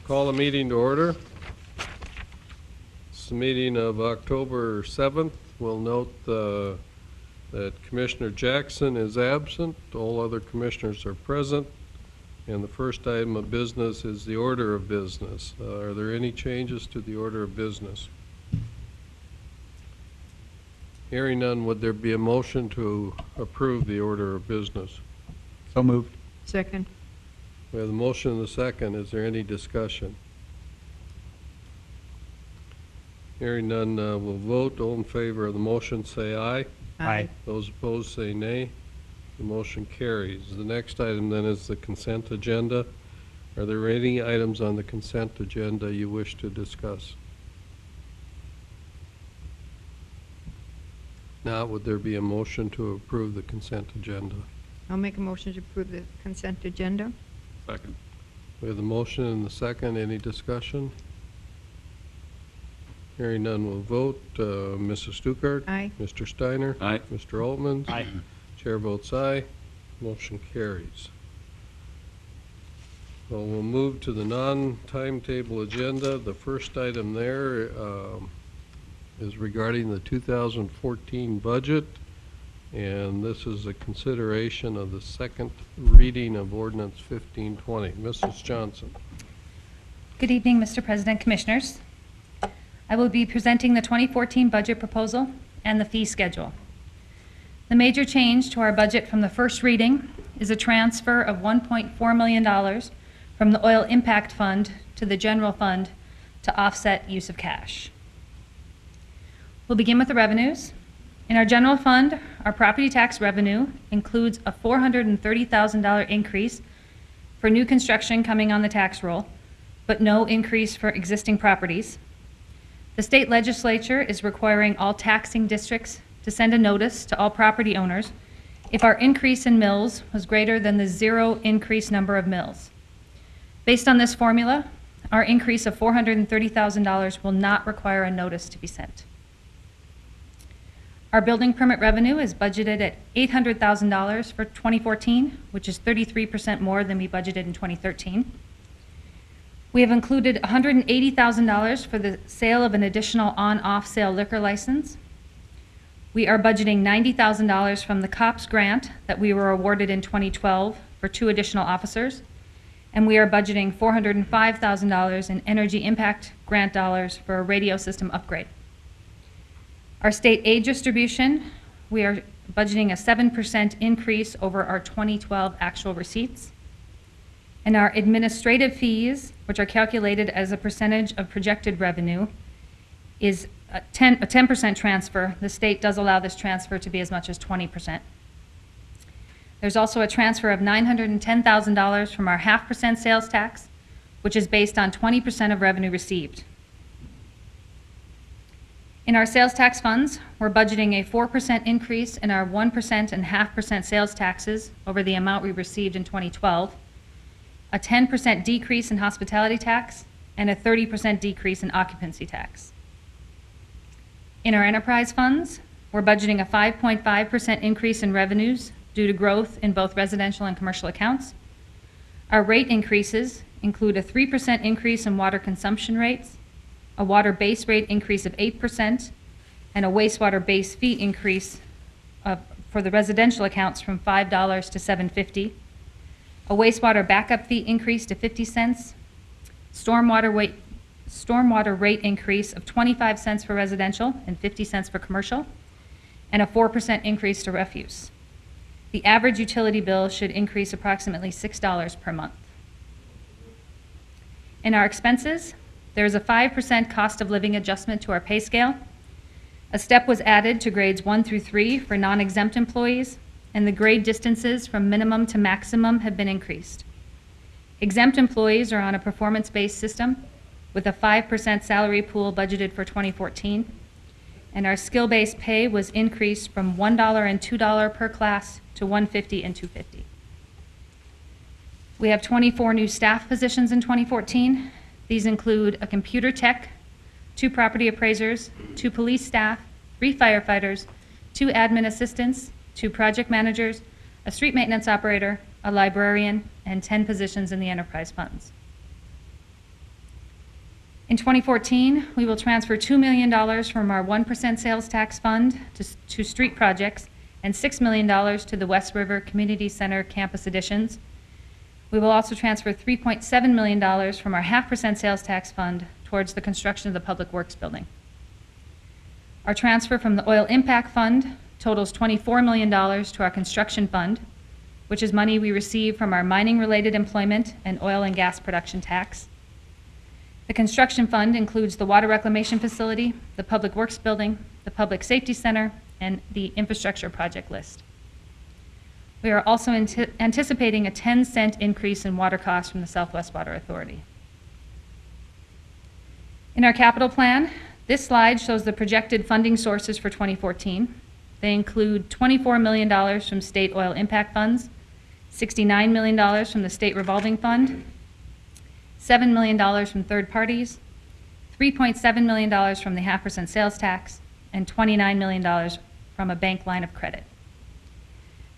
Call the meeting to order. It's the meeting of October 7th. We'll note that Commissioner Jackson is absent. All other commissioners are present. And the first item of business is the order of business. Are there any changes to the order of business? Hearing none, would there be a motion to approve the order of business? So moved. Second. We have the motion and the second. Is there any discussion? Hearing none, we'll vote. All in favor of the motion say aye. Aye. Those opposed say nay. The motion carries. The next item then is the consent agenda. Are there any items on the consent agenda you wish to discuss? Now, would there be a motion to approve the consent agenda? I'll make a motion to approve the consent agenda. Second. We have the motion and the second. Any discussion? Hearing none, we'll vote. Mrs. Stuckert? Aye. Mr. Steiner? Aye. Mr. Altman? Aye. Chair votes aye. Motion carries. Well, we'll move to the non-timetable agenda. The first item there is regarding the 2014 budget, and this is a consideration of the second reading of Ordinance 1520. Mrs. Johnson. Good evening, Mr. President, Commissioners. I will be presenting the 2014 budget proposal and the fee schedule. The major change to our budget from the first reading is a transfer of $1.4 million from the Oil Impact Fund to the General Fund to offset use of cash. We'll begin with the revenues. In our general fund, our property tax revenue includes a $430,000 increase for new construction coming on the tax roll, but no increase for existing properties. The state legislature is requiring all taxing districts to send a notice to all property owners if our increase in mills was greater than the zero increase number of mills. Based on this formula, our increase of $430,000 will not require a notice to be sent. Our building permit revenue is budgeted at $800,000 for 2014, which is 33% more than we budgeted in 2013. We have included $180,000 for the sale of an additional on-off sale liquor license. We are budgeting $90,000 from the COPS grant that we were awarded in 2012 for 2 additional officers. And we are budgeting $405,000 in energy impact grant dollars for a radio system upgrade. Our state aid distribution, we are budgeting a 7% increase over our 2012 actual receipts. And our administrative fees, which are calculated as a percentage of projected revenue, is a 10% transfer. The state does allow this transfer to be as much as 20%. There's also a transfer of $910,000 from our 0.5% sales tax, which is based on 20% of revenue received. In our sales tax funds, we're budgeting a 4% increase in our 1% and 0.5% sales taxes over the amount we received in 2012, a 10% decrease in hospitality tax, and a 30% decrease in occupancy tax. In our enterprise funds, we're budgeting a 5.5% increase in revenues due to growth in both residential and commercial accounts. Our rate increases include a 3% increase in water consumption rates, a water base rate increase of 8%, and a wastewater base fee increase for the residential accounts from $5 to $7.50, a wastewater backup fee increase to 50 cents, stormwater rate increase of 25 cents for residential and 50 cents for commercial, and a 4% increase to refuse. The average utility bill should increase approximately $6 per month. In our expenses, there is a 5% cost of living adjustment to our pay scale. A step was added to grades 1 through 3 for non-exempt employees, and the grade distances from minimum to maximum have been increased. Exempt employees are on a performance-based system with a 5% salary pool budgeted for 2014, and our skill-based pay was increased from $1 and $2 per class to $1.50 and $2.50. We have 24 new staff positions in 2014. These include a computer tech, 2 property appraisers, 2 police staff, 3 firefighters, 2 admin assistants, 2 project managers, a street maintenance operator, a librarian, and 10 positions in the enterprise funds. In 2014, we will transfer $2 million from our 1% sales tax fund to street projects and $6 million to the West River Community Center campus additions. We will also transfer $3.7 million from our 0.5% sales tax fund towards the construction of the Public Works building. Our transfer from the Oil Impact Fund totals $24 million to our construction fund, which is money we receive from our mining-related employment and oil and gas production tax. The construction fund includes the water reclamation facility, the Public Works building, the Public Safety Center, and the infrastructure project list. We are also anticipating a 10-cent increase in water costs from the Southwest Water Authority. In our capital plan, this slide shows the projected funding sources for 2014. They include $24 million from state oil impact funds, $69 million from the state revolving fund, $7 million from third parties, $3.7 million from the 0.5% sales tax, and $29 million from a bank line of credit.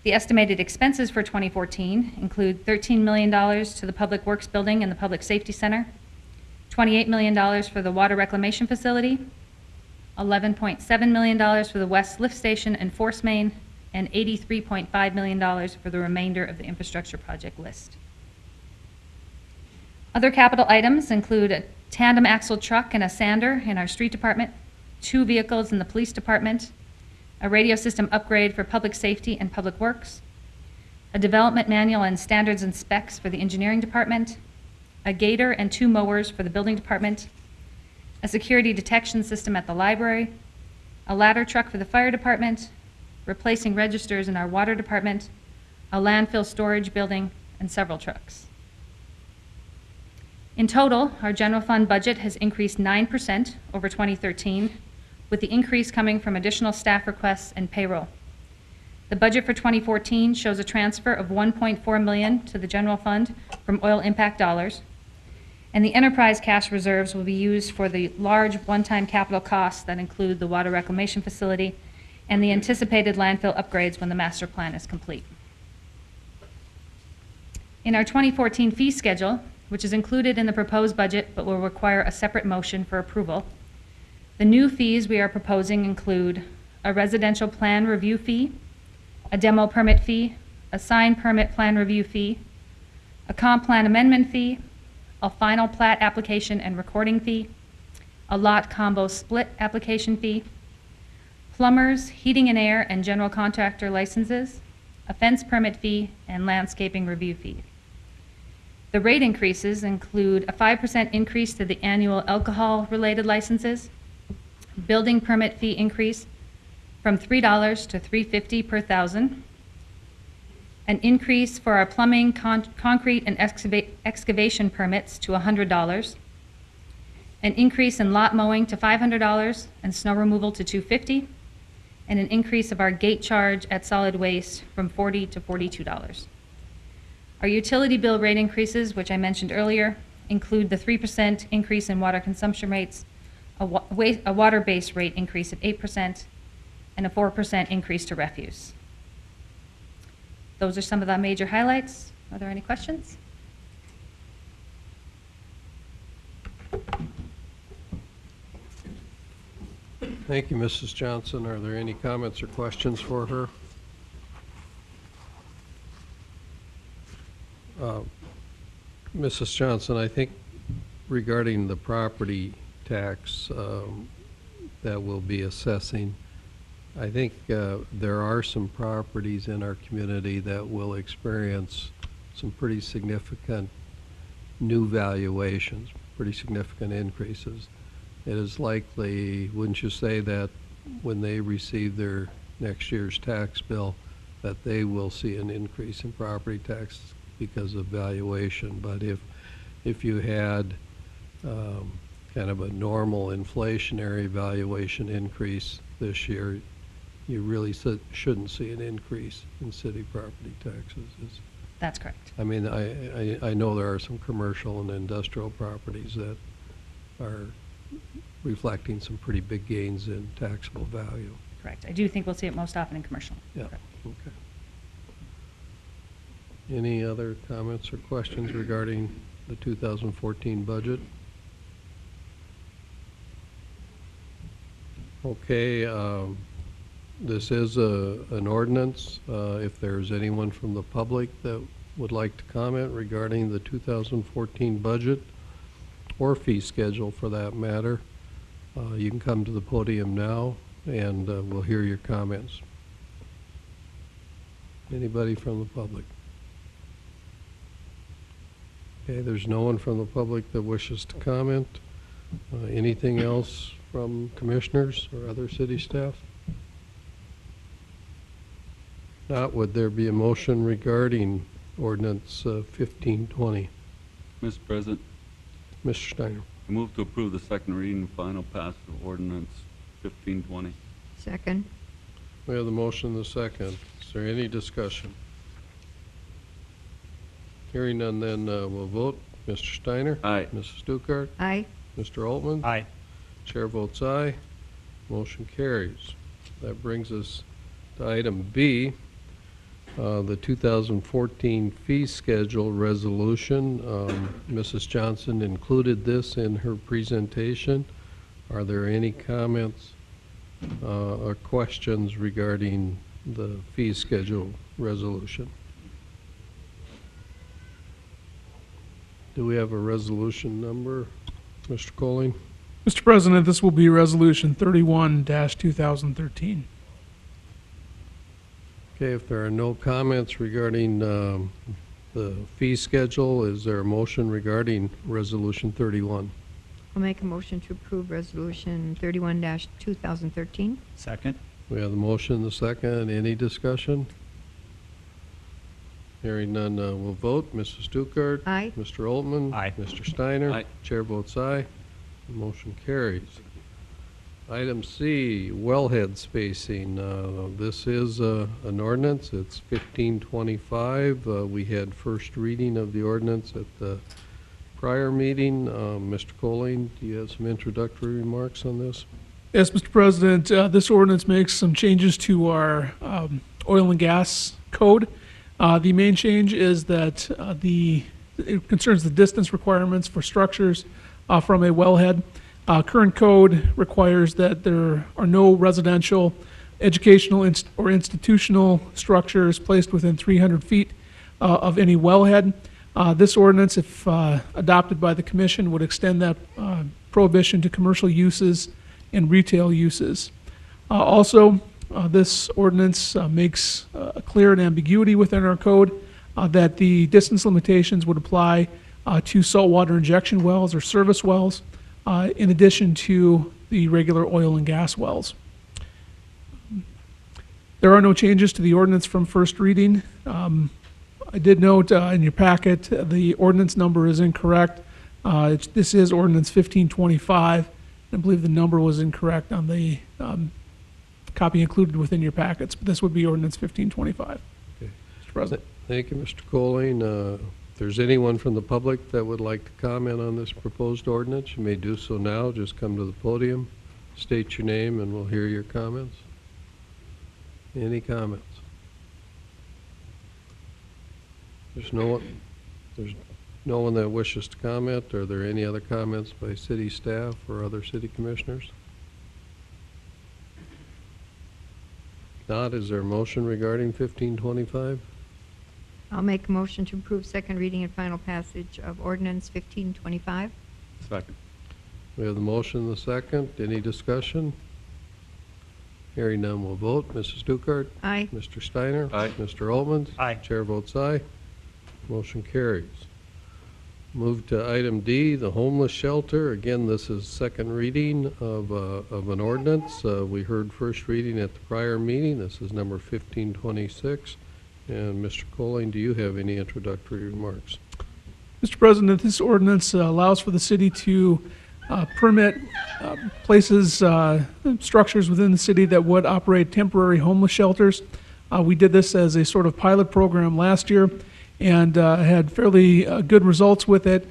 The estimated expenses for 2014 include $13 million to the Public Works building and the Public Safety Center, $28 million for the water reclamation facility, $11.7 million for the West Lift Station and Force Main, and $83.5 million for the remainder of the infrastructure project list. Other capital items include a tandem axle truck and a sander in our street department, 2 vehicles in the police department, a radio system upgrade for public safety and public works, a development manual and standards and specs for the engineering department, a gator and 2 mowers for the building department, a security detection system at the library, a ladder truck for the fire department, replacing registers in our water department, a landfill storage building, and several trucks. In total, our general fund budget has increased 9% over 2013, with the increase coming from additional staff requests and payroll. The budget for 2014 shows a transfer of $1.4 million to the general fund from oil impact dollars, and the enterprise cash reserves will be used for the large one-time capital costs that include the water reclamation facility and the anticipated landfill upgrades when the master plan is complete. In our 2014 fee schedule, which is included in the proposed budget but will require a separate motion for approval, the new fees we are proposing include a residential plan review fee, a demo permit fee, a sign permit plan review fee, a comp plan amendment fee, a final plat application and recording fee, a lot combo split application fee, plumbers, heating and air, and general contractor licenses, a fence permit fee, and landscaping review fee. The rate increases include a 5% increase to the annual alcohol-related licenses, building permit fee increase from $3 to $3.50 per thousand, an increase for our plumbing, concrete, and excavation permits to $100, an increase in lot mowing to $500 and snow removal to $250, and an increase of our gate charge at solid waste from $40 to $42. Our utility bill rate increases, which I mentioned earlier, include the 3% increase in water consumption rates, a water-based rate increase of 8%, and a 4% increase to refuse. Those are some of the major highlights. Are there any questions? Thank you, Mrs. Johnson. Are there any comments or questions for her? Mrs. Johnson, I think regarding the property tax that we'll be assessing, I think there are some properties in our community that will experience some pretty significant new valuations, pretty significant increases. It is likely, wouldn't you say, that when they receive their next year's tax bill, that they will see an increase in property tax because of valuation? But if you had kind of a normal inflationary valuation increase this year, you really shouldn't see an increase in city property taxes. That's correct. I mean, I know there are some commercial and industrial properties that are reflecting some pretty big gains in taxable value. Correct. I do think we'll see it most often in commercial. Yeah, Correct. okay. Any other comments or questions regarding the 2014 budget? Okay, this is an ordinance. If there's anyone from the public that would like to comment regarding the 2014 budget or fee schedule for that matter, you can come to the podium now and we'll hear your comments. Anybody from the public? Okay, there's no one from the public that wishes to comment. Anything else from commissioners or other city staff? Not, would there be a motion regarding ordinance 1520? Mr. President, Mr. Steiner. I move to approve the second reading and final pass of ordinance 1520. Second. We have the motion and the second. Is there any discussion? Hearing none, then we'll vote. Mr. Steiner? Aye. Mrs. Stuckert? Aye. Mr. Altman? Aye. Chair votes aye. Motion carries. That brings us to item B, the 2014 fee schedule resolution. Mrs. Johnson included this in her presentation. Are there any comments or questions regarding the fee schedule resolution? Do we have a resolution number, Mr. Colling? Mr. President, this will be Resolution 31-2013. Okay, if there are no comments regarding the fee schedule, is there a motion regarding Resolution 31? I'll make a motion to approve Resolution 31-2013. Second. We have the motion, the second. Any discussion? Hearing none, we'll vote. Mrs. Stuckert? Aye. Mr. Altman? Aye. Mr. Steiner? Aye. Chair votes aye. Motion carries. Item C, wellhead spacing. This is an ordinance. It's 1525. We had first reading of the ordinance at the prior meeting. Mr. Colling, do you have some introductory remarks on this? Yes, Mr. President, this ordinance makes some changes to our oil and gas code. The main change is that it concerns the distance requirements for structures from a wellhead. Current code requires that there are no residential, educational, or institutional structures placed within 300 feet of any wellhead. This ordinance, if adopted by the commission, would extend that prohibition to commercial uses and retail uses. Also, this ordinance makes a clear and ambiguity within our code that the distance limitations would apply to saltwater injection wells or service wells, in addition to the regular oil and gas wells. There are no changes to the ordinance from first reading. I did note in your packet the ordinance number is incorrect. This is ordinance 1525. I believe the number was incorrect on the copy included within your packets, but this would be ordinance 1525. Okay. Mr. President. Thank you, Mr. Colling. If there's anyone from the public that would like to comment on this proposed ordinance, you may do so now. Just come to the podium, state your name, and we'll hear your comments. Any comments? There's no one that wishes to comment. Are there any other comments by city staff or other city commissioners? Not, is there a motion regarding 1525? I'll make a motion to approve second reading and final passage of ordinance 1525. Second. We have the motion and the second. Any discussion? Hearing none, we'll vote. Mrs. Stuckert? Aye. Mr. Steiner? Aye. Mr. Altman? Aye. Chair votes aye. Motion carries. Move to item D, the homeless shelter. Again, this is second reading of an ordinance. We heard first reading at the prior meeting. This is number 1526. And Mr. Colling, do you have any introductory remarks? Mr. President, this ordinance allows for the city to permit places, structures within the city that would operate temporary homeless shelters. We did this as a sort of pilot program last year and had fairly good results with it.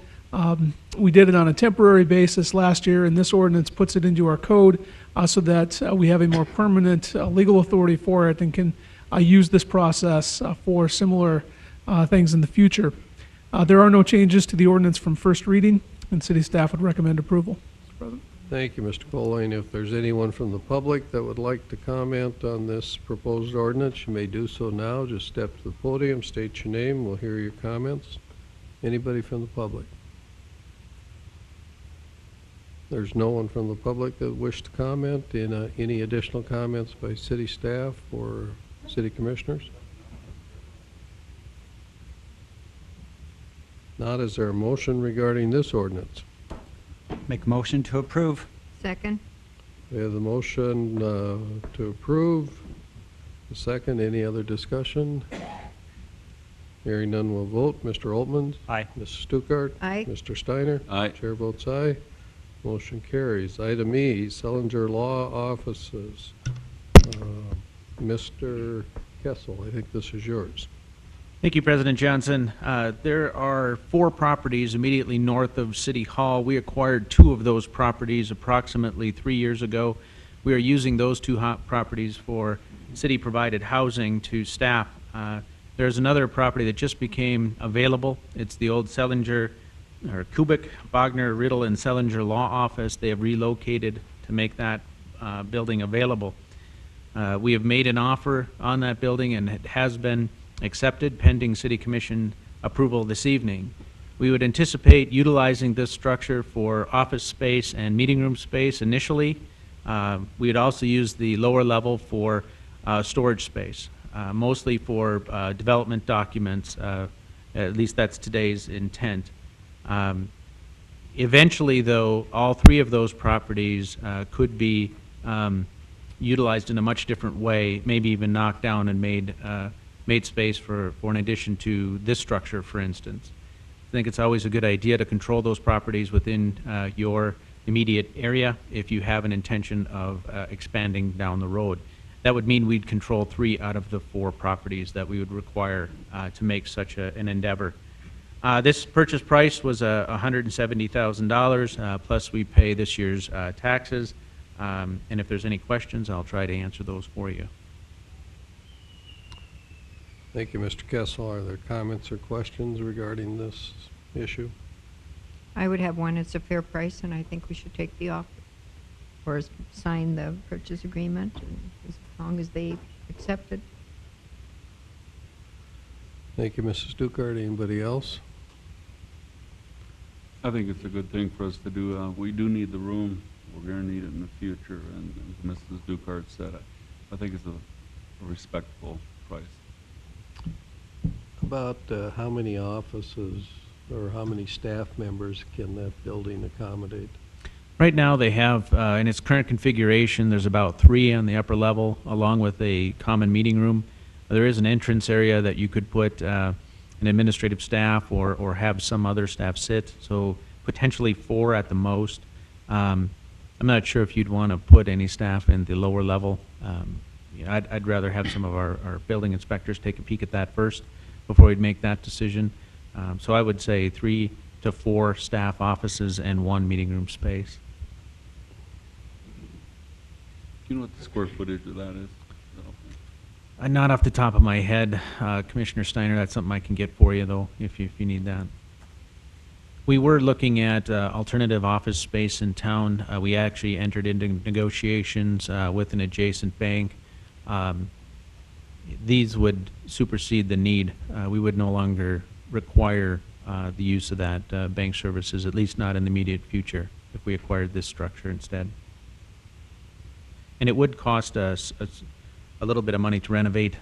We did it on a temporary basis last year, and this ordinance puts it into our code so that we have a more permanent legal authority for it and can use this process for similar things in the future. There are no changes to the ordinance from first reading, and city staff would recommend approval. Mr. President. Thank you, Mr. Colleen. If there's anyone from the public that would like to comment on this proposed ordinance, you may do so now. Just step to the podium, state your name, we'll hear your comments. Anybody from the public? There's no one from the public that wish to comment. Any additional comments by city staff or city commissioners? Not, is there a motion regarding this ordinance? Make a motion to approve. Second? We have the motion to approve. The second, any other discussion? Hearing none, we'll vote. Mr. Altman? Aye. Mrs. Stuckert? Aye. Mr. Steiner? Aye. Chair votes aye. Motion carries. Item E, Sellinger Law Offices. Mr. Kessel, I think this is yours. Thank you, President Johnson. There are 4 properties immediately north of City Hall. We acquired 2 of those properties approximately 3 years ago. We are using those 2 properties for city-provided housing to staff. There's another property that just became available. It's the old Sellinger, or Kubik, Wagner, Riddle, and Sellinger Law Office. They have relocated to make that building available. We have made an offer on that building, and it has been accepted pending City Commission approval this evening. We would anticipate utilizing this structure for office space and meeting room space initially. We would also use the lower level for storage space, mostly for development documents. At least that's today's intent. Eventually, though, all 3 of those properties could be utilized in a much different way, maybe even knocked down and made space for an addition to this structure, for instance. I think it's always a good idea to control those properties within your immediate area if you have an intention of expanding down the road. That would mean we'd control 3 out of the 4 properties that we would require to make such an endeavor. This purchase price was $170,000, plus we pay this year's taxes. And if there's any questions, I'll try to answer those for you. Thank you, Mr. Kessel. Are there comments or questions regarding this issue? I would have one. It's a fair price, and I think we should take the offer or sign the purchase agreement as long as they accept it. Thank you, Mrs. Stuckert. Anybody else? I think it's a good thing for us to do. We do need the room. We're going to need it in the future. And as Mrs. Stuckert said, I think it's a respectable price. About how many offices or how many staff members can that building accommodate? Right now, they have, in its current configuration, there's about 3 on the upper level, along with a common meeting room. There is an entrance area that you could put an administrative staff or have some other staff sit, so potentially 4 at the most. I'm not sure if you'd want to put any staff in the lower level. I'd rather have some of our building inspectors take a peek at that first before we'd make that decision. So I would say 3 to 4 staff offices and 1 meeting room space. Do you know what the square footage of that is? Not off the top of my head, Commissioner Steiner. That's something I can get for you, though, if you need that. We were looking at alternative office space in town. We actually entered into negotiations with an adjacent bank. These would supersede the need. We would no longer require the use of that bank services, at least not in the immediate future, if we acquired this structure instead. And it would cost us a little bit of money to renovate.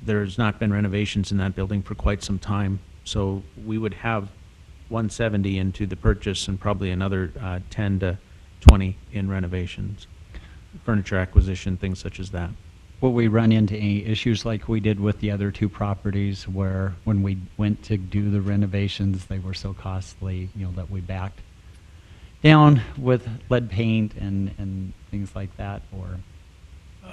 There's not been renovations in that building for quite some time, so we would have 170 into the purchase and probably another 10 to 20 in renovations, furniture acquisition, things such as that. Will we run into any issues like we did with the other 2 properties where when we went to do the renovations, they were so costly, that we backed down with lead paint and things like that? Or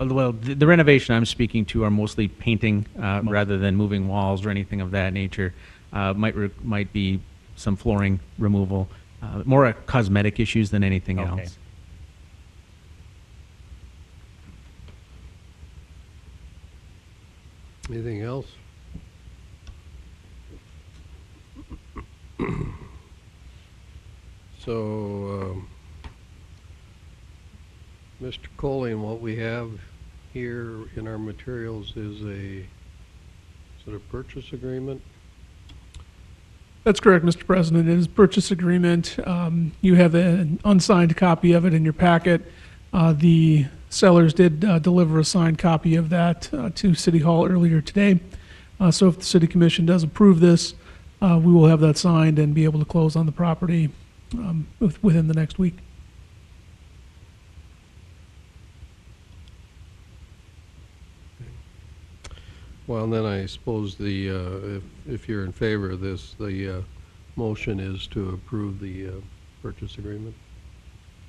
Well, the renovation I'm speaking to are mostly painting rather than moving walls or anything of that nature. Might be some flooring removal, more cosmetic issues than anything Okay. else. Anything else? So, Mr. Colling, what we have here in our materials is is it a purchase agreement? That's correct, Mr. President. It is a purchase agreement. You have an unsigned copy of it in your packet. The sellers did deliver a signed copy of that to City Hall earlier today. So if the City Commission does approve this, we will have that signed and be able to close on the property within the next week. Well, then I suppose if you're in favor of this, the motion is to approve the purchase agreement.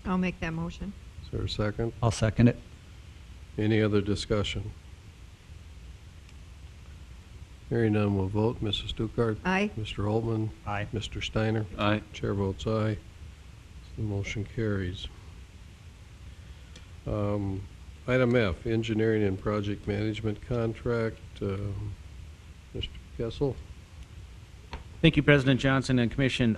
I'll make that motion. Is there a second? I'll second it. Any other discussion? Hearing none, we'll vote. Mrs. Stuckert? Aye. Mr. Altman? Aye. Mr. Steiner? Aye. Chair votes aye. The motion carries. Item F, engineering and project management contract. Mr. Kessel? Thank you, President Johnson and Commission.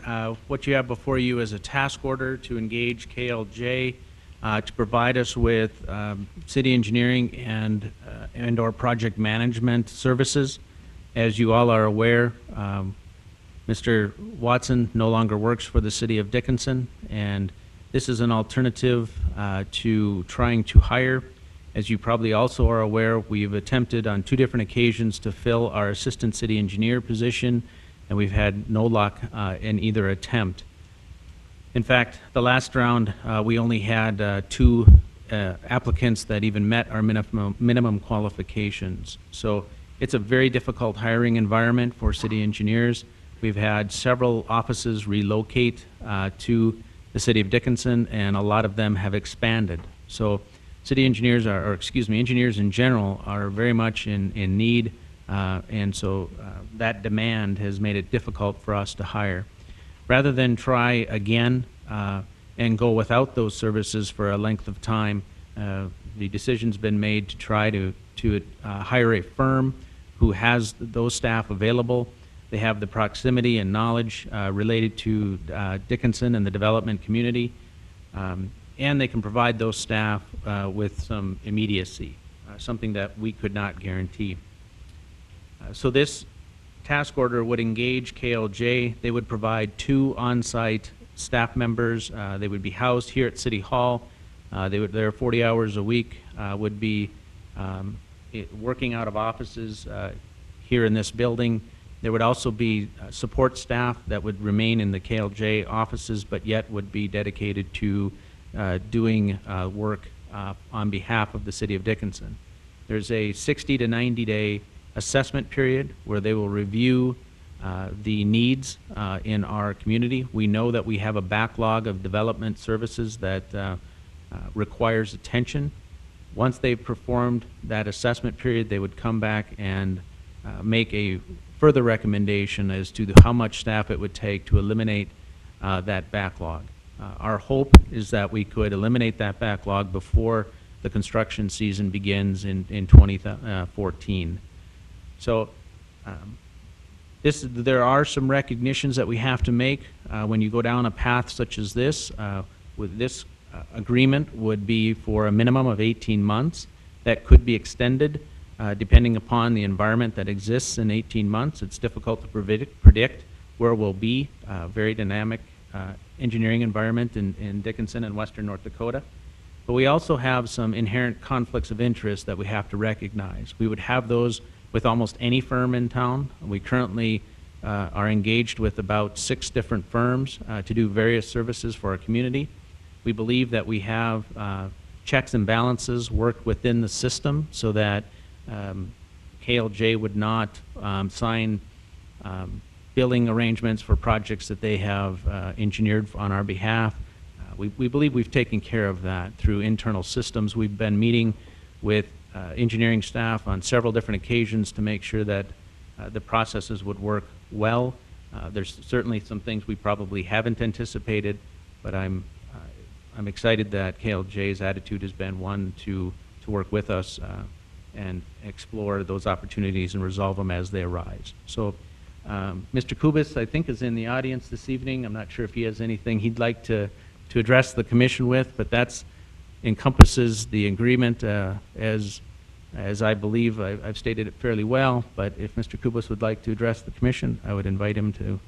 What you have before you is a task order to engage KLJ to provide us with city engineering and/or project management services. As you all are aware, Mr. Watson no longer works for the city of Dickinson, and this is an alternative to trying to hire. As you probably also are aware, we've attempted on 2 different occasions to fill our assistant city engineer position, and we've had no luck in either attempt. In fact, the last round, we only had 2 applicants that even met our minimum qualifications. So it's a very difficult hiring environment for city engineers. We've had several offices relocate to the city of Dickinson, and a lot of them have expanded. So city engineers engineers in general are very much in need, and so that demand has made it difficult for us to hire. Rather than try again and go without those services for a length of time, the decision's been made to try to hire a firm who has those staff available. They have the proximity and knowledge related to Dickinson and the development community, and they can provide those staff with some immediacy, something that we could not guarantee. So this task order would engage KLJ. They would provide 2 on-site staff members. They would be housed here at City Hall. Their 40 hours a week would be working out of offices here in this building. There would also be support staff that would remain in the KLJ offices, but yet would be dedicated to doing work on behalf of the city of Dickinson. There's a 60 to 90-day assessment period where they will review the needs in our community. We know that we have a backlog of development services that requires attention. Once they've performed that assessment period, they would come back and make a further recommendation as to how much staff it would take to eliminate that backlog. Our hope is that we could eliminate that backlog before the construction season begins in 2014. So there are some recognitions that we have to make when you go down a path such as this. With this agreement would be for a minimum of 18 months. That could be extended depending upon the environment that exists in 18 months. It's difficult to predict where we'll be. Very dynamic engineering environment in Dickinson and western North Dakota. But we also have some inherent conflicts of interest that we have to recognize. We would have those with almost any firm in town. We currently are engaged with about 6 different firms to do various services for our community. We believe that we have checks and balances worked within the system so that KLJ would not sign billing arrangements for projects that they have engineered on our behalf. We believe we've taken care of that through internal systems. We've been meeting with engineering staff on several different occasions to make sure that the processes would work well. There's certainly some things we probably haven't anticipated, but I'm excited that KLJ's attitude has been one to work with us and explore those opportunities and resolve them as they arise. So Mr. Kubis, I think, is in the audience this evening. I'm not sure if he has anything he'd like to address the commission with, but that's encompasses the agreement as I believe I've stated it fairly well, but if Mr. Kubus would like to address the commission, I would invite him to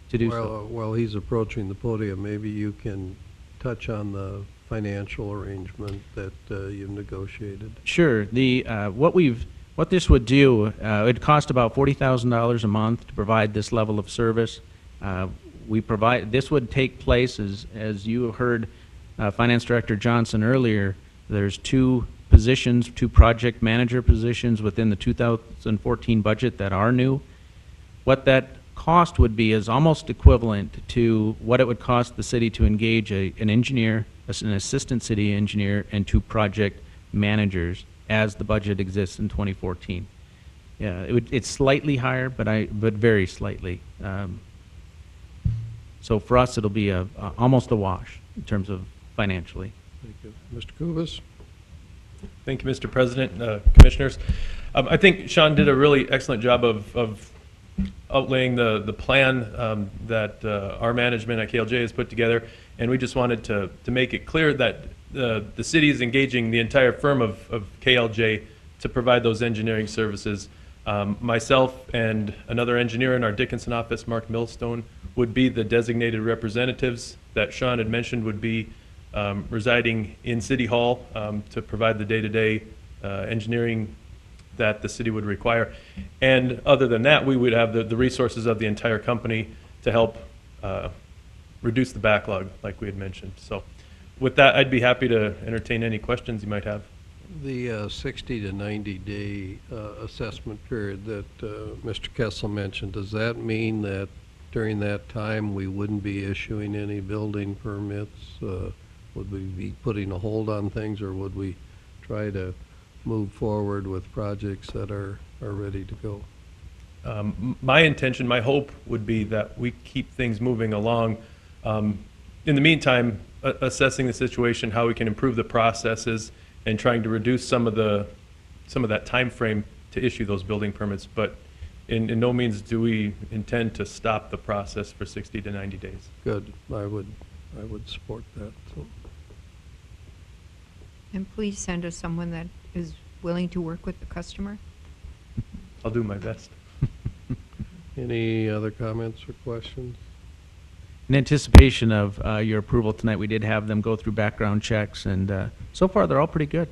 do so. While he's approaching the podium, maybe you can touch on the financial arrangement that you've negotiated. Sure. What this would do, it'd cost about $40,000 a month to provide this level of service. This would take place, as you heard Finance Director Johnson earlier, there's two project manager positions within the 2014 budget that are new. What that cost would be is almost equivalent to what it would cost the city to engage an engineer, an assistant city engineer, and 2 project managers as the budget exists in 2014. Yeah, it's slightly higher, but very slightly. So for us, it'll be almost a wash in terms of financially. Thank you. Mr. Kubus? Thank you, Mr. President, Commissioners. I think Sean did a really excellent job of outlaying the plan that our management at KLJ has put together, and we just wanted to make it clear that the city is engaging the entire firm of KLJ to provide those engineering services. Myself and another engineer in our Dickinson office, Mark Millstone, would be the designated representatives that Sean had mentioned would be residing in City Hall to provide the day-to-day engineering that the city would require. And other than that, we would have the resources of the entire company to help reduce the backlog, like we had mentioned. So with that, I'd be happy to entertain any questions you might have. The 60 to 90 day assessment period that Mr. Kessel mentioned, does that mean that during that time we wouldn't be issuing any building permits? Would we be putting a hold on things, or would we try to move forward with projects that are ready to go? My intention, my hope would be that we keep things moving along. In the meantime, assessing the situation, how we can improve the processes, and trying to reduce some of that time frame to issue those building permits. But in no means do we intend to stop the process for 60 to 90 days. Good. I would support that. So. And please send us someone that is willing to work with the customer. I'll do my best. Any other comments or questions? In anticipation of your approval tonight, we did have them go through background checks, and so far they're all pretty good.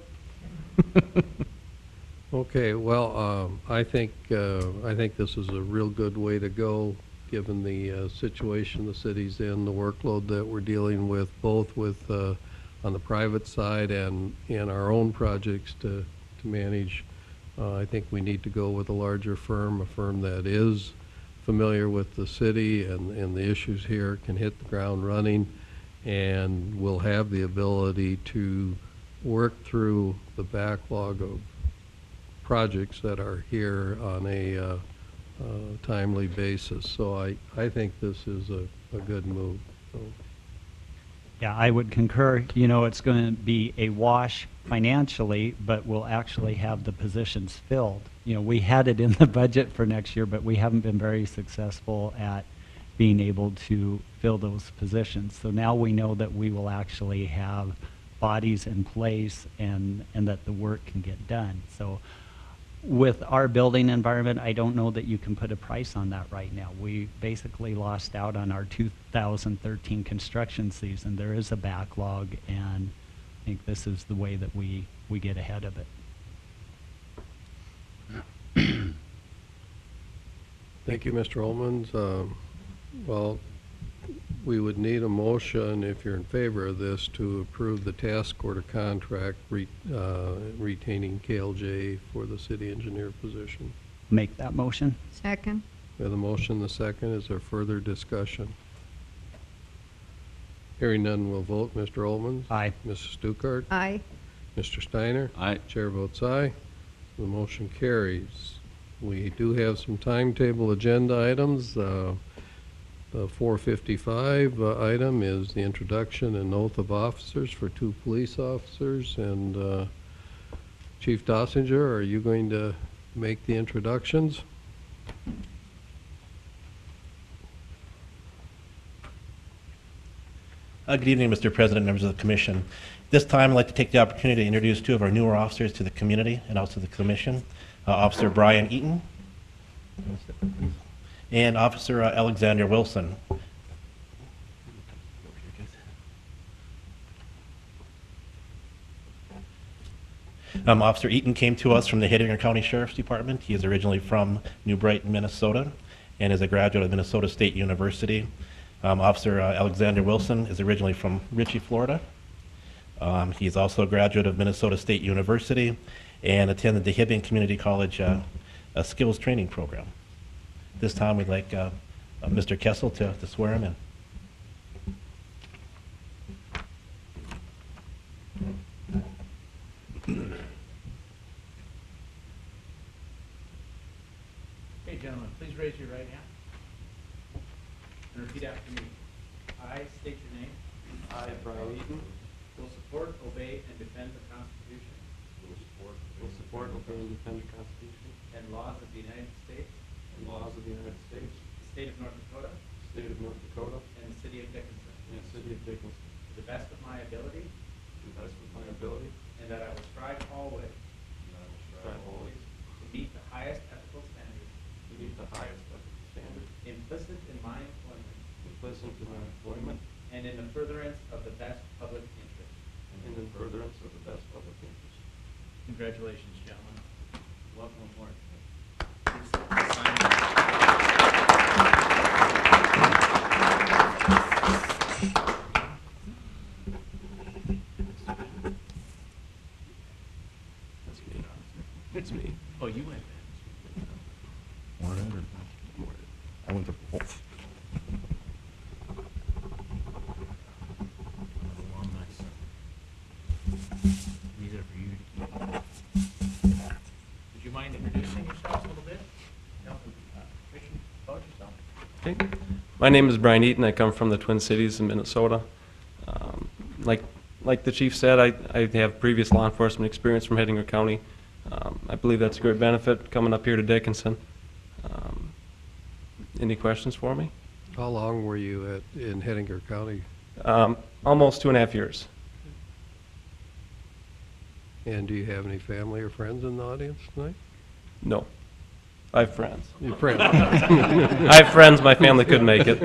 Okay, well, I think this is a real good way to go, given the situation the city's in, the workload that we're dealing with, both with on the private side and in our own projects to manage. I think we need to go with a larger firm, a firm that is familiar with the city and the issues here, can hit the ground running, and will have the ability to work through the backlog of projects that are here on a timely basis. So I think this is a good move. So. Yeah, I would concur. You know, it's going to be a wash financially, but we'll actually have the positions filled. You know, we had it in the budget for next year, but we haven't been very successful at being able to fill those positions. So now we know that we will actually have bodies in place and that the work can get done. So with our building environment, I don't know that you can put a price on that right now. We basically lost out on our 2013 construction season. There is a backlog, and I think this is the way that we get ahead of it. Thank you, Mr. Holmans. Well, we would need a motion, if you're in favor of this, to approve the task order contract retaining KLJ for the city engineer position. Make that motion. Second? We have the motion, the second. Is there further discussion? Hearing none, we'll vote. Mr. Holmans? Aye. Mrs. Stuckert? Aye. Mr. Steiner? Aye. Chair votes aye. The motion carries. We do have some timetable agenda items. The 455 item is the introduction and oath of officers for 2 police officers. And Chief Dossinger, are you going to make the introductions? Good evening, Mr. President, members of the commission. This time, I'd like to take the opportunity to introduce two of our newer officers to the community and also the commission. Officer Brian Eaton and Officer Alexander Wilson. Officer Eaton came to us from the Hettinger County Sheriff's Department. He is originally from New Brighton, Minnesota, and is a graduate of Minnesota State University. Officer Alexander Wilson is originally from Ritchie, Florida. He's also a graduate of Minnesota State University and attended the Hibbing Community College a skills training program. This time we'd like Mr. Kessel to swear him in. Okay, gentlemen, please raise your right hand and repeat after me. I state your name. I, Brian Eaton, Will support, obey, and defend the Constitution will support, obey, and defend the Constitution and laws of the United States, and laws of the United States, the state of North Dakota, state of North Dakota, and the city of Dickinson, and the city of Dickinson, to the best of my ability, to the best of my ability, and that I will strive always and I will strive always to meet the highest ethical standards to meet the highest ethical standards implicit in my employment implicit in my employment and in the furtherance of the best public interest. and in furtherance of the best public interest. Congratulations, gentlemen. Welcome aboard. It's me. Oh, you went. I went to both. These are for you. Would you mind introducing yourself a little bit? Tell the commission about yourself. Okay. My name is Brian Eaton. I come from the Twin Cities in Minnesota. Like the chief said, I have previous law enforcement experience from Hettinger County. I believe that's a great benefit coming up here to Dickinson. Any questions for me? How long were you in Hettinger County? Almost 2.5 years. And do you have any family or friends in the audience tonight? No. I have friends. Your friends? I have friends. My family couldn't make it.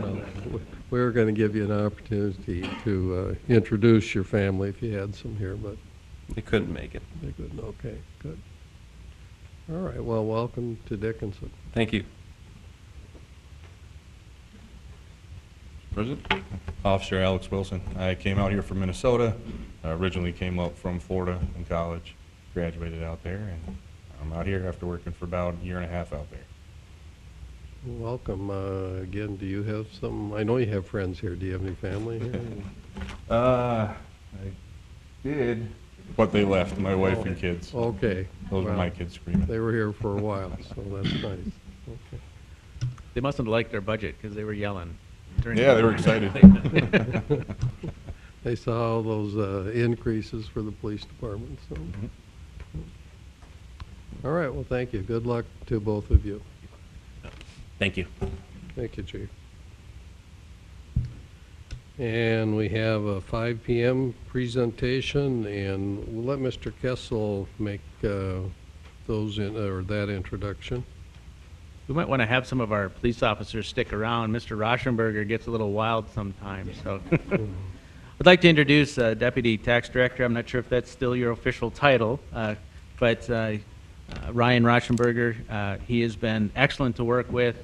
Well, we were going to give you an opportunity to introduce your family if you had some here, but They couldn't make it. they couldn't. Okay, good. All right, well, welcome to Dickinson. Thank you. President? Officer Alex Wilson. I came out here from Minnesota. Originally came up from Florida in college, graduated out there, and I'm out here after working for about a year and a half out there. Welcome. Again, do you have some, I know you have friends here. Do you have any family here? I did, but they left, my wife and kids. Okay. Those are Well, my kids screaming. They were here for a while, so that's nice. Okay. They mustn't have liked their budget because they were yelling. during Yeah, the- they were excited. They saw all those increases for the police department, so. All right, well, thank you. Good luck to both of you. Thank you. Thank you, Chief. And we have a 5 p.m. presentation, and we'll let Mr. Kessel make those or that introduction. We might want to have some of our police officers stick around. Mr. Rauschenberger gets a little wild sometimes, so. I'd like to introduce Deputy Tax Director. I'm not sure if that's still your official title, but Ryan Rauschenberger, he has been excellent to work with.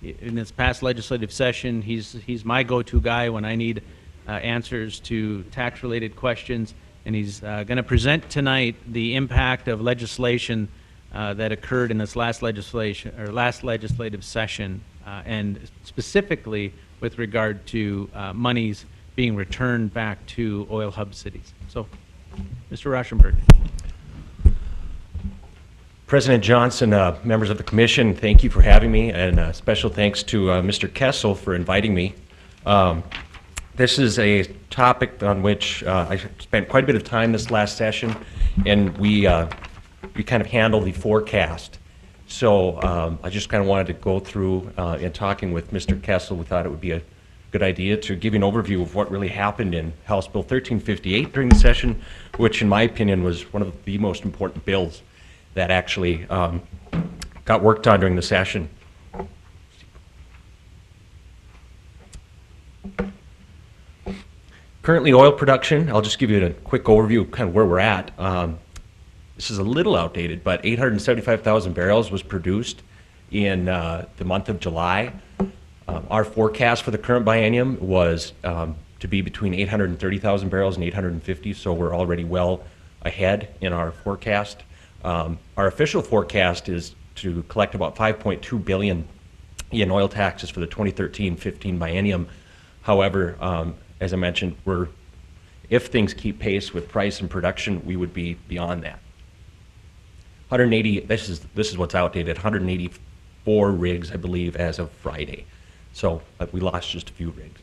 In this past legislative session, he's my go-to guy when I need answers to tax-related questions, and he's going to present tonight the impact of legislation that occurred in this last legislative session, and specifically with regard to monies being returned back to oil hub cities. So, Mr. Rauschenberger. President Johnson, members of the commission, thank you for having me, and special thanks to Mr. Kessel for inviting me. This is a topic on which I spent quite a bit of time this last session, and we kind of handle the forecast. So I just kind of wanted to go through, in talking with Mr. Kessel, we thought it would be a good idea to give you an overview of what really happened in House Bill 1358 during the session, which in my opinion was one of the most important bills that actually got worked on during the session. Currently, oil production, I'll just give you a quick overview of kind of where we're at. This is a little outdated, but 875,000 barrels was produced in the month of July. Our forecast for the current biennium was to be between 830,000 barrels and 850, so we're already well ahead in our forecast. Our official forecast is to collect about $5.2 billion in oil taxes for the 2013-15 biennium. However, as I mentioned, if things keep pace with price and production, we would be beyond that. 180. This is what's outdated. 184 rigs, I believe, as of Friday. So we lost just a few rigs.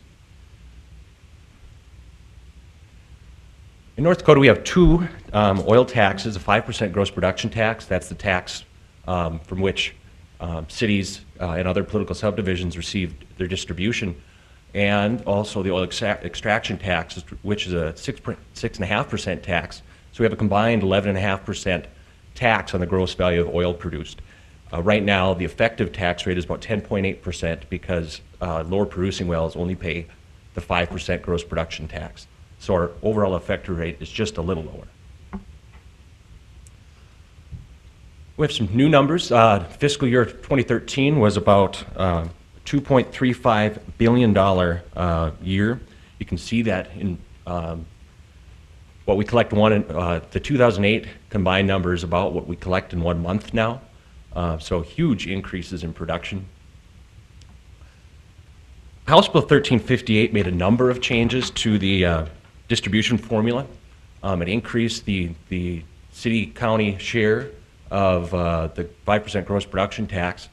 In North Dakota, we have two oil taxes: a 5% gross production tax. That's the tax from which cities and other political subdivisions received their distribution, and also the oil extraction tax, which is a 6.5% tax. So we have a combined 11.5% tax on the gross value of oil produced. Right now, the effective tax rate is about 10.8% because lower producing wells only pay the 5% gross production tax. So our overall effective rate is just a little lower. We have some new numbers. Fiscal year 2013 was about $2.35 billion year. You can see that in what we collect the 2008 combined number is about what we collect in 1 month now. So huge increases in production. House Bill 1358 made a number of changes to the distribution formula. It increased the city-county share of the 5% gross production tax.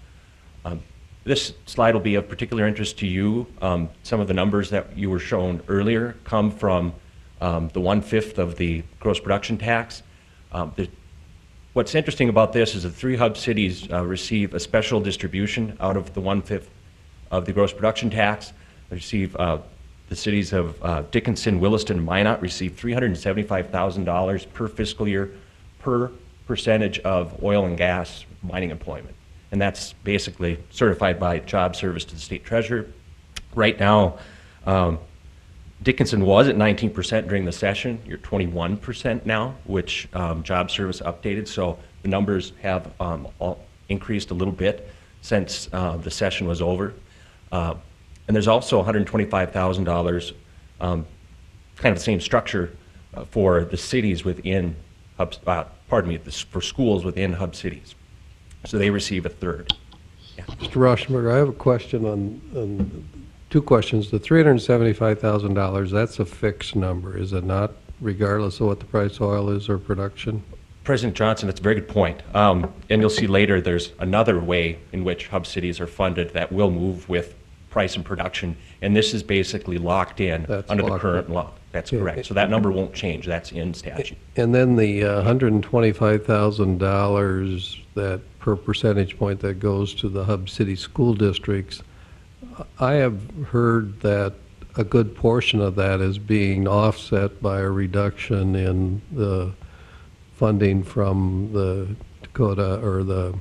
This slide will be of particular interest to you. Some of the numbers that you were shown earlier come from the 1/5 of the gross production tax. What's interesting about this is the 3 hub cities receive a special distribution out of the 1/5 of the gross production tax. They receive, the cities of Dickinson, Williston, and Minot receive $375,000 per fiscal year per percentage of oil and gas mining employment. And that's basically certified by Job Service to the state treasurer. Right now, Dickinson was at 19% during the session. You're 21% now, which Job Service updated. So the numbers have all increased a little bit since the session was over. And there's also $125,000, kind of the same structure for the cities within hubs, for schools within hub cities. So they receive a third. Yeah. Mr. Rauschenberger, I have a question on 2 questions. The $375,000, that's a fixed number, is it not, regardless of what the price of oil is or production? President Johnson, that's a very good point. And you'll see later there's another way in which hub cities are funded that will move with price and production, and this is basically locked in under the current law. That's correct. So that number won't change. That's in statute. And then the $125,000 that per percentage point that goes to the hub city school districts, I have heard that a good portion of that is being offset by a reduction in the funding from the Dakota, or the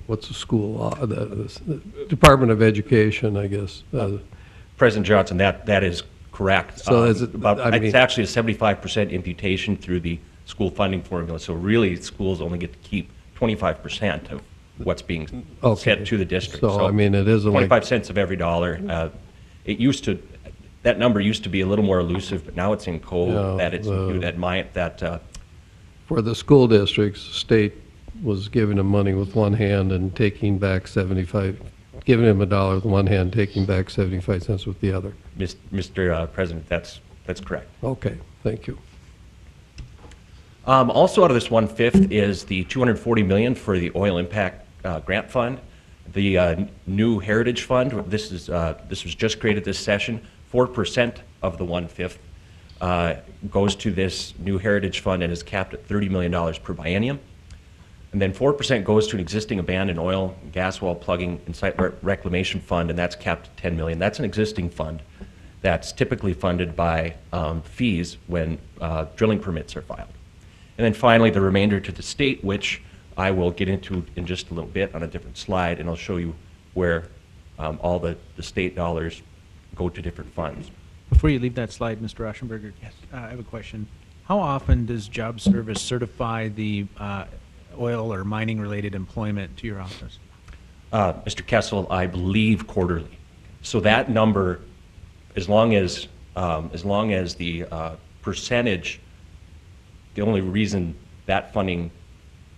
what's the school? The Department of Education, I guess. President Johnson, that is correct. So is it, it's actually a 75% imputation through the school funding formula. So really, schools only get to keep 25% of what's being sent to the district. So I mean, it isn't 25 cents of every dollar. It used to, that number used to be a little more elusive, but now it's in code that it's for the school districts, state was giving them money with one hand and taking back 75, giving them $1 with one hand, taking back 75 cents with the other. Mr. President, that's correct. Okay, thank you. Also out of this 1/5 is the $240 million for the Oil Impact Grant Fund. The new Heritage Fund, this was just created this session. 4% of the 1/5 goes to this new Heritage Fund and is capped at $30 million per biennium. And then 4% goes to an existing abandoned oil and gas well plugging and site reclamation fund, and that's capped at 10 million. That's an existing fund that's typically funded by fees when drilling permits are filed. And then finally, the remainder to the state, which I will get into in just a little bit on a different slide, and I'll show you where all the state dollars go to different funds. Before you leave that slide, Mr. Rauschenberger, yes. I have a question. How often does Job Service certify the oil or mining-related employment to your office? Mr. Kessel, I believe quarterly. So that number, as long as the percentage, the only reason that funding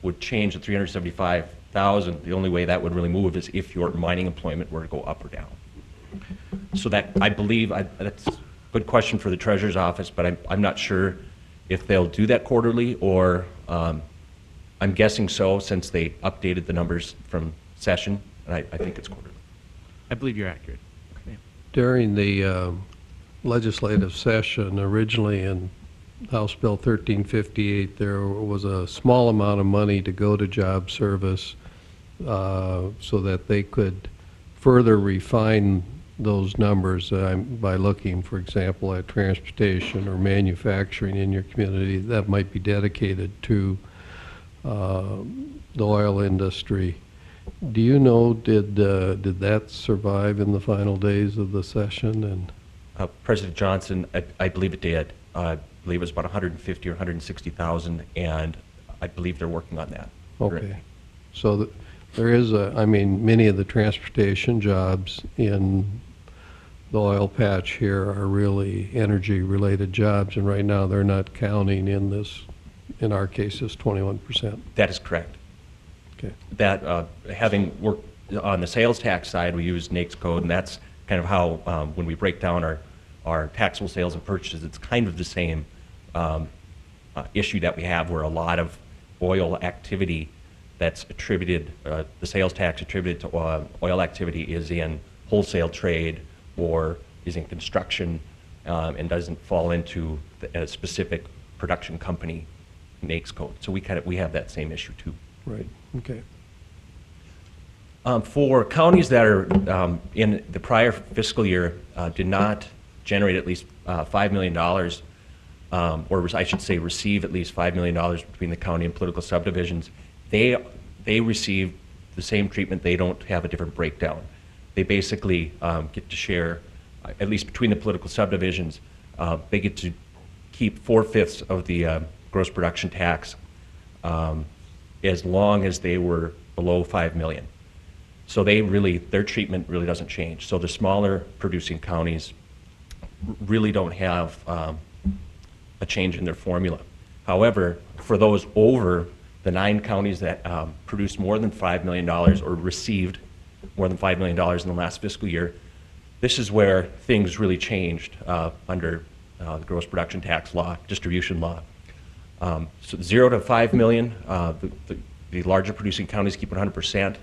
would change to 375,000, the only way that would really move is if your mining employment were to go up or down. So that, I believe, that's a good question for the Treasurer's Office, but I'm not sure if they'll do that quarterly, or I'm guessing so, since they updated the numbers from session, and I think it's quarterly. I believe you're accurate. Okay. During the legislative session, originally in House Bill 1358, there was a small amount of money to go to Job Service so that they could further refine those numbers by looking, for example, at transportation or manufacturing in your community that might be dedicated to the oil industry. Do you know, did that survive in the final days of the session? And President Johnson, I believe it did. I believe it was about 150 or 160,000, and I believe they're working on that. Okay. So there is I mean, many of the transportation jobs in the oil patch here are really energy-related jobs, and right now they're not counting in this, in our case, this 21%. That is correct. Okay. That, having worked on the sales tax side, we use NAICS code, and that's kind of how, when we break down our taxable sales and purchases, it's kind of the same issue that we have, where a lot of oil activity that's attributed, the sales tax attributed to oil activity is in wholesale trade or is in construction, and doesn't fall into a specific production company NAICS code. So we have that same issue too. Right, okay. For counties that are in the prior fiscal year did not generate at least $5 million, or I should say receive at least $5 million between the county and political subdivisions, they receive the same treatment. They don't have a different breakdown. They basically get to share, at least between the political subdivisions, they get to keep 4/5 of the gross production tax as long as they were below 5 million. So their treatment really doesn't change. So the smaller producing counties really don't have a change in their formula. However, for those over the 9 counties that produced more than $5 million or received more than $5 million in the last fiscal year, this is where things really changed under the gross production tax law, distribution law. So 0 to 5 million, the larger producing counties keep 100%.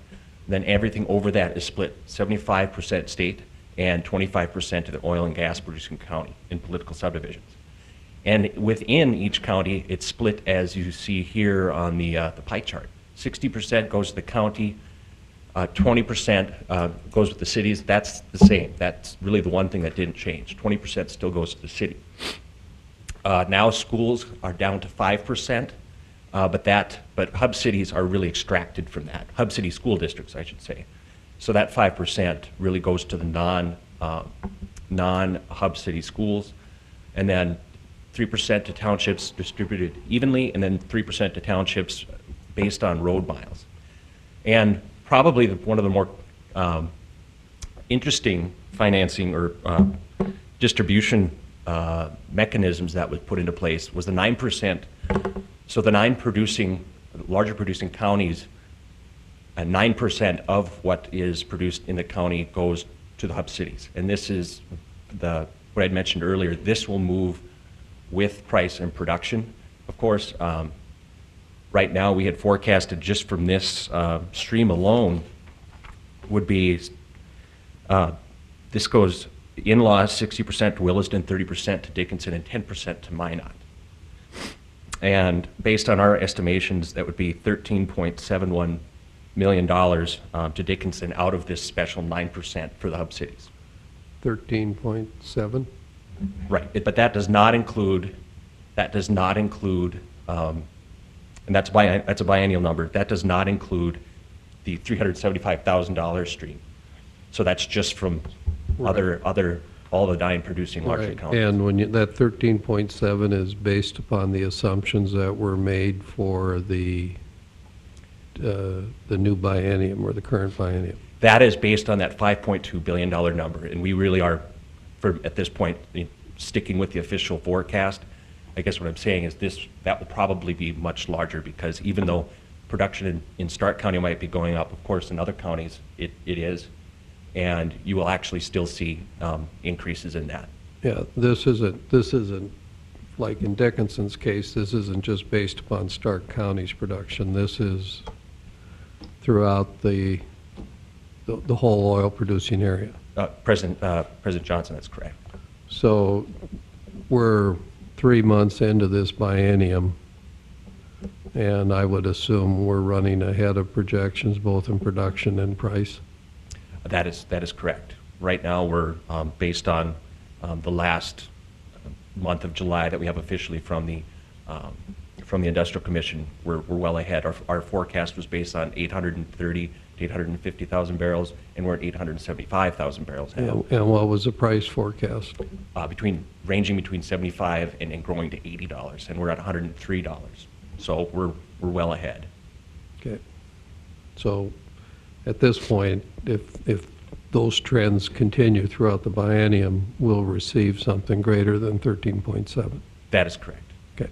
Then everything over that is split 75% state and 25% to the oil and gas producing county in political subdivisions. And within each county, it's split as you see here on the pie chart. 60% goes to the county, 20% goes with the cities. That's the same. That's really the one thing that didn't change. 20% still goes to the city. Now schools are down to 5%, but hub cities are really extracted from that. Hub city school districts, I should say. So that 5% really goes to the non-hub city schools, and then 3% to townships distributed evenly, and then 3% to townships based on road miles. And probably one of the more interesting financing or distribution mechanisms that was put into place was the 9%. So the 9 larger producing counties, 9% of what is produced in the county goes to the hub cities. And this is what I'd mentioned earlier. This will move with price and production. Of course, right now we had forecasted just from this stream alone would be, this goes in-laws 60% to Williston, 30% to Dickinson, and 10% to Minot. And based on our estimations, that would be $13.71 million to Dickinson out of this special 9% for the hub cities. 13.7? Right, but that does not include, and that's a biennial number, that does not include the $375,000 stream. So that's just from all the 9 producing larger Right. counties. And when that 13.7 is based upon the assumptions that were made for the new biennium or the current biennium. That is based on that $5.2 billion number, and we really are, at this point, sticking with the official forecast. I guess what I'm saying is that will probably be much larger, because even though production in Stark County might be going up, of course, in other counties it is, and you will actually still see increases in that. Yeah, this isn't, like in Dickinson's case, this isn't just based upon Stark County's production. This is throughout the whole oil-producing area. President Johnson, that's correct. So we're 3 months into this biennium, and I would assume we're running ahead of projections, both in production and price. That is correct. Right now, we're based on the last month of July that we have officially from the Industrial Commission. We're well ahead. Our forecast was based on 830 to 850,000 barrels, and we're at 875,000 barrels now. And what was the price forecast? Ranging between $75 and growing to $80, and we're at $103. So we're well ahead. Okay. So at this point, if those trends continue throughout the biennium, we'll receive something greater than 13.7. That is correct. Okay.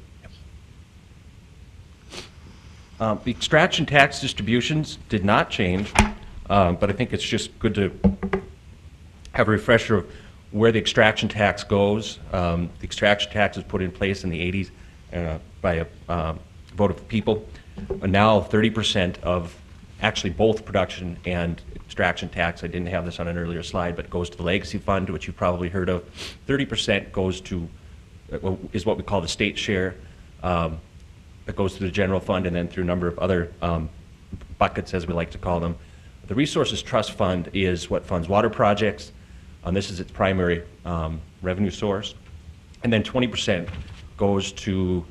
The extraction tax distributions did not change, but I think it's just good to have a refresher of where the extraction tax goes. The extraction tax was put in place in the 80s by a vote of the people. Now 30% of actually both production and extraction tax, I didn't have this on an earlier slide, but goes to the Legacy Fund, which you've probably heard of. 30% goes to, is what we call the state share. That goes through the general fund and then through a number of other buckets, as we like to call them. The Resources Trust Fund is what funds water projects. This is its primary revenue source. And then 20% goes to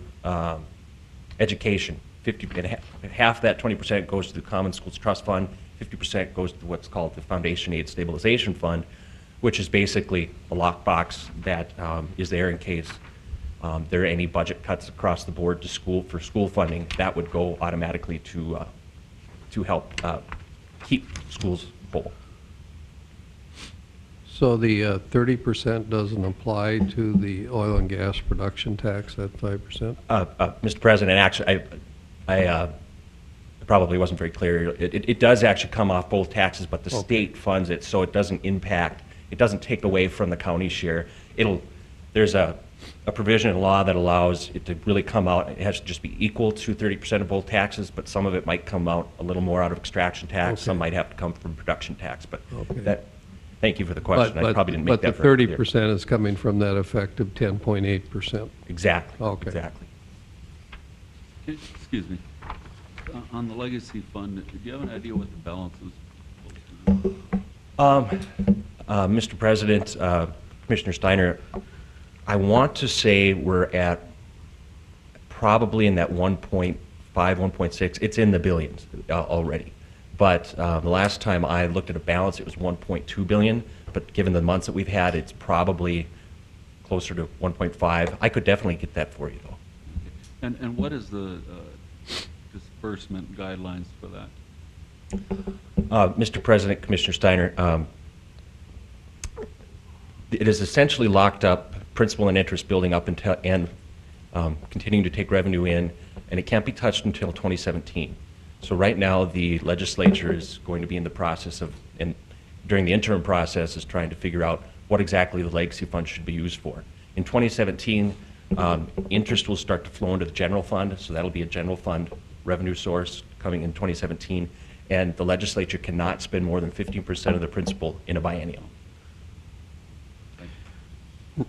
education. Half that 20% goes to the Common Schools Trust Fund. 50% goes to what's called the Foundation Aid Stabilization Fund, which is basically a lockbox that is there in case there are any budget cuts across the board to for school funding. That would go automatically to help keep schools full. So the 30% doesn't apply to the oil and gas production tax at 5%? Mr. President, actually, I probably wasn't very clear. It does actually come off both taxes, but the state funds it, so it doesn't impact, it doesn't take away from the county share. There's a provision in law that allows it to really come out, it has to just be equal to 30% of both taxes, but some of it might come out a little more out of extraction tax, some might have to come from production tax, but thank you for the question. I probably didn't make that very clear. But the 30% is coming from that effective 10.8%. Exactly. Okay. Exactly. Excuse me. On the Legacy Fund, do you have an idea what the balance is? Mr. President, Commissioner Steiner, I want to say we're at probably in that 1.5, 1.6. It's in the billions already. But the last time I looked at a balance, it was 1.2 billion. But given the months that we've had, it's probably closer to 1.5. I could definitely get that for you, though. And what is the disbursement guidelines for that? Mr. President, Commissioner Steiner, it is essentially locked up, principal and interest building up until, and continuing to take revenue in, and it can't be touched until 2017. So right now, the legislature is going to be in the process of, and during the interim process, is trying to figure out what exactly the Legacy Fund should be used for. In 2017, interest will start to flow into the general fund, so that'll be a general fund revenue source coming in 2017, and the legislature cannot spend more than 15% of the principal in a biennial.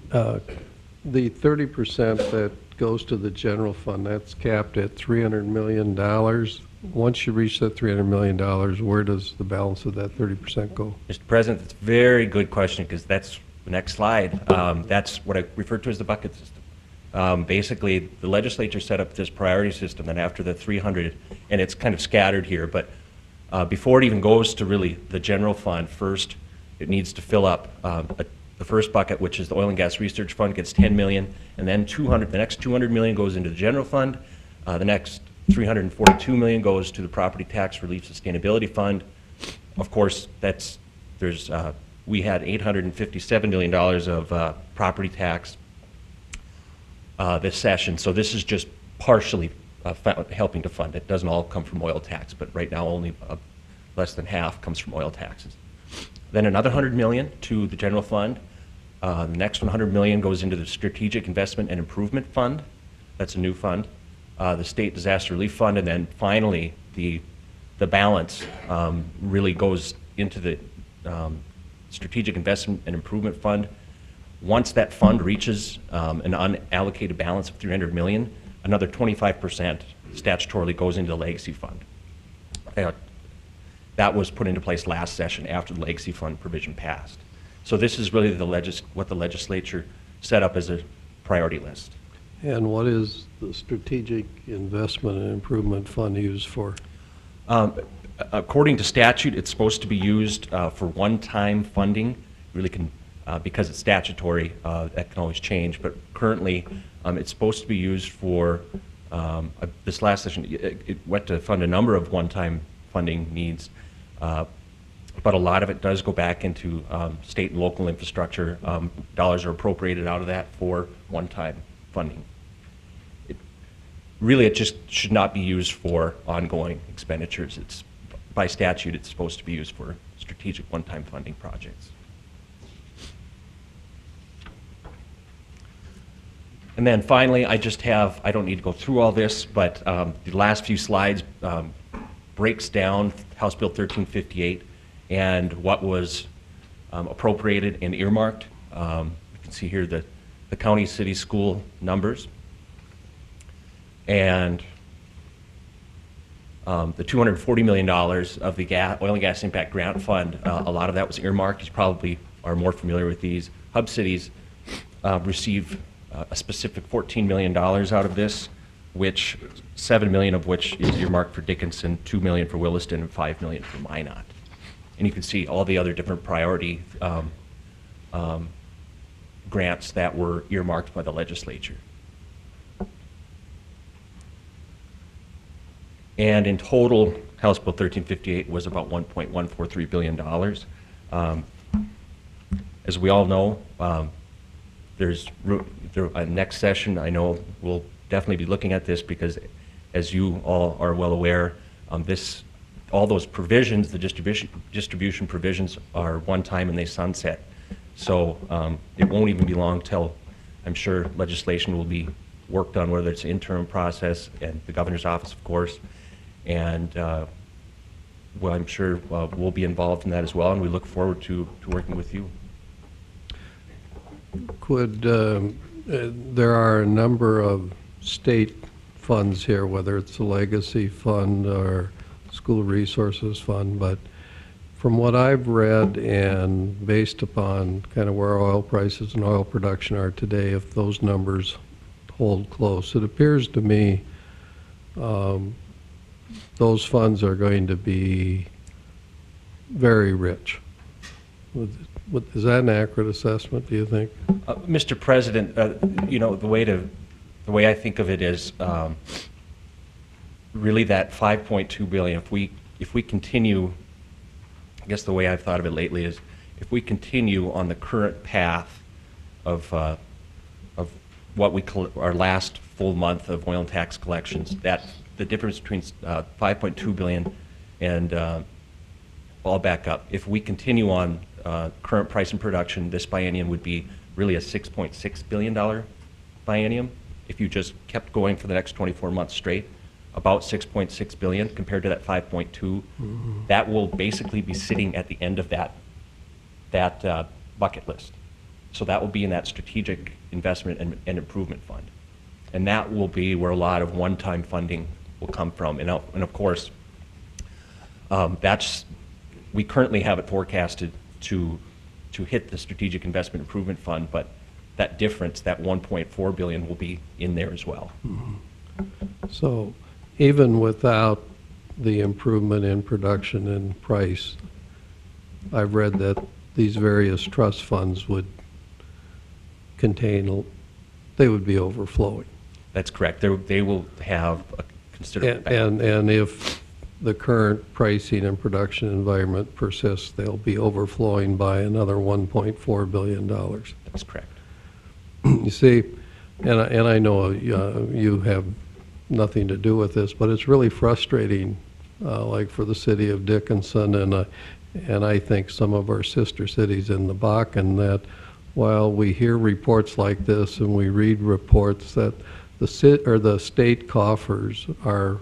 The 30% that goes to the general fund. That's capped at $300 million. Once you reach that $300 million, where does the balance of that 30% go? Mr. President, that's a very good question, because that's the next slide. That's what I refer to as the bucket system. Basically, the legislature set up this priority system, and after the 300, and it's kind of scattered here, but before it even goes to really the general fund, first it needs to fill up the first bucket, which is the Oil and Gas Research Fund, gets 10 million, and then the next 200 million goes into the general fund. The next 342 million goes to the Property Tax Relief Sustainability Fund. Of course, we had $857 million of property tax this session, so this is just partially helping to fund it. It doesn't all come from oil tax, but right now only less than half comes from oil taxes. Then another 100 million to the general fund. The next 100 million goes into the Strategic Investment and Improvement Fund. That's a new fund. The State Disaster Relief Fund, and then finally the balance really goes into the Strategic Investment and Improvement Fund. Once that fund reaches an unallocated balance of 300 million, another 25% statutorily goes into the Legacy Fund. That was put into place last session after the Legacy Fund provision passed. So this is really what the legislature set up as a priority list. And what is the Strategic Investment and Improvement Fund used for? According to statute, it's supposed to be used for one-time funding. Really can, because it's statutory, that can always change. But currently, it's supposed to be used for, this last session, it went to fund a number of one-time funding needs. But a lot of it does go back into state and local infrastructure. Dollars are appropriated out of that for one-time funding. It just should not be used for ongoing expenditures. By statute, it's supposed to be used for strategic one-time funding projects. And then finally, I don't need to go through all this, but the last few slides breaks down House Bill 1358 and what was appropriated and earmarked. You can see here the county, city, school numbers. And the $240 million of the Oil and Gas Impact Grant Fund, a lot of that was earmarked. You probably are more familiar with these. Hub cities receive a specific $14 million out of this, which $7 million of which is earmarked for Dickinson, $2 million for Williston, and $5 million for Minot. And you can see all the other different priority grants that were earmarked by the legislature. And in total, House Bill 1358 was about $1.143 billion. As we all know, next session, I know we'll definitely be looking at this because, as you all are well aware, all those provisions, the distribution provisions, are one time and they sunset. So it won't even be long till I'm sure legislation will be worked on, whether it's an interim process and the governor's office, of course. And well, I'm sure we'll be involved in that as well, and we look forward to working with you. There are a number of state funds here, whether it's the Legacy Fund or School Resources Fund, but from what I've read and based upon kind of where oil prices and oil production are today, if those numbers hold close, it appears to me those funds are going to be very rich. Is that an accurate assessment, do you think? Mr. President, you know, the way I think of it is really that $5.2 billion. If we continue, I guess the way I've thought of it lately is, if we continue on the current path of what we call our last full month of oil and tax collections, that the difference between 5.2 billion and I'll back up. If we continue on current price and production, this biennium would be really a $6.6 billion biennium. If you just kept going for the next 24 months straight, about 6.6 billion compared to that 5.2. Mm-hmm. That will basically be sitting at the end of that bucket list. So that will be in that strategic investment and improvement fund. And that will be where a lot of one-time funding will come from. And of course, we currently have it forecasted to hit the Strategic Investment Improvement Fund, but that difference, that 1.4 billion, will be in there as well. So even without the improvement in production and price, I've read that these various trust funds would contain, they would be overflowing. That's correct. They will have a considerable. And if the current pricing and production environment persists, they'll be overflowing by another $1.4 billion. That's correct. You see, and I know you have nothing to do with this, but it's really frustrating, like for the city of Dickinson and I think some of our sister cities in the Bakken, that while we hear reports like this and we read reports that the state coffers are,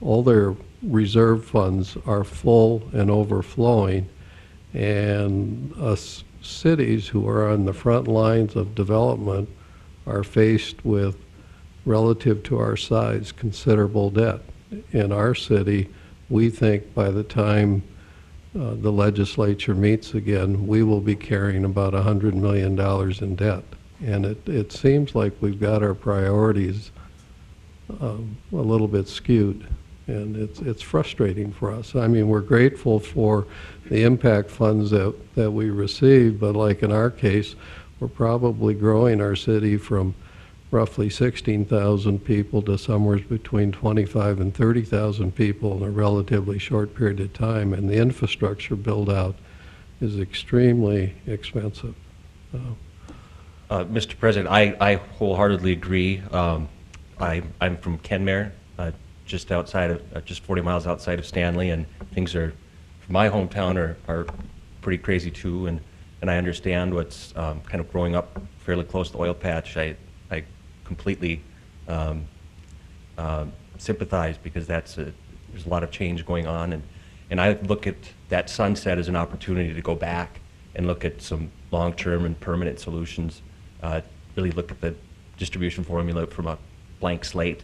all their reserve funds are full and overflowing, and us cities who are on the front lines of development are faced with, relative to our size, considerable debt. In our city, we think by the time the legislature meets again, we will be carrying about $100 million in debt. And it seems like we've got our priorities a little bit skewed, and it's frustrating for us. I mean, we're grateful for the impact funds that we receive, but like in our case, we're probably growing our city from roughly 16,000 people to somewhere between 25 and 30,000 people in a relatively short period of time, and the infrastructure build-out is extremely expensive. Mr. President, I wholeheartedly agree. I'm from Kenmare, just outside of, just 40 miles outside of Stanley, and things are, from my hometown, are pretty crazy too. And I understand what's kind of growing up fairly close to the oil patch. I completely sympathize, because there's a lot of change going on, and I look at that sunset as an opportunity to go back and look at some long-term and permanent solutions. Really look at the distribution formula from a blank slate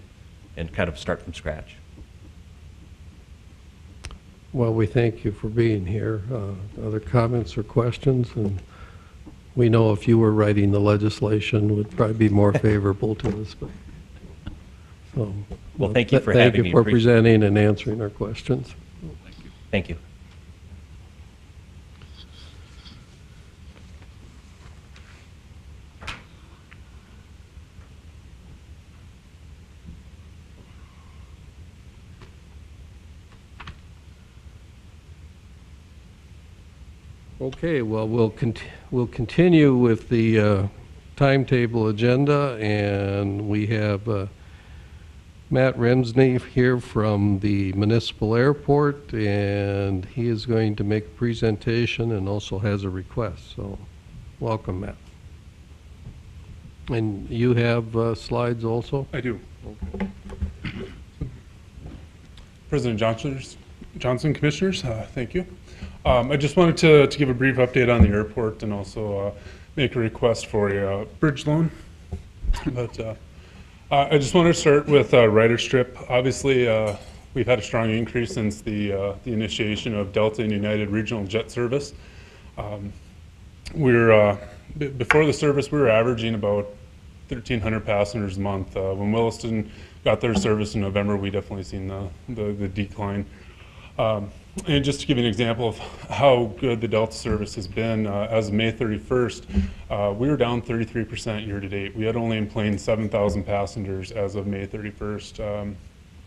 and kind of start from scratch. Well, we thank you for being here. Other comments or questions? And we know if you were writing the legislation, it would probably be more favorable to us. But, so, well, thank you for having me. Thank you for presenting and answering our questions. Thank you. Okay, well, we'll continue with the timetable agenda, and we have Matt Remsney here from the municipal airport, and he is going to make a presentation and also has a request. So, welcome, Matt. And you have slides also? I do. Okay. President Johnson, Commissioners, thank you. I just wanted to give a brief update on the airport and also make a request for a bridge loan. But I just want to start with rider strip. Obviously, we've had a strong increase since the initiation of Delta and United regional jet service. Before the service, we were averaging about 1,300 passengers a month. When Williston got their service in November, we definitely seen the decline. And just to give you an example of how good the Delta service has been, as of May 31st, we were down 33% year to date. We had only enplaned 7,000 passengers as of May 31st,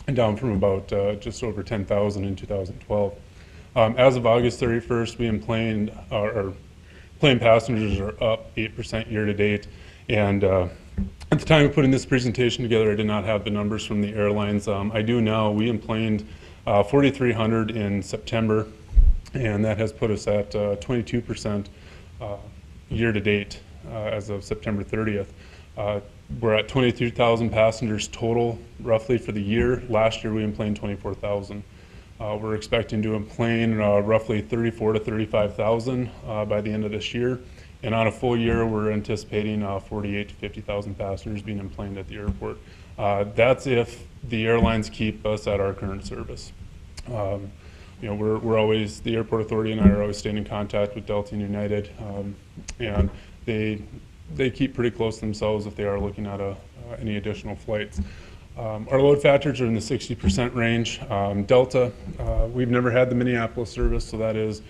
and down from about just over 10,000 in 2012. As of August 31st, we enplaned, our plane passengers are up 8% year to date. And at the time of putting this presentation together, I did not have the numbers from the airlines. I do now. We enplaned 4,300 in September, and that has put us at 22% year to date as of September 30th. We're at 22,000 passengers total roughly for the year. Last year we enplaned 24,000. We're expecting to enplane roughly 34 to 35,000 by the end of this year, And on a full year, we're anticipating 48 to 50,000 passengers being enplaned at the airport. That's if the airlines keep us at our current service. You know, we're always, the airport authority and I are always staying in contact with Delta and United, and they keep pretty close to themselves if they are looking at any additional flights. Our load factors are in the 60% range. Delta, we've never had the Minneapolis service, so that is,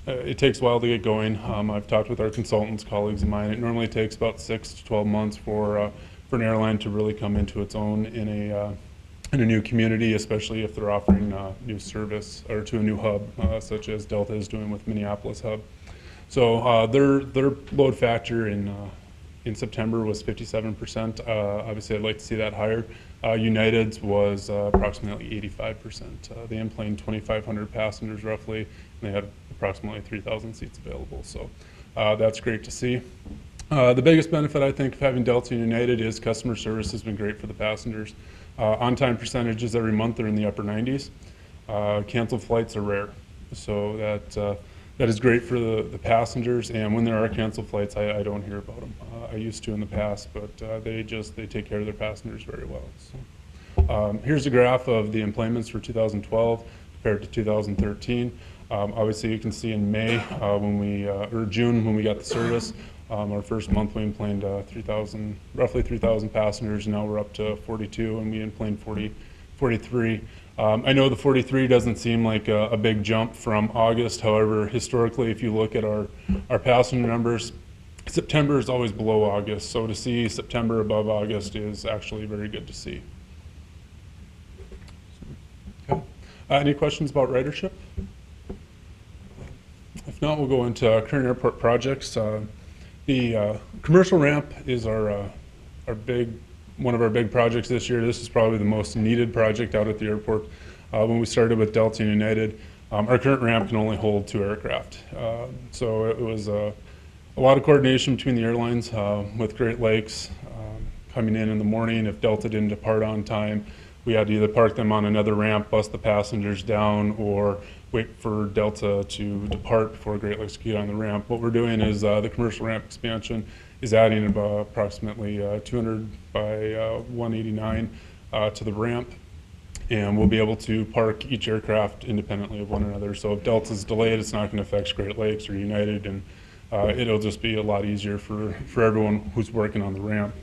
it takes a while to get going. I've talked with our consultants, colleagues of mine. It normally takes about 6 to 12 months for an airline to really come into its own in a new community, especially if they're offering new service or to a new hub, such as Delta is doing with Minneapolis hub. So their load factor in September was 57%. Obviously, I'd like to see that higher. United's was approximately 85%. They enplaned 2,500 passengers roughly, and they had approximately 3,000 seats available. So that's great to see. The biggest benefit, I think, of having Delta and United is customer service has been great for the passengers. On-time percentages every month are in the upper 90s. Canceled flights are rare. So that is great for the passengers, and when there are canceled flights, I don't hear about them. I used to in the past, but they take care of their passengers very well. So, here's a graph of the enplanements for 2012 compared to 2013. Obviously, you can see in May or June when we got the service, our first month we enplaned roughly 3,000 passengers. Now we're up to 42, and we enplaned 43. I know the 43 doesn't seem like a big jump from August. However, historically, if you look at our passenger numbers, September is always below August. So to see September above August is actually very good to see. Okay. Any questions about ridership? If not, we'll go into current airport projects. The commercial ramp is one of our big projects this year. This is probably the most needed project out at the airport. When we started with Delta and United, our current ramp can only hold 2 aircraft. So it was a lot of coordination between the airlines with Great Lakes coming in the morning. If Delta didn't depart on time, we had to either park them on another ramp, bus the passengers down, or wait for Delta to depart before Great Lakes could get on the ramp. What we're doing is the commercial ramp expansion is adding about approximately 200 by 189 to the ramp, and we'll be able to park each aircraft independently of one another. So if Delta's delayed, it's not going to affect Great Lakes or United, and it'll just be a lot easier for everyone who's working on the ramp.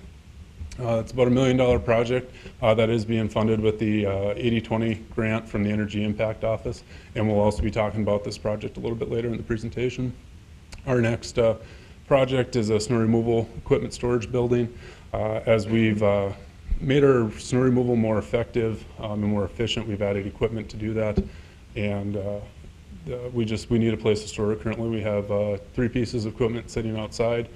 It's about $1 million project that is being funded with the 80/20 grant from the Energy Impact Office, and we'll also be talking about this project a little bit later in the presentation. Our next project is a snow removal equipment storage building. As we've made our snow removal more effective and more efficient, we've added equipment to do that, and we need a place to store it. Currently, we have 3 pieces of equipment sitting outside.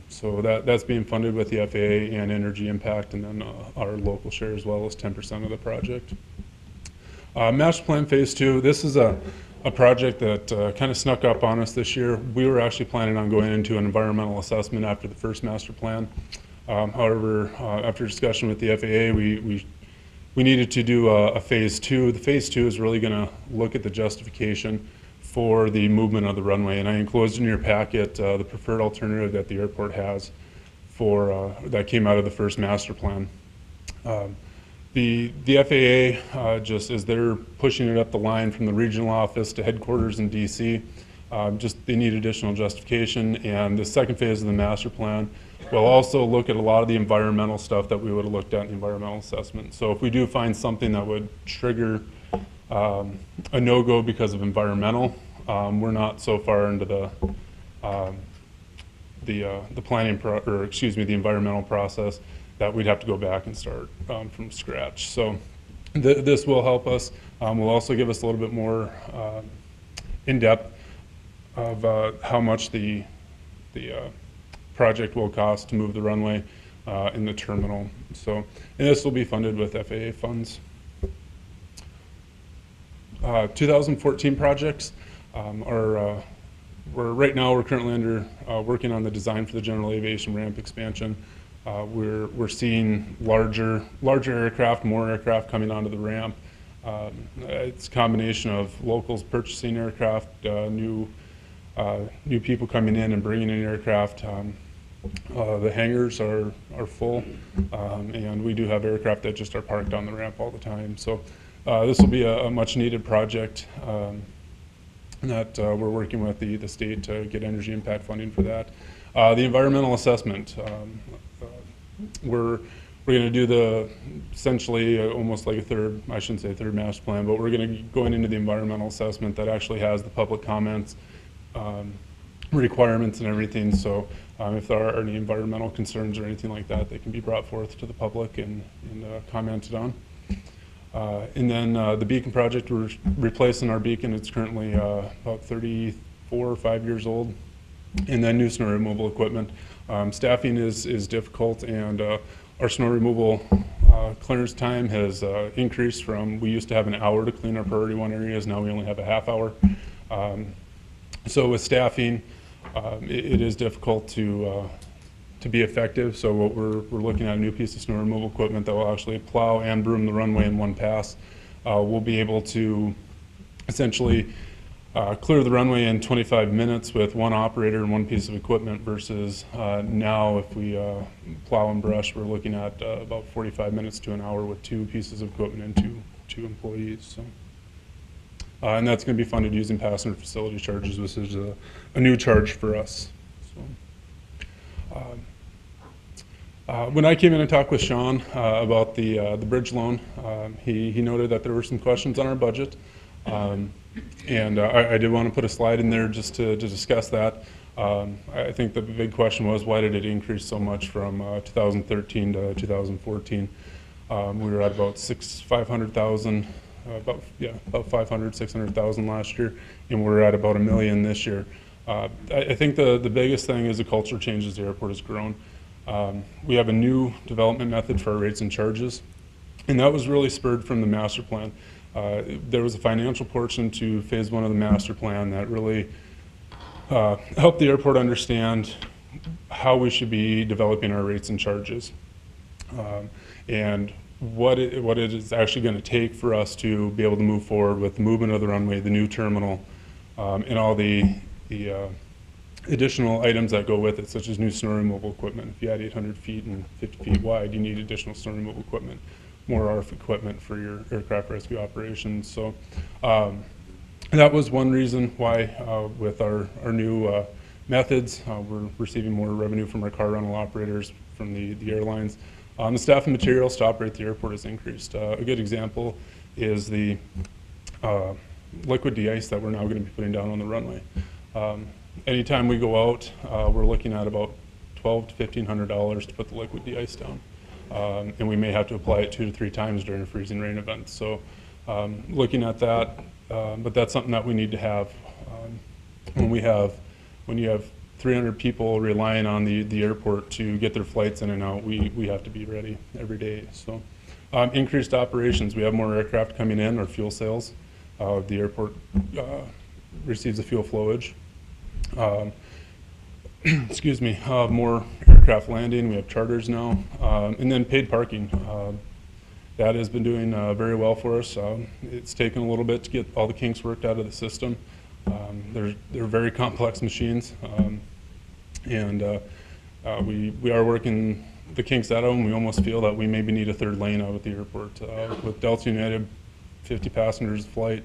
So that's being funded with the FAA and Energy Impact, and then our local share as well as 10% of the project. Master Plan Phase 2, this is a project that kind of snuck up on us this year. We were actually planning on going into an environmental assessment after the first master plan. However, after discussion with the FAA, we needed to do a Phase 2. The Phase 2 is really going to look at the justification for the movement of the runway, and I enclosed in your packet the preferred alternative that the airport has for that came out of the first master plan. The FAA, just as they're pushing it up the line from the regional office to headquarters in DC, they need additional justification, and the second phase of the master plan will also look at a lot of the environmental stuff that we would have looked at in the environmental assessment. So if we do find something that would trigger a no-go because of environmental, we're not so far into the planning the environmental process that we'd have to go back and start from scratch. So this will help us. Will also give us a little bit more in-depth of how much the project will cost to move the runway in the terminal. So, and this will be funded with FAA funds. 2014 projects right now we're currently working on the design for the general aviation ramp expansion. We're seeing larger aircraft, more aircraft coming onto the ramp. It's a combination of locals purchasing aircraft, new new people coming in and bringing in aircraft. The hangars are full, and we do have aircraft that just are parked on the ramp all the time. So this will be a much needed project that we're working with the state to get energy impact funding for that. The environmental assessment, we're going to do essentially almost like a third, I shouldn't say third master plan, but we're going to go into the environmental assessment that actually has the public comments, requirements and everything. So if there are any environmental concerns or anything like that, they can be brought forth to the public and commented on. And then the beacon project, we're replacing our beacon. It's currently about 34 or 5 years old. And then new snow removal equipment. Staffing is difficult, and our snow removal clearance time has increased from, we used to have an hour to clean our priority 1 areas, now we only have a half hour. So with staffing, it is difficult to be effective. So what we're looking at a new piece of snow removal equipment that will actually plow and broom the runway in one pass. We'll be able to essentially clear the runway in 25 minutes with one operator and one piece of equipment versus now if we plow and brush, we're looking at about 45 minutes to an hour with 2 pieces of equipment and two employees. So. And that's going to be funded using passenger facility charges, which is a new charge for us. So, when I came in and talked with Sean about the bridge loan, he noted that there were some questions on our budget. And I did want to put a slide in there just to discuss that. I think the big question was, why did it increase so much from 2013 to 2014? We were at about 500,000, about 500, 600,000 last year, and we're at about $1 million this year. I think the biggest thing is the culture change as the airport has grown. We have a new development method for our rates and charges, and that was really spurred from the master plan. There was a financial portion to phase 1 of the master plan that really helped the airport understand how we should be developing our rates and charges, and what it is actually going to take for us to be able to move forward with the movement of the runway, the new terminal, and all the additional items that go with it, such as new snow removal equipment. If you add 800 feet and 50 feet wide, you need additional snow removal equipment, more RF equipment for your aircraft rescue operations. So that was one reason why with our new methods, we're receiving more revenue from our car rental operators, from the airlines. The staff and materials to operate the airport has increased. A good example is the liquid de-ice that we're now going to be putting down on the runway. Anytime we go out, we're looking at about $1,200 to $1,500 to put the liquid de-ice down. And we may have to apply it 2 to 3 times during a freezing rain event. So looking at that, but that's something that we need to have. When you have 300 people relying on the airport to get their flights in and out, we have to be ready every day. So increased operations, we have more aircraft coming in, or fuel sales. The airport receives a fuel flowage. Excuse me, more aircraft landing, we have charters now, and then paid parking. That has been doing very well for us. It's taken a little bit to get all the kinks worked out of the system. They're very complex machines, and we are working the kinks out of them. We almost feel that we maybe need a 3rd lane out at the airport. With Delta United, 50 passengers a flight,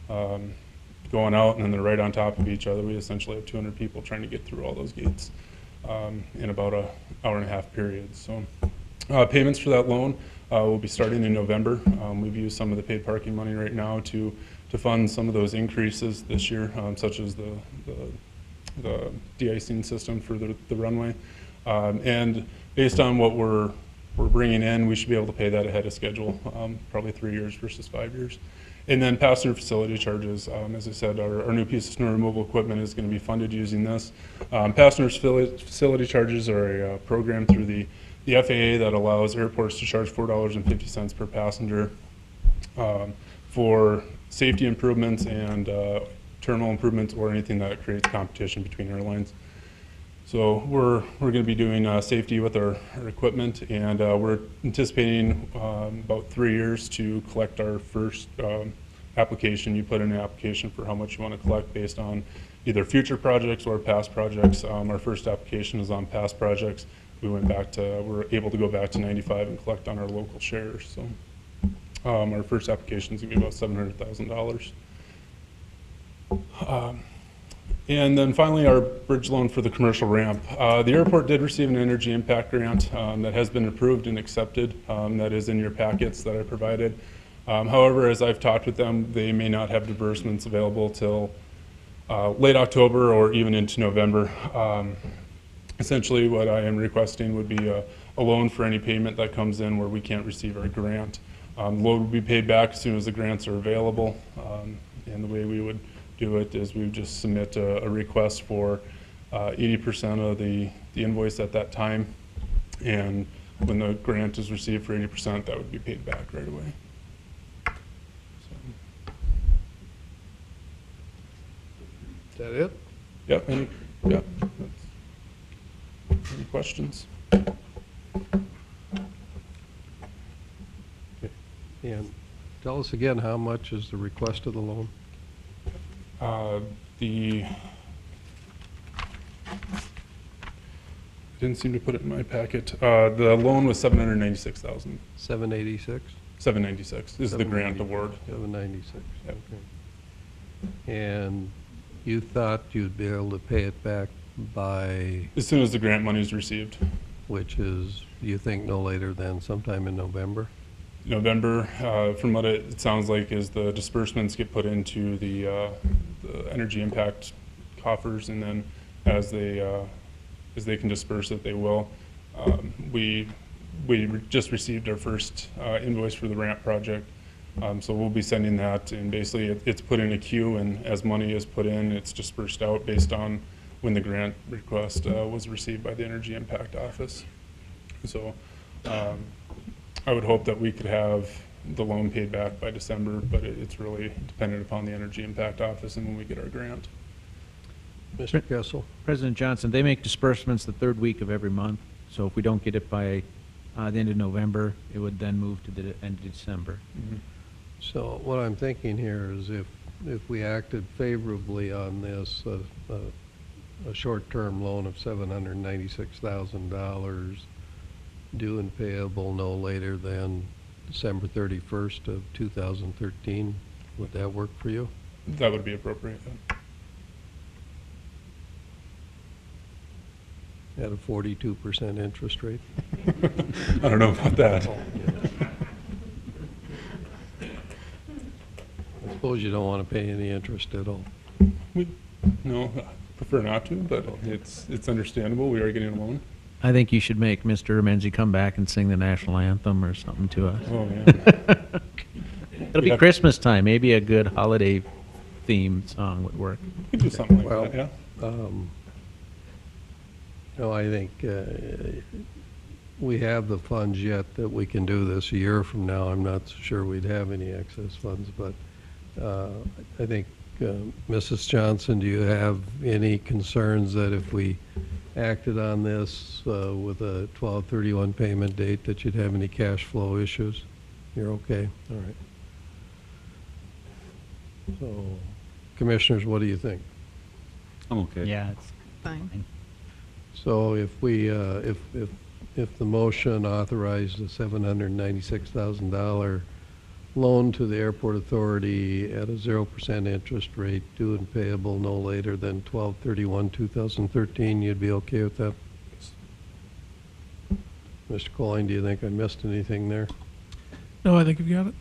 going out, and then they're right on top of each other. We essentially have 200 people trying to get through all those gates in about an hour-and-a-half period. So payments for that loan will be starting in November. We've used some of the paid parking money right now to fund some of those increases this year, such as the de-icing system for the runway. And based on what we're bringing in, we should be able to pay that ahead of schedule, probably 3 years versus 5 years. And then passenger facility charges, as I said, our new piece of snow removal equipment is going to be funded using this. Passenger facility charges are a program through the FAA that allows airports to charge $4.50 per passenger for safety improvements and terminal improvements, or anything that creates competition between airlines. So we're going to be doing safety with our equipment, and we're anticipating about 3 years to collect our first application. You put in an application for how much you want to collect based on either future projects or past projects. Our first application is on past projects. We were able to go back to 95 and collect on our local shares. So our first application is going to be about $700,000. And then finally, our bridge loan for the commercial ramp. The airport did receive an energy impact grant that has been approved and accepted. That is in your packets that I provided. However, as I've talked with them, they may not have disbursements available till late October or even into November. Essentially, what I am requesting would be a loan for any payment that comes in where we can't receive our grant. The loan will be paid back as soon as the grants are available. And the way we would do it is we would just submit a request for 80% of the invoice at that time. And when the grant is received for 80%, that would be paid back right away. Is that it? Yep. Yep. Any questions? And tell us again, how much is the request of the loan? I didn't seem to put it in my packet. The loan was $796,000. 786? 796 is the grant award. 796, Yep. okay. And you thought you'd be able to pay it back by, As soon as the grant money is received. which is, you think, no later than sometime in November? November, from what it sounds like, is the disbursements get put into the energy impact coffers, and then as they can disperse it, they will. We just received our first invoice for the ramp project, so we'll be sending that, and basically it's put in a queue, and as money is put in, it's dispersed out based on when the grant request was received by the Energy Impact Office. So I would hope that we could have the loan paid back by December, but it's really dependent upon the Energy Impact Office and when we get our grant. Mr. Kessel? President Johnson, they make disbursements the third week of every month, so if we don't get it by the end of November, it would then move to the end of December. Mm-hmm. So what I'm thinking here is if we acted favorably on this, a short-term loan of $796,000 due and payable no later than December 31st of 2013, would that work for you? That would be appropriate. At a 42% interest rate? I don't know about that. I suppose you don't want to pay any interest at all. No, I prefer not to, but it's understandable. We are getting a loan. I think you should make Mr. Menzie come back and sing the national anthem or something to us. Oh, yeah. It'll be Christmas time. Maybe a good holiday theme song would work. We could do something like Well, that, yeah. No, I think we have the funds yet that we can do this. A year from now, I'm not so sure we'd have any excess funds, but I think, Mrs. Johnson, do you have any concerns that if we acted on this with a 12/31 payment date, that you'd have any cash flow issues? You're okay? All right. So, commissioners, what do you think? I'm okay. Yeah, it's Fine. So if we, if the motion authorized a $796,000 loan to the airport authority at a 0% interest rate due and payable no later than 12/31/2013, you'd be okay with that? Mr. Coyne, do you think I missed anything there? No, I think you've got it.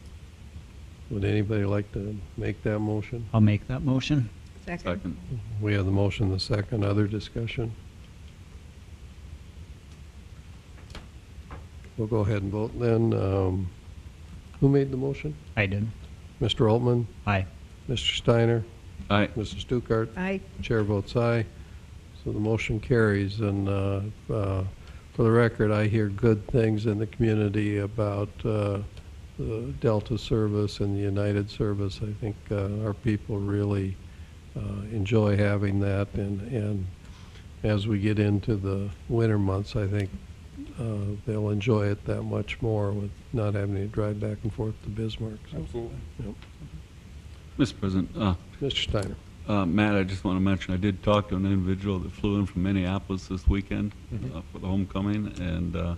Would anybody like to make that motion? I'll make that motion. Second. We have the motion, the second. Other discussion? We'll go ahead and vote then. Who made the motion? I did. Mr. Altman? Aye. Mr. Steiner? Aye. Mrs. Stuckert? Aye. Chair votes aye. So the motion carries. And for the record, I hear good things in the community about the Delta service and the United service. I think our people really enjoy having that. And as we get into the winter months, I think they'll enjoy it that much more with not having to drive back and forth to Bismarck. So, Absolutely. yep. Mr. President, Mr. Steiner. Matt, I just want to mention, I did talk to an individual that flew in from Minneapolis this weekend for the homecoming, and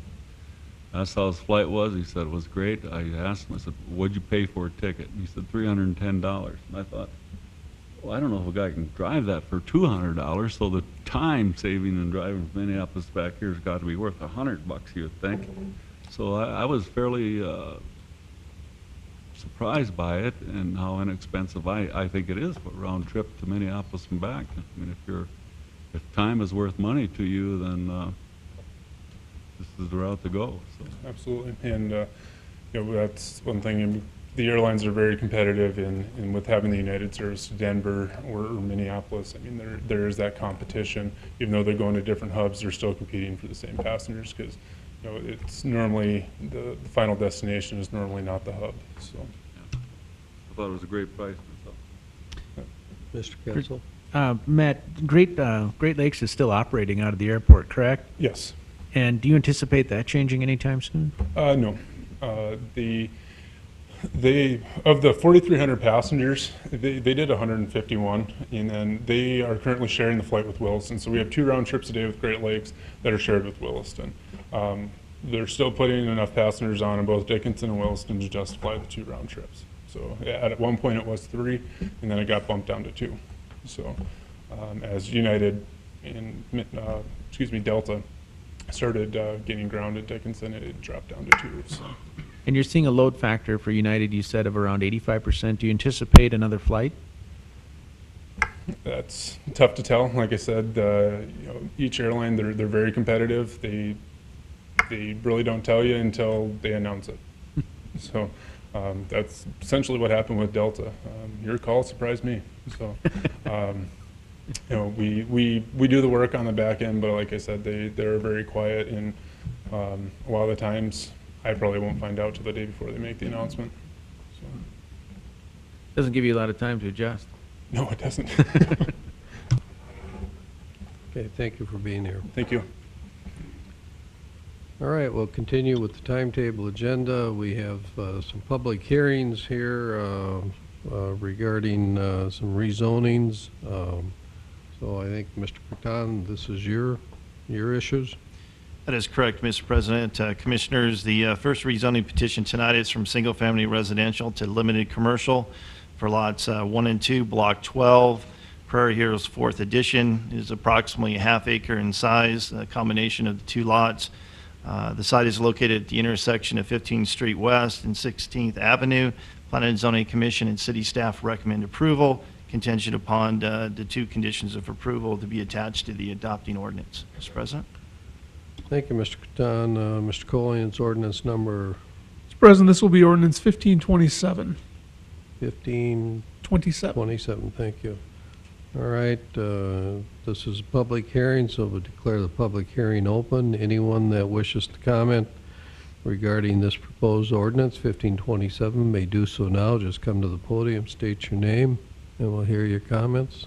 asked how his flight was. He said it was great. I asked him, I said, what'd you pay for a ticket? And he said, $310. And I thought, well, I don't know if a guy can drive that for $200, so the time saving and driving from Minneapolis back here has got to be worth $100, you would think. So I was fairly surprised by it and how inexpensive I think it is for a round trip to Minneapolis and back. I mean, if time is worth money to you, then this is the route to go. So. Absolutely, and you know, that's one thing. And the airlines are very competitive, and with having the United service to Denver or Minneapolis, I mean, there is that competition. Even though they're going to different hubs, they're still competing for the same passengers because you know it's normally the final destination is normally not the hub. So, yeah. I thought it was a great price myself. Mr. Kessel. Matt, Great Lakes is still operating out of the airport, correct? yes. And do you anticipate that changing anytime soon? No. They of the 4,300 passengers, they did 151, and then they are currently sharing the flight with Williston. So we have 2 round trips a day with Great Lakes that are shared with Williston. They're still putting enough passengers on in both Dickinson and Williston to justify the 2 round trips. So at one point it was 3, and then it got bumped down to 2. So as United and Delta started getting grounded, Dickinson, it dropped down to 2. So. And you're seeing a load factor for United, you said, of around 85%. Do you anticipate another flight? That's tough to tell. Like I said, you know, each airline, they're very competitive. They really don't tell you until they announce it. So that's essentially what happened with Delta. Your call surprised me. So. You know, we do the work on the back end, but like I said, they're very quiet, and a lot of the times I probably won't find out till the day before they make the announcement. So. Doesn't give you a lot of time to adjust. No, it doesn't. Okay, thank you for being here. Thank you. All right, we'll continue with the timetable agenda. We have some public hearings here regarding some rezonings. So I think, Mr. Patan, this is your issues. That is correct, Mr. President. Commissioners, the first rezoning petition tonight is from single-family residential to limited commercial for lots 1 and 2, Block 12. Prairie Heroes 4th Edition is approximately a ½ acre in size, a combination of the 2 lots. The site is located at the intersection of 15th Street West and 16th Avenue. Planning and Zoning Commission and city staff recommend approval, contingent upon the 2 conditions of approval to be attached to the adopting ordinance. Mr. President. Thank you, Mr. Catan. Mr. Collian's ordinance number Mr. President, this will be ordinance 1527. 1527. Thank you. All right, this is a public hearing, so we'll declare the public hearing open. Anyone that wishes to comment regarding this proposed ordinance, 1527, may do so now. Just come to the podium, state your name, and we'll hear your comments.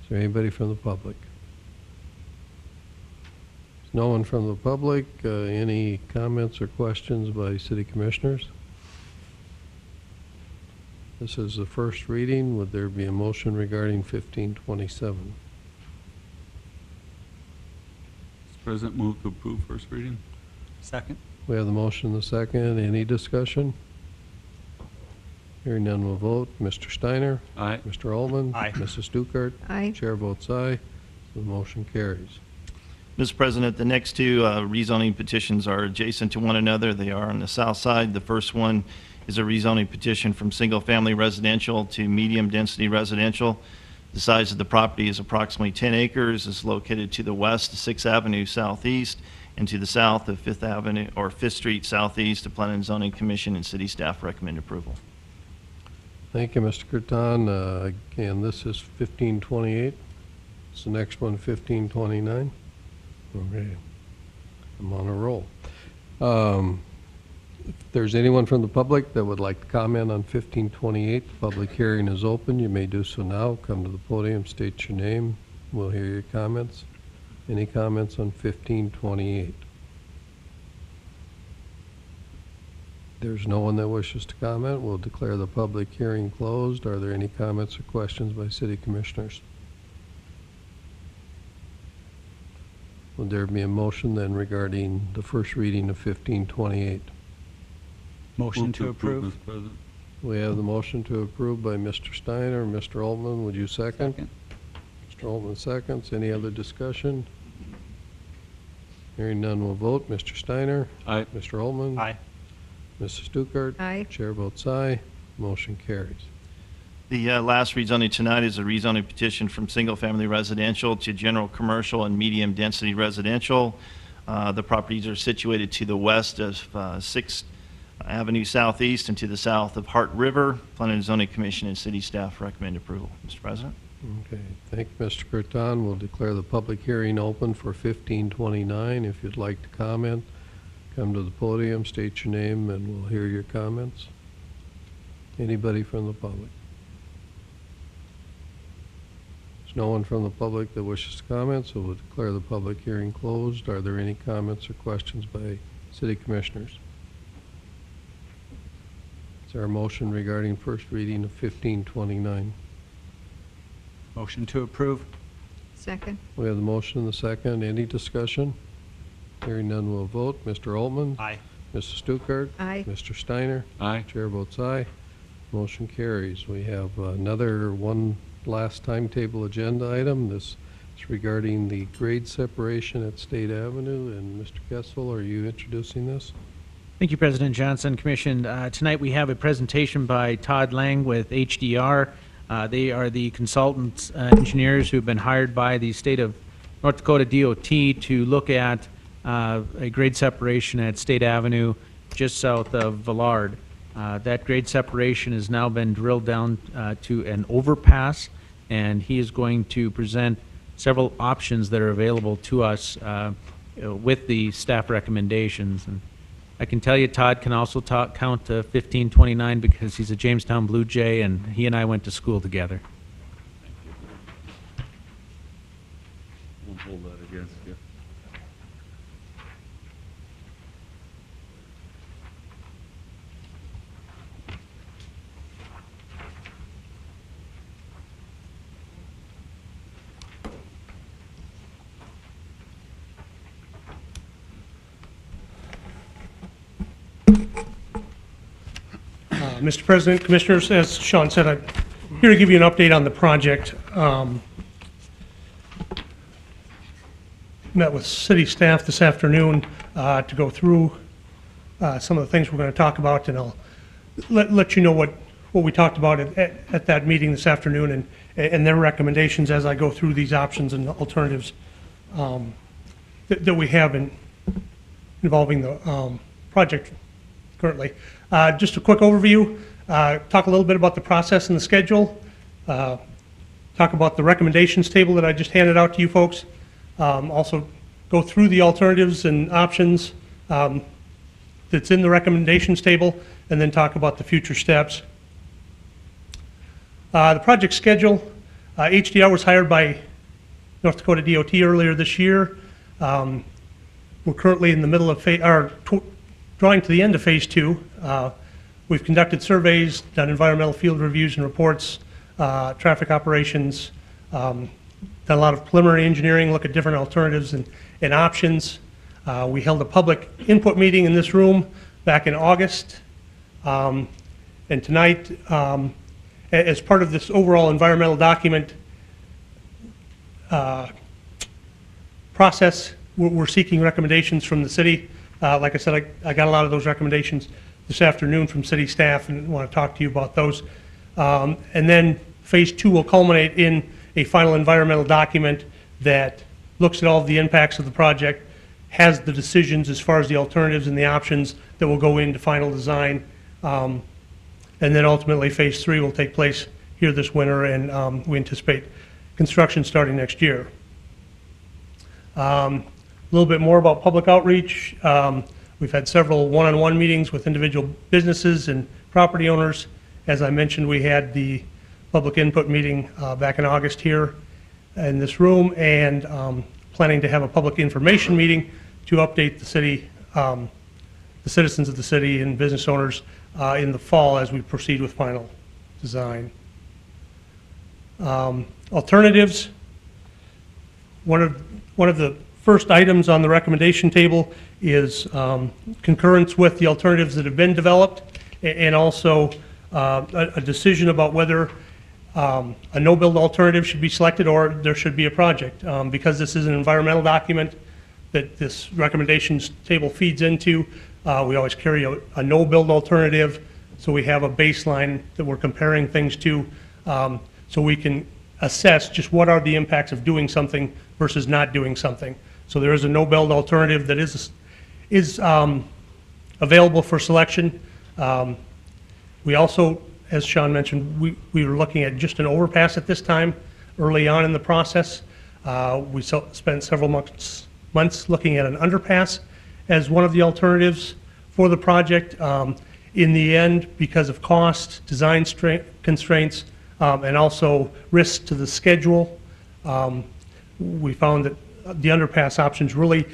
Is there anybody from the public? There's no one from the public. Any comments or questions by city commissioners? This is the first reading. Would there be a motion regarding 1527? Mr. President, move to approve first reading. Second. We have the motion, the second. Any discussion? Hearing none, will vote. Mr. Steiner? Aye. Mr. Altman? Aye. Mrs. Dukart? Aye. Chair votes aye. The motion carries. Mr. President, the next 2 rezoning petitions are adjacent to one another. They are on the south side. The first one is a rezoning petition from single-family residential to medium-density residential. The size of the property is approximately 10 acres. It's located to the west of 6th Avenue Southeast and to the south of 5th Avenue or 5th Street Southeast. The Planning and Zoning Commission and city staff recommend approval. Thank you, Mr. Curtin. Again, this is 1528. It's the next one, 1529. Okay. I'm on a roll. If there's anyone from the public that would like to comment on 1528, the public hearing is open. You may do so now. Come to the podium, state your name. We'll hear your comments. Any comments on 1528? There's no one that wishes to comment. We'll declare the public hearing closed. Are there any comments or questions by city commissioners? Would there be a motion then regarding the first reading of 1528? Motion Move to approve. Mr. President. We have the motion to approve by Mr. Steiner. Mr. Altman, would you second? Second. Mr. Altman seconds. Any other discussion? Hearing none, we'll vote. Mr. Steiner? Aye. Mr. Altman? Aye. Mrs. Stuckert? Aye. Chair votes aye. Motion carries. The last rezoning tonight is a rezoning petition from single-family residential to general commercial and medium-density residential. The properties are situated to the west of 6th Avenue Southeast and to the south of Hart River. Planning and Zoning Commission and city staff recommend approval. Mr. President? Okay, thank you, Mr. Curtin. We'll declare the public hearing open for 1529. If you'd like to comment, come to the podium, state your name, and we'll hear your comments. Anybody from the public? There's no one from the public that wishes to comment, so we'll declare the public hearing closed. Are there any comments or questions by city commissioners? Is there a motion regarding first reading of 1529? Motion to approve. Second. We have the motion and the second. Any discussion? Hearing none, we'll vote. Mr. Altman? Aye. Mrs. Stuckert? Aye. Mr. Steiner? Aye. Chair votes aye. Motion carries. We have another one last timetable agenda item. This is regarding the grade separation at State Avenue. And Mr. Kessel, are you introducing this? Thank you, President Johnson. Commission, tonight we have a presentation by Todd Lang with HDR. They are the consultants, engineers who have been hired by the state of North Dakota DOT to look at a grade separation at State Avenue just south of Villard. That grade separation has now been drilled down to an overpass, and he is going to present several options that are available to us with the staff recommendations. And I can tell you Todd can also count to 1529 because he's a Jamestown Blue Jay, and he and I went to school together. We'll hold that against you. Mr. President, Commissioners, as Sean said, I'm here to give you an update on the project. Met with city staff this afternoon to go through some of the things we're going to talk about, and I'll let you know what we talked about at that meeting this afternoon and their recommendations as I go through these options and alternatives that we have involving the project currently. Just a quick overview, talk a little bit about the process and the schedule, talk about the recommendations table that I just handed out to you folks, also go through the alternatives and options that's in the recommendations table, and then talk about the future steps. The project schedule, HDR was hired by North Dakota DOT earlier this year. We're currently in the middle of drawing to the end of phase 2. We've conducted surveys, done environmental field reviews and reports, traffic operations, done a lot of preliminary engineering, look at different alternatives and options. We held a public input meeting in this room back in August. And tonight, as part of this overall environmental document process, we're seeking recommendations from the city. Like I said, I got a lot of those recommendations this afternoon from city staff and want to talk to you about those. And then phase 2 will culminate in a final environmental document that looks at all of the impacts of the project, has the decisions as far as the alternatives and the options that will go into final design. And then ultimately phase 3 will take place here this winter, and we anticipate construction starting next year. A little bit more about public outreach. We've had several one-on-one meetings with individual businesses and property owners. As I mentioned, we had the public input meeting back in August here in this room, and planning to have a public information meeting to update the city the citizens of the city and business owners in the fall as we proceed with final design. Alternatives. One of the first items on the recommendation table is concurrence with the alternatives that have been developed, and also a decision about whether a no-build alternative should be selected or there should be a project. Because this is an environmental document that this recommendations table feeds into, we always carry a no-build alternative, so we have a baseline that we're comparing things to, so we can assess just what are the impacts of doing something versus not doing something. So there is a no-build alternative that is available for selection. We also, as Sean mentioned, we were looking at just an overpass at this time, early on in the process. We spent several months looking at an underpass as one of the alternatives for the project. In the end, because of cost, design constraints, and also risk to the schedule, we found that the underpass options really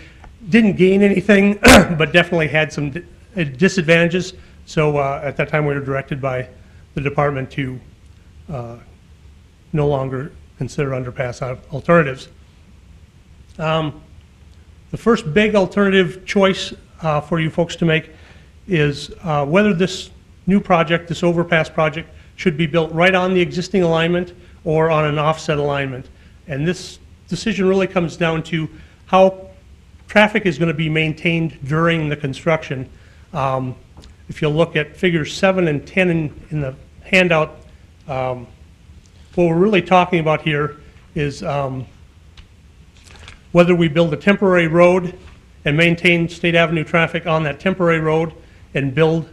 didn't gain anything, but definitely had some disadvantages. So at that time, we were directed by the department to no longer consider underpass alternatives. The first big alternative choice for you folks to make is whether this new project, this overpass project, should be built right on the existing alignment or on an offset alignment. And this decision really comes down to how traffic is going to be maintained during the construction. If you'll look at figures 7 and 10 in the handout, what we're really talking about here is whether we build a temporary road and maintain State Avenue traffic on that temporary road and build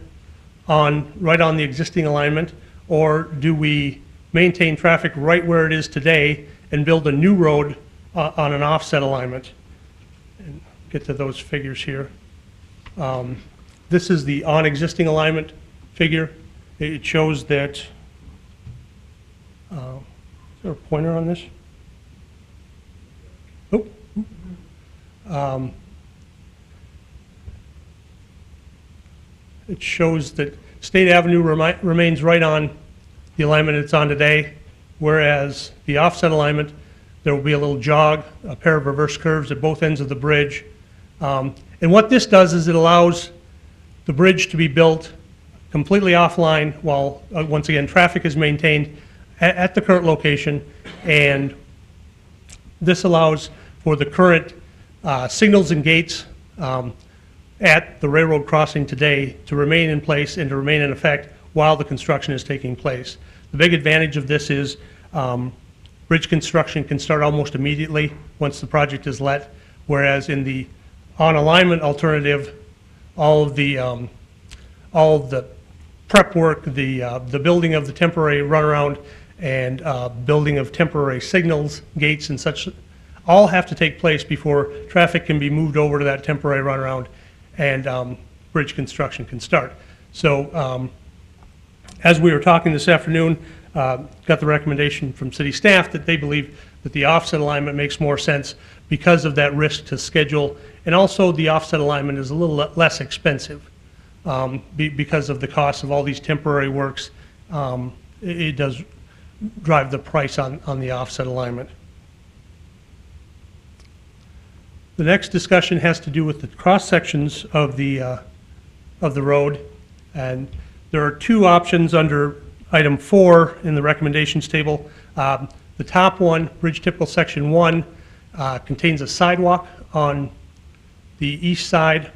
right on the existing alignment, or do we maintain traffic right where it is today and build a new road on an offset alignment? And get to those figures here. This is the on existing alignment figure. It shows that, is there a pointer on this? Oh. It shows that State Avenue remains right on the alignment it's on today, whereas the offset alignment, there will be a little jog, a pair of reverse curves at both ends of the bridge. And what this does is it allows the bridge to be built completely offline while, once again, traffic is maintained at the current location. And this allows for the current signals and gates at the railroad crossing today to remain in place and to remain in effect while the construction is taking place. The big advantage of this is bridge construction can start almost immediately once the project is let, whereas in the on alignment alternative, all of the prep work, the building of the temporary runaround and building of temporary signals, gates and such, all have to take place before traffic can be moved over to that temporary runaround and bridge construction can start. So as we were talking this afternoon, got the recommendation from city staff that they believe that the offset alignment makes more sense because of that risk to schedule, and also the offset alignment is a little less expensive because of the cost of all these temporary works. It does drive the price on the offset alignment. The next discussion has to do with the cross sections of the road, and there are two options under item 4 in the recommendations table. The top one, bridge typical section 1, contains a sidewalk on the east side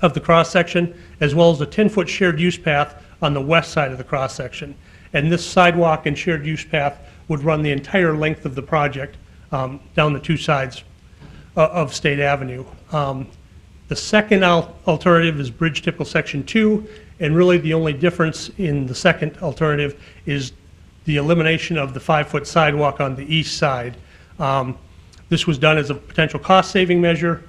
of the cross section, as well as a 10-foot shared use path on the west side of the cross section. And this sidewalk and shared use path would run the entire length of the project down the two sides of State Avenue. The second alternative is bridge typical section 2, and really the only difference in the second alternative is the elimination of the 5-foot sidewalk on the east side. This was done as a potential cost-saving measure.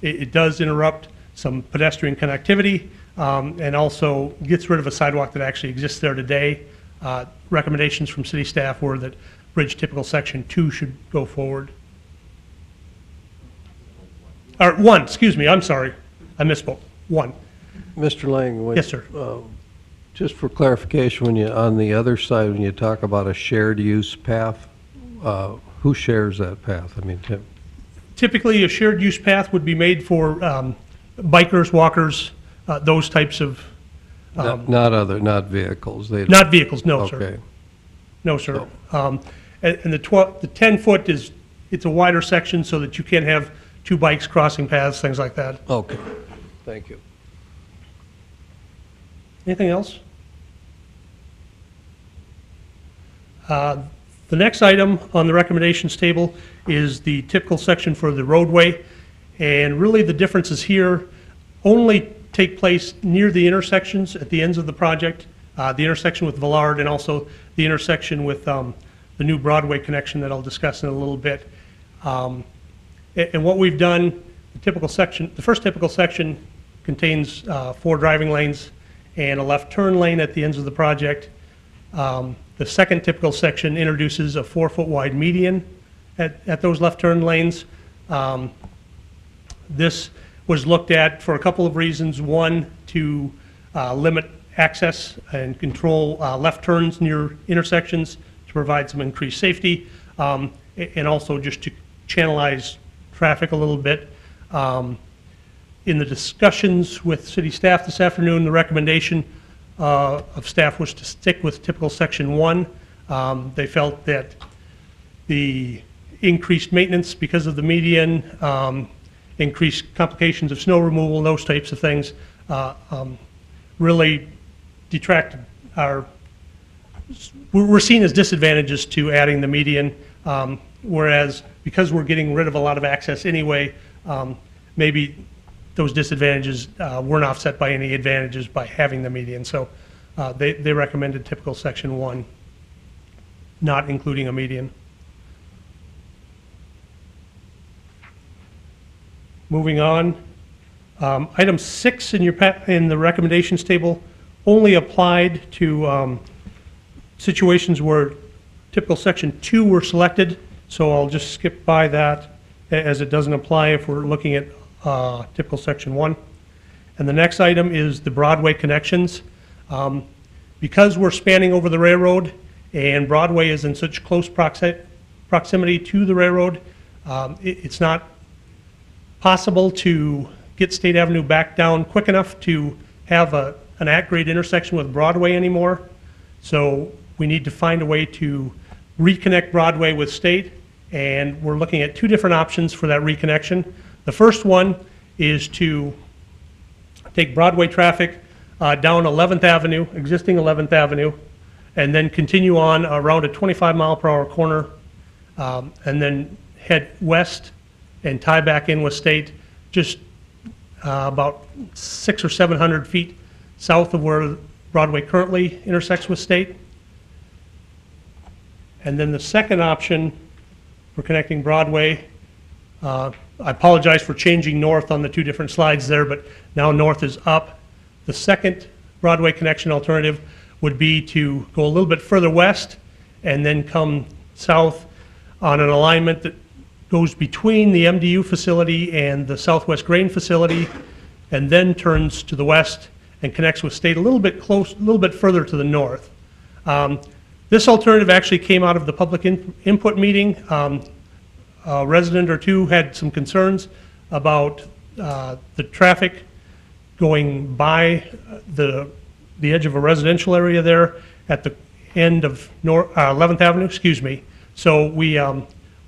It does interrupt some pedestrian connectivity and also gets rid of a sidewalk that actually exists there today. Recommendations from city staff were that bridge typical section 2 should go forward. Or 1, excuse me, I'm sorry. I misspoke, 1. Mr. Lang? Yes, sir. Just for clarification, when you, on the other side, when you talk about a shared use path, who shares that path? I mean, Tim? Typically, a shared use path would be made for bikers, walkers, those types of, Not vehicles? They don't- not vehicles, no, sir. Okay. No, sir. And the 10-foot is, it's a wider section so that you can't have 2 bikes crossing paths, things like that. Okay, thank you. Anything else? The next item on the recommendations table is the typical section for the roadway. And really the differences here only take place near the intersections at the ends of the project, the intersection with Villard and also the intersection with the new Broadway connection that I'll discuss in a little bit. And what we've done, the first typical section contains 4 driving lanes and a left turn lane at the ends of the project. The second typical section introduces a 4-foot wide median at those left turn lanes. This was looked at for a couple of reasons. One, to limit access and control left turns near intersections to provide some increased safety, and also just to channelize traffic a little bit. In the discussions with city staff this afternoon, the recommendation of staff was to stick with typical section 1. They felt that the increased maintenance because of the median, increased complications of snow removal, those types of things, really detracted we're seen as disadvantages to adding the median, whereas because we're getting rid of a lot of access anyway, maybe those disadvantages weren't offset by any advantages by having the median. So they recommended typical section 1, not including a median. Moving on, item 6 in the recommendations table only applied to situations where typical section 2 were selected. So I'll just skip by that as it doesn't apply if we're looking at typical section 1. And the next item is the Broadway connections. Because we're spanning over the railroad and Broadway is in such close proximity to the railroad, it's not possible to get State Avenue back down quick enough to have an at-grade intersection with Broadway anymore. So we need to find a way to reconnect Broadway with State, and we're looking at 2 different options for that reconnection. The first one is to take Broadway traffic down 11th Avenue, existing 11th Avenue, and then continue on around a 25-mile-per-hour corner, and then head west and tie back in with State, just about 600 or 700 feet south of where Broadway currently intersects with State. And then the second option for connecting Broadway, I apologize for changing north on the 2 different slides there, but now north is up. The second Broadway connection alternative would be to go a little bit further west and then come south on an alignment that goes between the MDU facility and the Southwest Grain facility, and then turns to the west and connects with State a little bit further to the north. This alternative actually came out of the public input meeting. A resident or 2 had some concerns about the traffic going by the edge of a residential area there at the end of 11th Avenue, excuse me. So we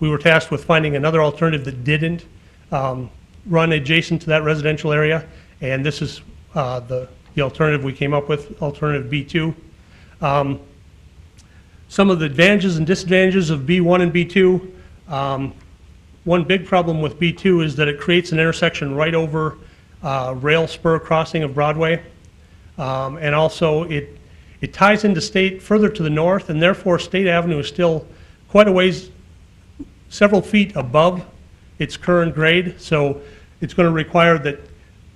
were tasked with finding another alternative that didn't run adjacent to that residential area, and this is the alternative we came up with, alternative B2. Some of the advantages and disadvantages of B1 and B2. One big problem with B2 is that it creates an intersection right over rail spur crossing of Broadway, and also it ties into State further to the north, and therefore State Avenue is still quite a ways, several feet above its current grade. So it's going to require that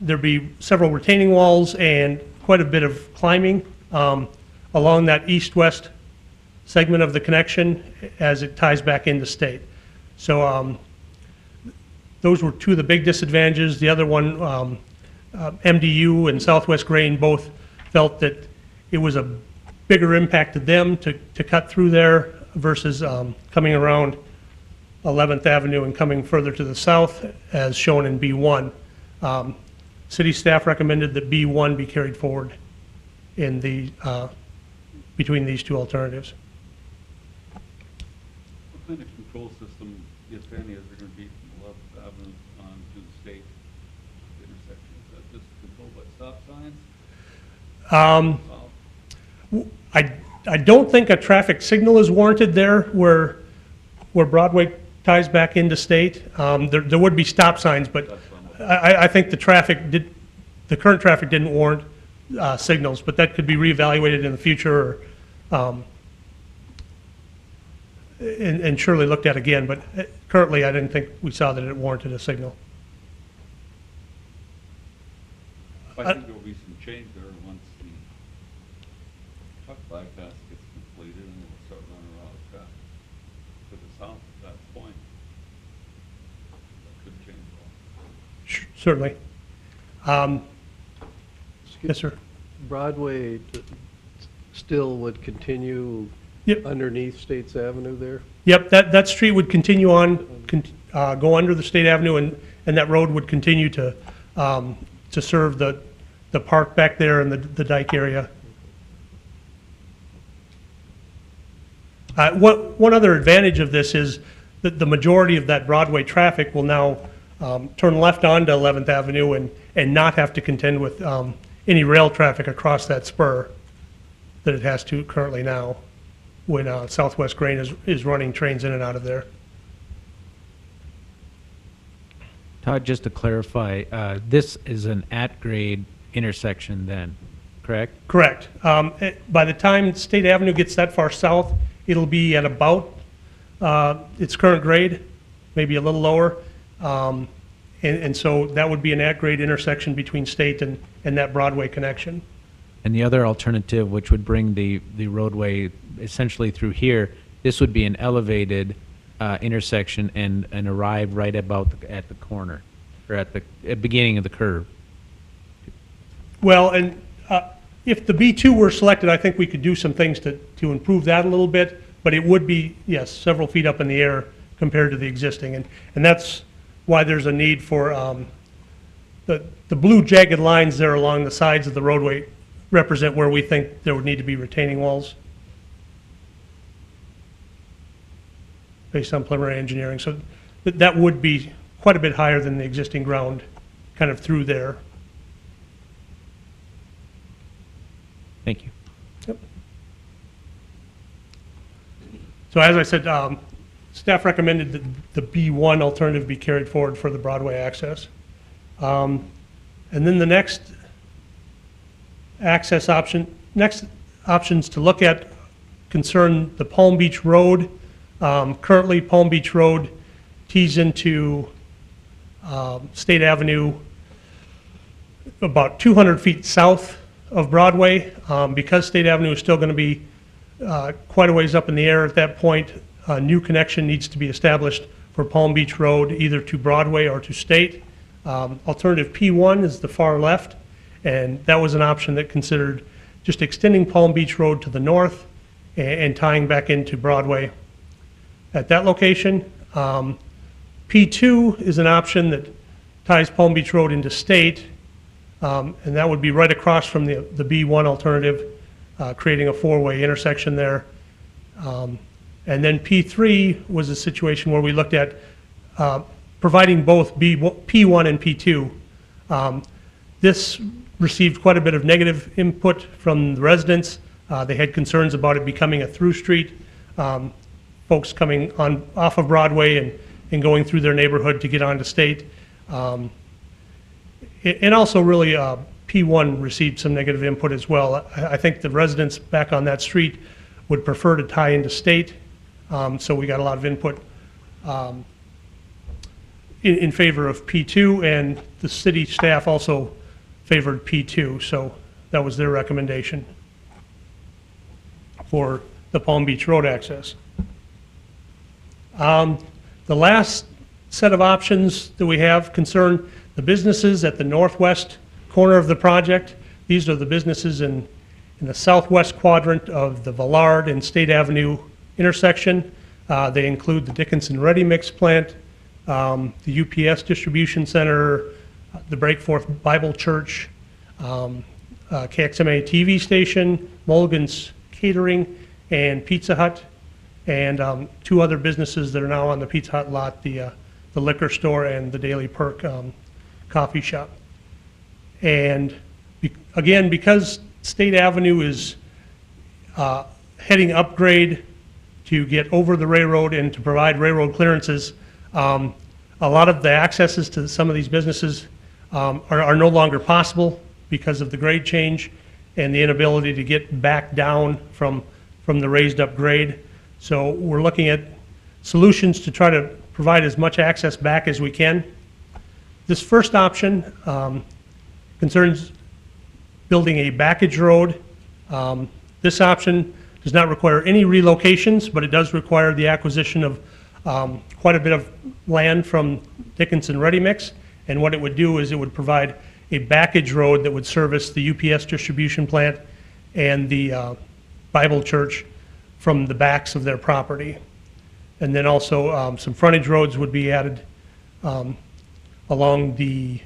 there be several retaining walls and quite a bit of climbing along that east-west segment of the connection as it ties back into State. So those were 2 of the big disadvantages. The other one, MDU and Southwest Grain both felt that it was a bigger impact to them to cut through there versus coming around 11th Avenue and coming further to the south, as shown in B1. City staff recommended that B1 be carried forward in the, between these two alternatives. What kind of control system, if any, is there going to be from 11th Avenue on to the state intersection? Is that just controlled by stop signs? I don't think a traffic signal is warranted there where Broadway ties back into state. There would be stop signs, but I think the current traffic didn't warrant signals, but that could be reevaluated in the future and surely looked at again. But currently, I didn't think we saw that it warranted a signal. I think there will be some change there once the truck bypass gets completed, and we'll start running a lot of traffic to the south at that point. That could change a lot. Certainly. Yes, sir. Broadway still would continue underneath States Avenue there? Yep, that street would continue on, go under the State Avenue, and that road would continue to serve the park back there and the dike area. One other advantage of this is that the majority of that Broadway traffic will now turn left onto 11th Avenue and not have to contend with any rail traffic across that spur that it has to currently now when Southwest Grain is running trains in and out of there. Todd, just to clarify, this is an at-grade intersection then, correct? Correct. By the time State Avenue gets that far south, it'll be at about its current grade, maybe a little lower. And so that would be an at-grade intersection between State and that Broadway connection. And the other alternative, which would bring the roadway essentially through here, this would be an elevated intersection and arrive right about at the corner, or at the beginning of the curve. Well, and if the B2 were selected, I think we could do some things to improve that a little bit, but it would be, yes, several feet up in the air compared to the existing. And that's why there's a need for the blue jagged lines there along the sides of the roadway represent where we think there would need to be retaining walls based on preliminary engineering. So that would be quite a bit higher than the existing ground kind of through there. Thank you. Yep. So as I said, staff recommended that the B1 alternative be carried forward for the Broadway access. And then the next options to look at concern the Palm Beach Road. Currently, Palm Beach Road tees into State Avenue about 200 feet south of Broadway. Because State Avenue is still going to be quite a ways up in the air at that point, a new connection needs to be established for Palm Beach Road, either to Broadway or to State. Alternative P1 is the far left, and that was an option that considered just extending Palm Beach Road to the north and tying back into Broadway at that location. P2 is an option that ties Palm Beach Road into State, and that would be right across from the B1 alternative, creating a four-way intersection there. And then P3 was a situation where we looked at providing both P1 and P2. This received quite a bit of negative input from the residents. They had concerns about it becoming a through street, folks coming off of Broadway and going through their neighborhood to get onto State. And also really P1 received some negative input as well. I think the residents back on that street would prefer to tie into State, so we got a lot of input in favor of P2, and the city staff also favored P2, so that was their recommendation for the Palm Beach Road access. The last set of options that we have concern the businesses at the northwest corner of the project. These are the businesses in the southwest quadrant of the Villard and State Avenue intersection. They include the Dickinson Ready Mix plant, the UPS distribution center, the Breakforth Bible Church, KXMA TV station, Mulligan's Catering, and Pizza Hut, and 2 other businesses that are now on the Pizza Hut lot, the liquor store and the Daily Perk coffee shop. And again, because State Avenue is heading upgrade to get over the railroad and to provide railroad clearances, a lot of the accesses to some of these businesses are no longer possible because of the grade change and the inability to get back down from the raised up grade. So we're looking at solutions to try to provide as much access back as we can. This first option concerns building a backage road. This option does not require any relocations, but it does require the acquisition of quite a bit of land from Dickinson Ready Mix. And what it would do is it would provide a backage road that would service the UPS distribution plant and the Bible Church from the backs of their property. And then also some frontage roads would be added along the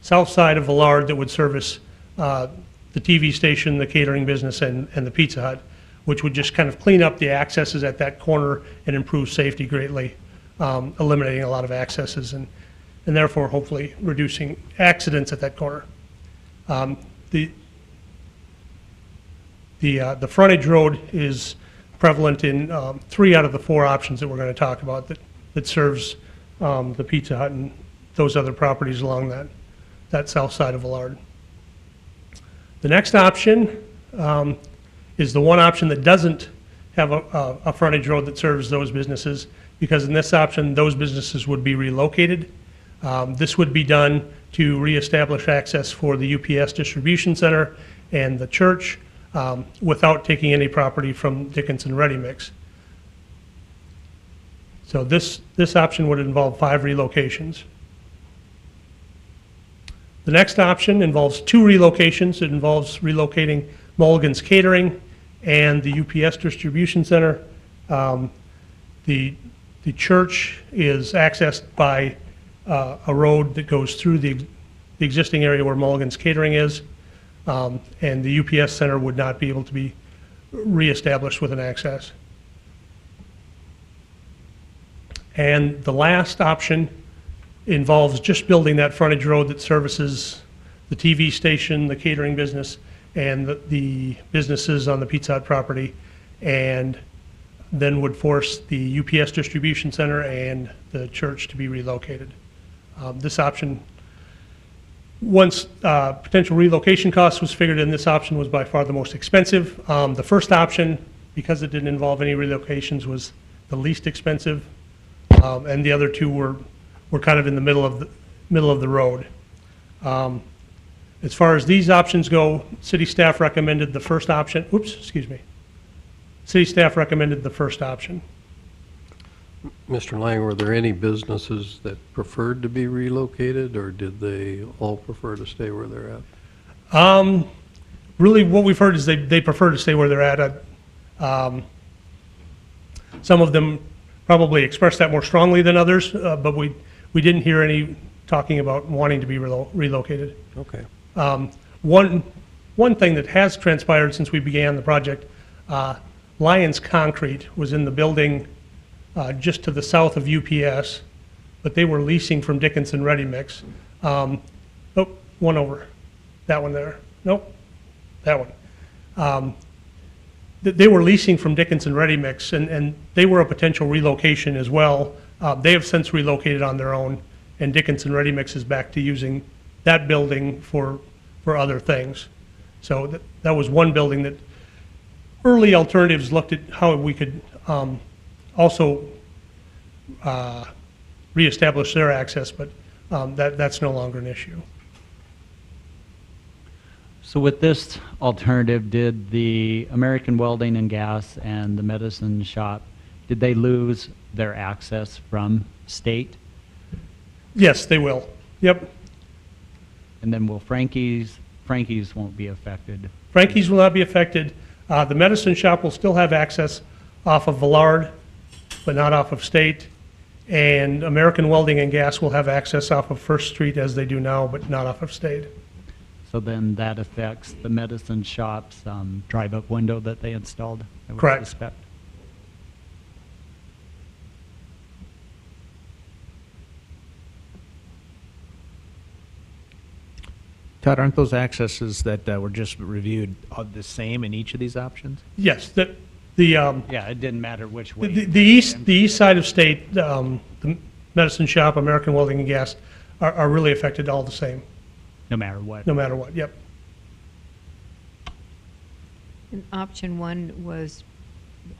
south side of Villard that would service the TV station, the catering business, and the Pizza Hut, which would just kind of clean up the accesses at that corner and improve safety greatly, eliminating a lot of accesses and therefore hopefully reducing accidents at that corner. The frontage road is prevalent in 3 out of the 4 options that we're going to talk about that serves the Pizza Hut and those other properties along that south side of Villard. The next option is the one option that doesn't have a frontage road that serves those businesses, because in this option, those businesses would be relocated. This would be done to reestablish access for the UPS distribution center and the church without taking any property from Dickinson Ready Mix. So this option would involve 5 relocations. The next option involves 2 relocations. It involves relocating Mulligan's Catering and the UPS distribution center. The church is accessed by a road that goes through the existing area where Mulligan's Catering is, and the UPS center would not be able to be reestablished with an access. And the last option involves just building that frontage road that services the TV station, the catering business, and the businesses on the Pizza Hut property, and then would force the UPS distribution center and the church to be relocated. This option, once potential relocation costs was figured in, this option was by far the most expensive. The first option, because it didn't involve any relocations, was the least expensive, and the other 2 were kind of in the middle of the road. As far as these options go, city staff recommended the first option. Oops, excuse me. City staff recommended the first option. Mr. Lang, were there any businesses that preferred to be relocated, or did they all prefer to stay where they're at? Really, what we've heard is they prefer to stay where they're at. Some of them probably expressed that more strongly than others, but we didn't hear any talking about wanting to be relocated. Okay. One thing that has transpired since we began the project, Lyons Concrete was in the building just to the south of UPS, but they were leasing from Dickinson Ready Mix. Oh, one over. That one there. Nope, that one. They were leasing from Dickinson Ready Mix, and they were a potential relocation as well. They have since relocated on their own, and Dickinson Ready Mix is back to using that building for other things. So that was one building that early alternatives looked at how we could also reestablish their access, but that's no longer an issue. So with this alternative, did the American Welding and Gas and the Medicine Shop, did they lose their access from state? Yes, they will. Yep. And then will Frankie's won't be affected? Frankie's will not be affected. The medicine shop will still have access off of Villard, but not off of State. And American Welding and Gas will have access off of First Street as they do now, but not off of State. So then that affects the medicine shop's drive-up window that they installed, I would Correct. suspect. Todd, aren't those accesses that were just reviewed the same in each of these options? Yes, the Yeah, it didn't matter which way. the east side of State, the medicine shop, American Welding and Gas are really affected all the same, No matter what. no matter what, yep. And option one was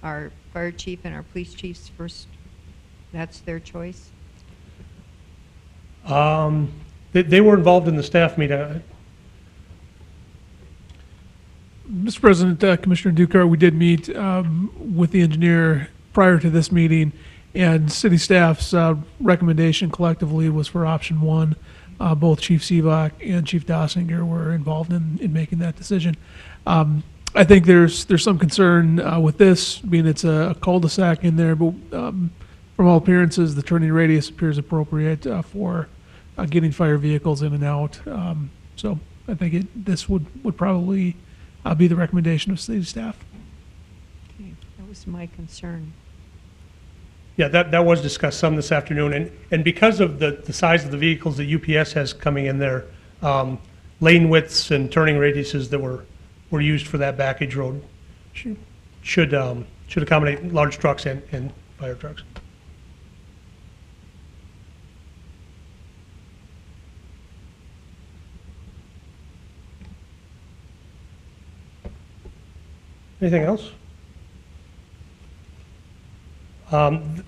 our fire chief and our police chief's first, that's their choice? They were involved in the staff meeting. Mr. President, Commissioner Dukart, we did meet with the engineer prior to this meeting, and city staff's recommendation collectively was for option one. Both Chief Sivak and Chief Dossinger were involved in making that decision. I think there's some concern with this, being it's a cul-de-sac in there, but from all appearances, the turning radius appears appropriate for getting fire vehicles in and out. So I think this would probably be the recommendation of city staff. Okay, that was my concern. Yeah, that was discussed some this afternoon, and because of the size of the vehicles that UPS has coming in there, lane widths and turning radiuses that were used for that backage road should accommodate large trucks and fire trucks. Anything else?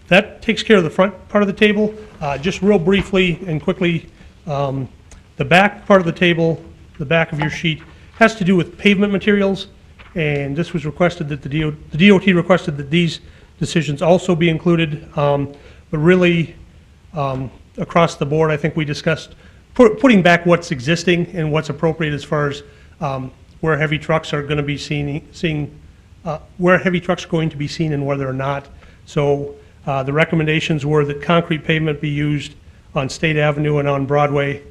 That takes care of the front part of the table. Just real briefly and quickly, the back part of the table, the back of your sheet, has to do with pavement materials, and this was requested that the DOT requested that these decisions also be included. But really, across the board, I think we discussed putting back what's existing and what's appropriate as far as where heavy trucks are going to be where heavy trucks are going to be seen and where they're not. So the recommendations were that concrete pavement be used on State Avenue and on Broadway,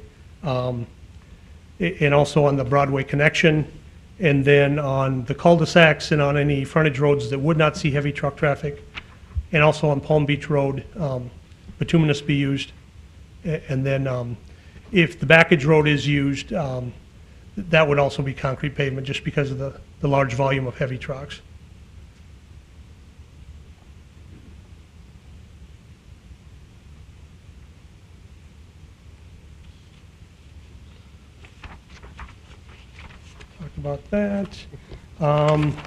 and also on the Broadway connection, and then on the cul-de-sacs and on any frontage roads that would not see heavy truck traffic, and also on Palm Beach Road, bituminous be used. And then if the backage road is used, that would also be concrete pavement just because of the large volume of heavy trucks. Talked about that.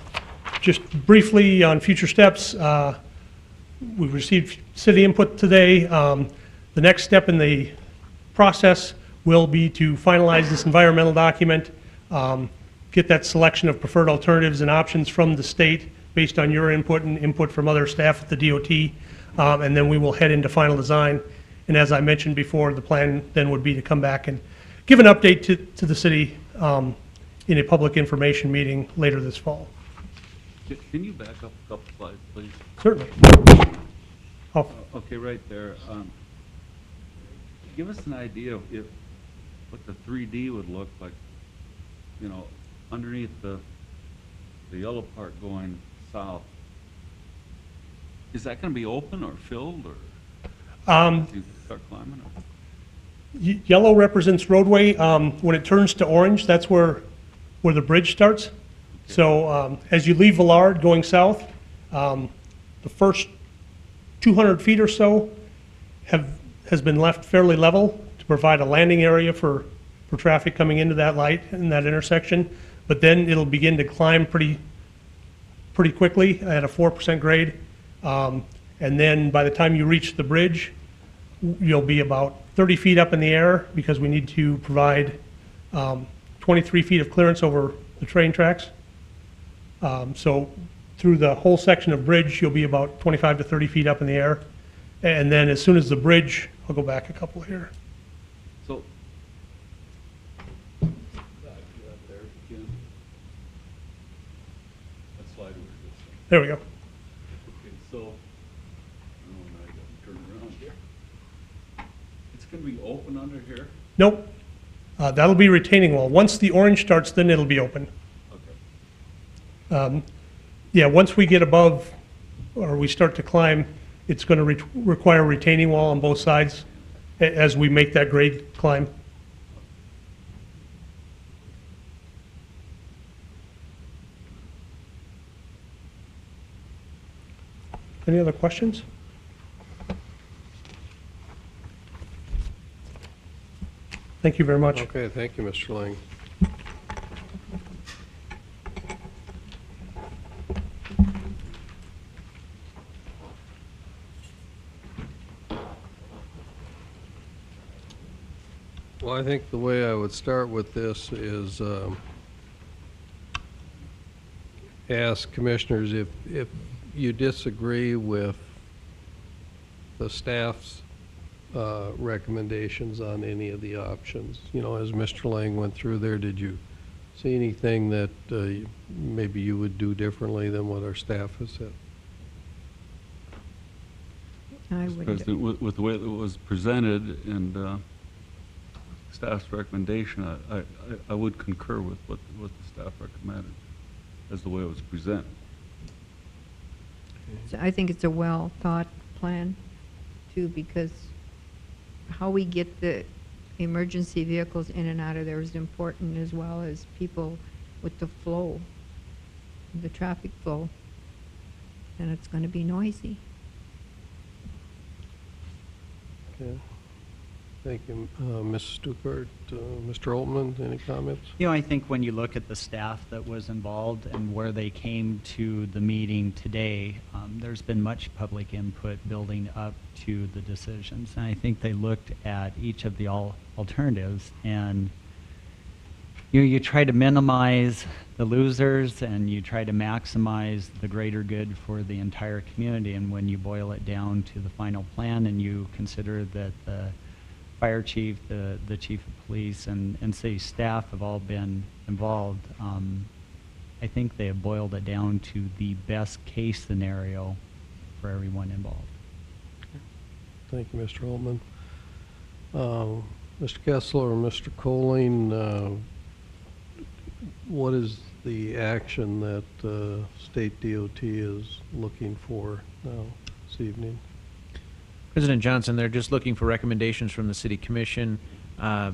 Just briefly on future steps, we've received city input today. The next step in the process will be to finalize this environmental document, get that selection of preferred alternatives and options from the state based on your input and input from other staff at the DOT, and then we will head into final design. And as I mentioned before, the plan then would be to come back and give an update to the city in a public information meeting later this fall. Can you back up a couple slides, please? Certainly. Okay, right there. Give us an idea of what the 3D would look like, you know, underneath the yellow part going south. Is that going to be open or filled, or you start climbing? Or? Yellow represents roadway. When it turns to orange, that's where the bridge starts. Okay. So as you leave Villard going south, the first 200 feet or so has been left fairly level to provide a landing area for traffic coming into that light in that intersection. But then it'll begin to climb pretty quickly at a 4% grade. And then by the time you reach the bridge, you'll be about 30 feet up in the air because we need to provide 23 feet of clearance over the train tracks. So through the whole section of bridge, you'll be about 25 to 30 feet up in the air. And then as soon as the bridge, I'll go back a couple here. So There we go. Okay, so, oh, now I gotta turn around here. It's gonna be open under here? Nope. That'll be retaining wall. Once the orange starts, then it'll be open. Okay. Yeah, once we get above, or we start to climb, it's going to require retaining wall on both sides as we make that grade climb. Any other questions? Thank you very much. Okay, thank you, Mr. Lang. Well, I think the way I would start with this is ask commissioners if you disagree with the staff's recommendations on any of the options. You know, as Mr. Lang went through there, did you see anything that maybe you would do differently than what our staff has said? I Mr. would, President, with the way that it was presented and staff's recommendation, I would concur with what the staff recommended as the way it was presented. I think it's a well-thought plan, too, because how we get the emergency vehicles in and out of there is important, as well as people with the flow, the traffic flow, and it's going to be noisy. Okay. Thank you. Ms. Stuckert, Mr. Altman, any comments? You know, I think when you look at the staff that was involved and where they came to the meeting today, there's been much public input building up to the decisions. And I think they looked at each of the alternatives, and you try to minimize the losers and you try to maximize the greater good for the entire community. And when you boil it down to the final plan and you consider that the fire chief, the chief of police, and city staff have all been involved, I think they have boiled it down to the best case scenario for everyone involved. Thank you, Mr. Altman. Mr. Kessler or Mr. Colling, what is the action that State DOT is looking for now this evening? President Johnson, they're just looking for recommendations from the City Commission, or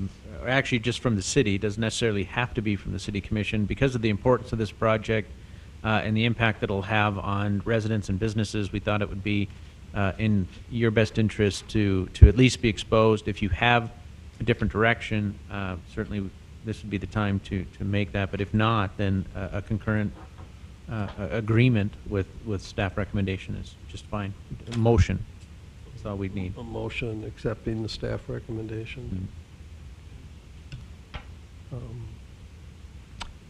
actually just from the city. It doesn't necessarily have to be from the City Commission. Because of the importance of this project and the impact that it'll have on residents and businesses, we thought it would be in your best interest to at least be exposed. If you have a different direction, certainly this would be the time to make that. But if not, then a concurrent agreement with staff recommendation is just fine. A motion. That's all we'd need. A motion accepting the staff recommendation.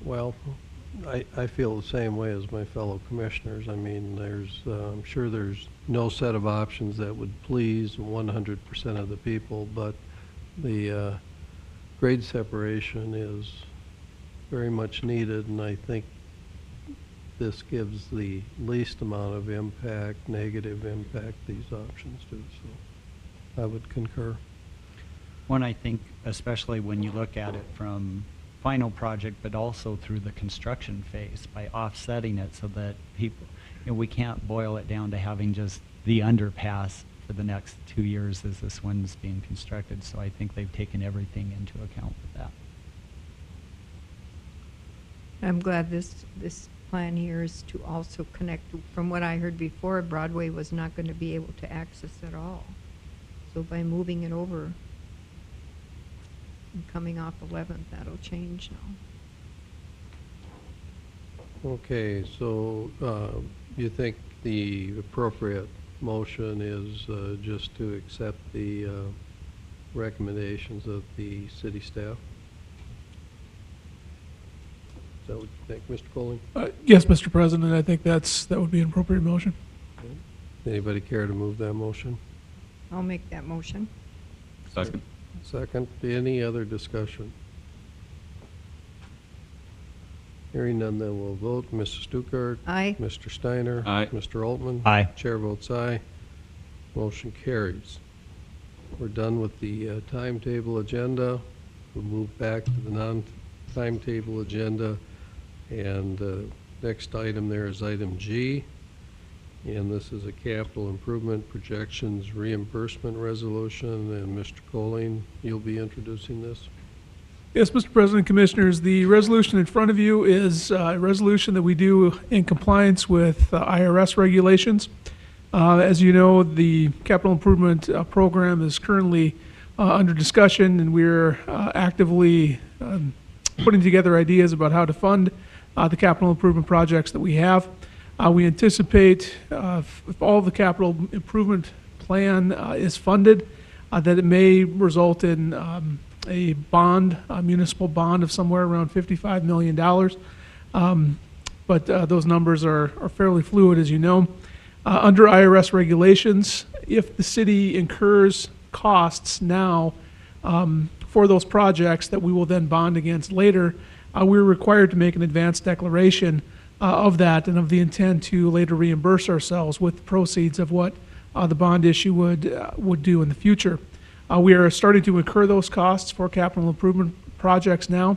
Well, I feel the same way as my fellow commissioners. I mean, I'm sure there's no set of options that would please 100% of the people, but the grade separation is very much needed, and I think this gives the least amount of impact, negative impact, these options do. So I would concur. One, I think, especially when you look at it from final project, but also through the construction phase, by offsetting it so that people, we can't boil it down to having just the underpass for the next 2 years as this one's being constructed. So I think they've taken everything into account with that. I'm glad this plan here is to also connect. From what I heard before, Broadway was not going to be able to access at all. So by moving it over and coming off 11th, that'll change now. Okay, so you think the appropriate motion is just to accept the recommendations of the city staff? Is that what you think, Mr. Colling? Yes, Mr. President, I think that would be an appropriate motion. Anybody care to move that motion? I'll make that motion. Second. Second. Any other discussion? Hearing none, then we'll vote. Mrs. Stuckert? Aye. Mr. Steiner? Aye. Mr. Altman? Aye. Chair votes aye. Motion carries. We're done with the timetable agenda. We'll move back to the non-timetable agenda. And next item there is item G. And this is a capital improvement projections reimbursement resolution. And Mr. Colling, you'll be introducing this. Yes, Mr. President, Commissioners, the resolution in front of you is a resolution that we do in compliance with IRS regulations. As you know, the capital improvement program is currently under discussion, and we're actively putting together ideas about how to fund the capital improvement projects that we have. We anticipate, if all the capital improvement plan is funded, that it may result in a bond, a municipal bond of somewhere around $55 million. But those numbers are fairly fluid, as you know. Under IRS regulations, if the city incurs costs now for those projects that we will then bond against later, we're required to make an advance declaration of that and of the intent to later reimburse ourselves with the proceeds of what the bond issue would do in the future. We are starting to incur those costs for capital improvement projects now,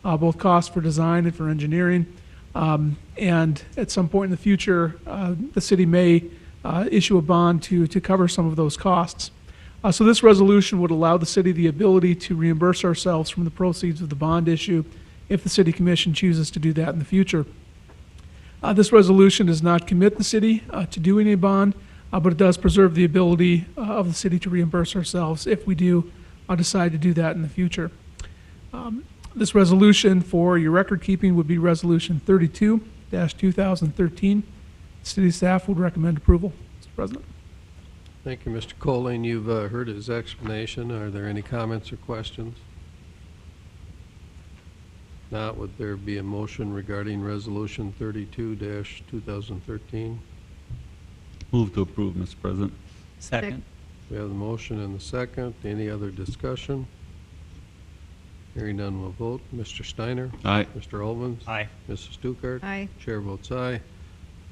both costs for design and for engineering. And at some point in the future, the city may issue a bond to cover some of those costs. So this resolution would allow the city the ability to reimburse ourselves from the proceeds of the bond issue if the city commission chooses to do that in the future. This resolution does not commit the city to doing a bond, but it does preserve the ability of the city to reimburse ourselves if we do decide to do that in the future. This resolution, for your record keeping, would be Resolution 32-2013. City staff would recommend approval, Mr. President. Thank you, Mr. Colling. You've heard his explanation. Are there any comments or questions? Not, would there be a motion regarding Resolution 32-2013? Move to approve, Mr. President. Second. We have the motion and the second. Any other discussion? Hearing none, we'll vote. Mr. Steiner? Aye. Mr. Altman? Aye. Mrs. Stuckert? Aye. Chair votes aye.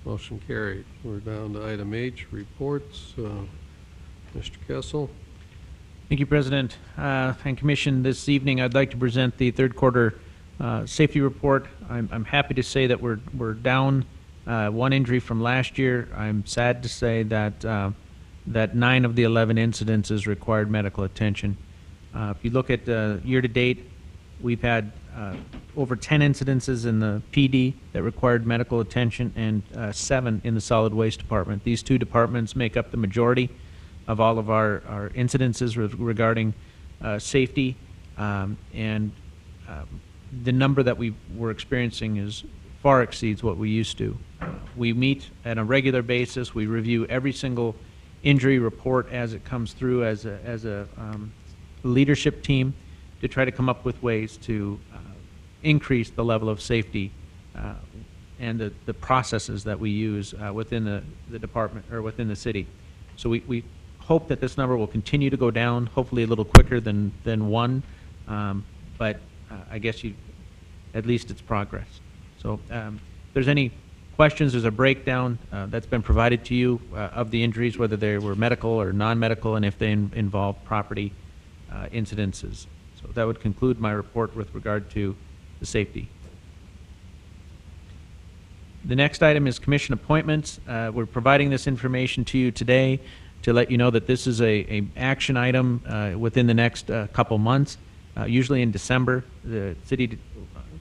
Motion carried. We're down to item H, reports. Mr. Kessel? Thank you, President and Commission. This evening, I'd like to present the third quarter safety report. I'm happy to say that we're down one injury from last year. I'm sad to say that that 9 of the 11 incidences required medical attention. If you look at year-to-date, we've had over 10 incidences in the PD that required medical attention and 7 in the solid waste department. These two departments make up the majority of all of our incidences regarding safety, and the number that we're experiencing far exceeds what we used to. We meet on a regular basis. We review every single injury report as it comes through as a leadership team to try to come up with ways to increase the level of safety and the processes that we use within the department or within the city. So we hope that this number will continue to go down, hopefully a little quicker than 1, but I guess at least it's progress. So if there's any questions, there's a breakdown that's been provided to you of the injuries, whether they were medical or non-medical, and if they involve property incidences. So that would conclude my report with regard to the safety. The next item is commission appointments. We're providing this information to you today to let you know that this is a action item within the next couple months. Usually in December, the city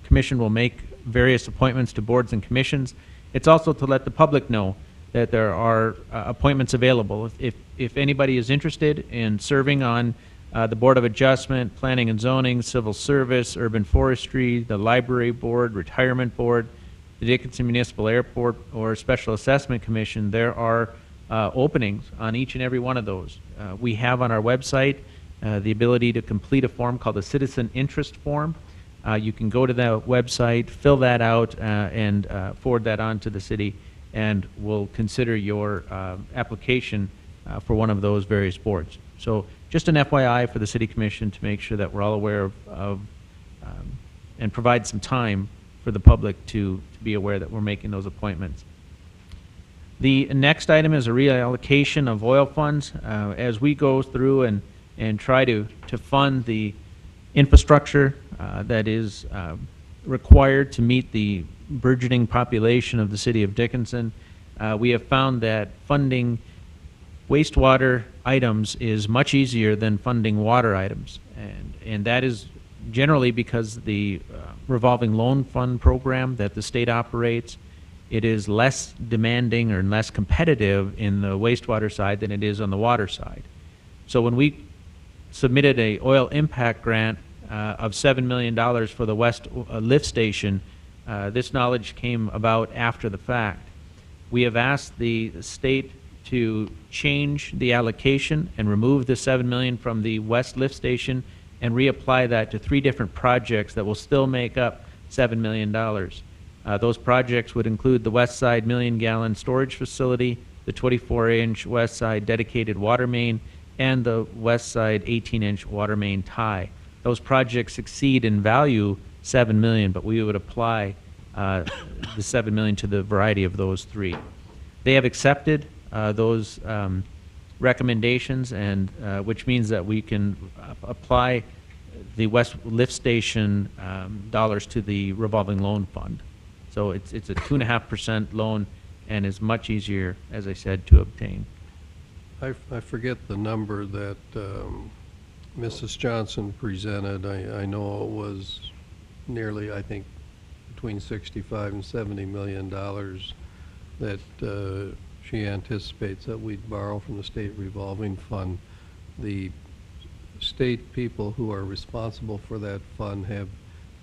commission will make various appointments to boards and commissions. It's also to let the public know that there are appointments available. If anybody is interested in serving on the Board of Adjustment, Planning and Zoning, Civil Service, Urban Forestry, the Library Board, Retirement Board, the Dickinson Municipal Airport, or Special Assessment Commission, there are openings on each and every one of those. We have on our website the ability to complete a form called the Citizen Interest Form. You can go to the website, fill that out, and forward that on to the city, and we'll consider your application for one of those various boards. So just an FYI for the City Commission to make sure that we're all aware of and provide some time for the public to be aware that we're making those appointments. The next item is a reallocation of oil funds. As we go through and try to fund the infrastructure that is required to meet the burgeoning population of the city of Dickinson, we have found that funding wastewater items is much easier than funding water items. And that is generally because the revolving loan fund program that the state operates, it is less demanding or less competitive in the wastewater side than it is on the water side. So when we submitted a oil impact grant of $7 million for the West Lift Station, this knowledge came about after the fact. We have asked the state to change the allocation and remove the $7 million from the West Lift Station and reapply that to 3 different projects that will still make up $7 million. Those projects would include the West Side million-gallon storage facility, the 24-inch West Side dedicated water main, and the West Side 18-inch water main tie. Those projects exceed in value $7 million, but we would apply the $7 million to the variety of those 3. They have accepted those recommendations, and which means that we can apply the West Lift Station dollars to the revolving loan fund. So it's a 2.5% loan and is much easier, as I said, to obtain. I forget the number that Mrs. Johnson presented. I know it was nearly, I think, between 65 and $70 million that she anticipates that we'd borrow from the state revolving fund. The state people who are responsible for that fund, have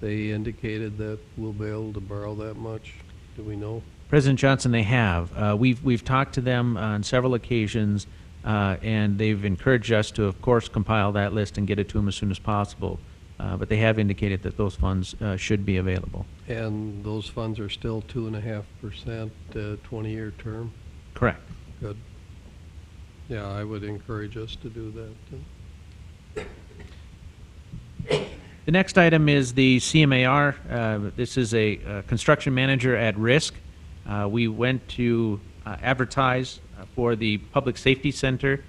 they indicated that we'll be able to borrow that much? Do we know? President Johnson, they have. We've talked to them on several occasions, and they've encouraged us to, of course, compile that list and get it to them as soon as possible. But they have indicated that those funds should be available. And those funds are still 2.5%, 20-year term? Correct. Good. Yeah, I would encourage us to do that. The next item is the CMAR. This is a construction manager at risk. We went to advertise for the Public Safety Center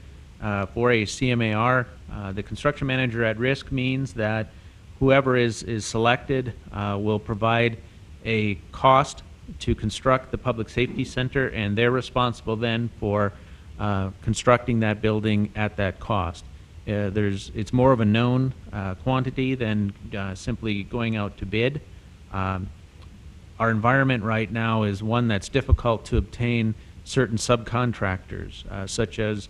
for a CMAR. The construction manager at risk means that whoever is selected will provide a cost to construct the Public Safety Center, and they're responsible then for constructing that building at that cost. It's more of a known quantity than simply going out to bid. Our environment right now is one that's difficult to obtain certain subcontractors, such as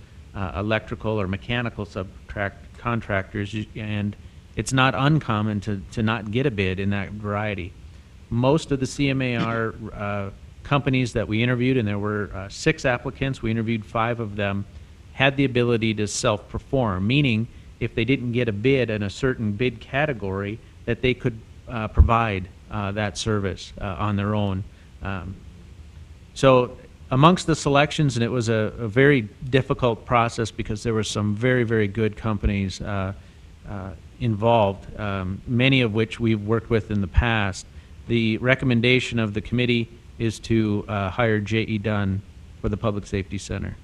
electrical or mechanical subcontractors, and it's not uncommon to not get a bid in that variety. Most of the CMAR companies that we interviewed, and there were 6 applicants, we interviewed 5 of them, had the ability to self-perform, meaning if they didn't get a bid in a certain bid category, that they could provide that service on their own. So amongst the selections, and it was a very difficult process because there were some very, very good companies involved, many of which we've worked with in the past. The recommendation of the committee is to hire J.E. Dunn for the Public Safety Center.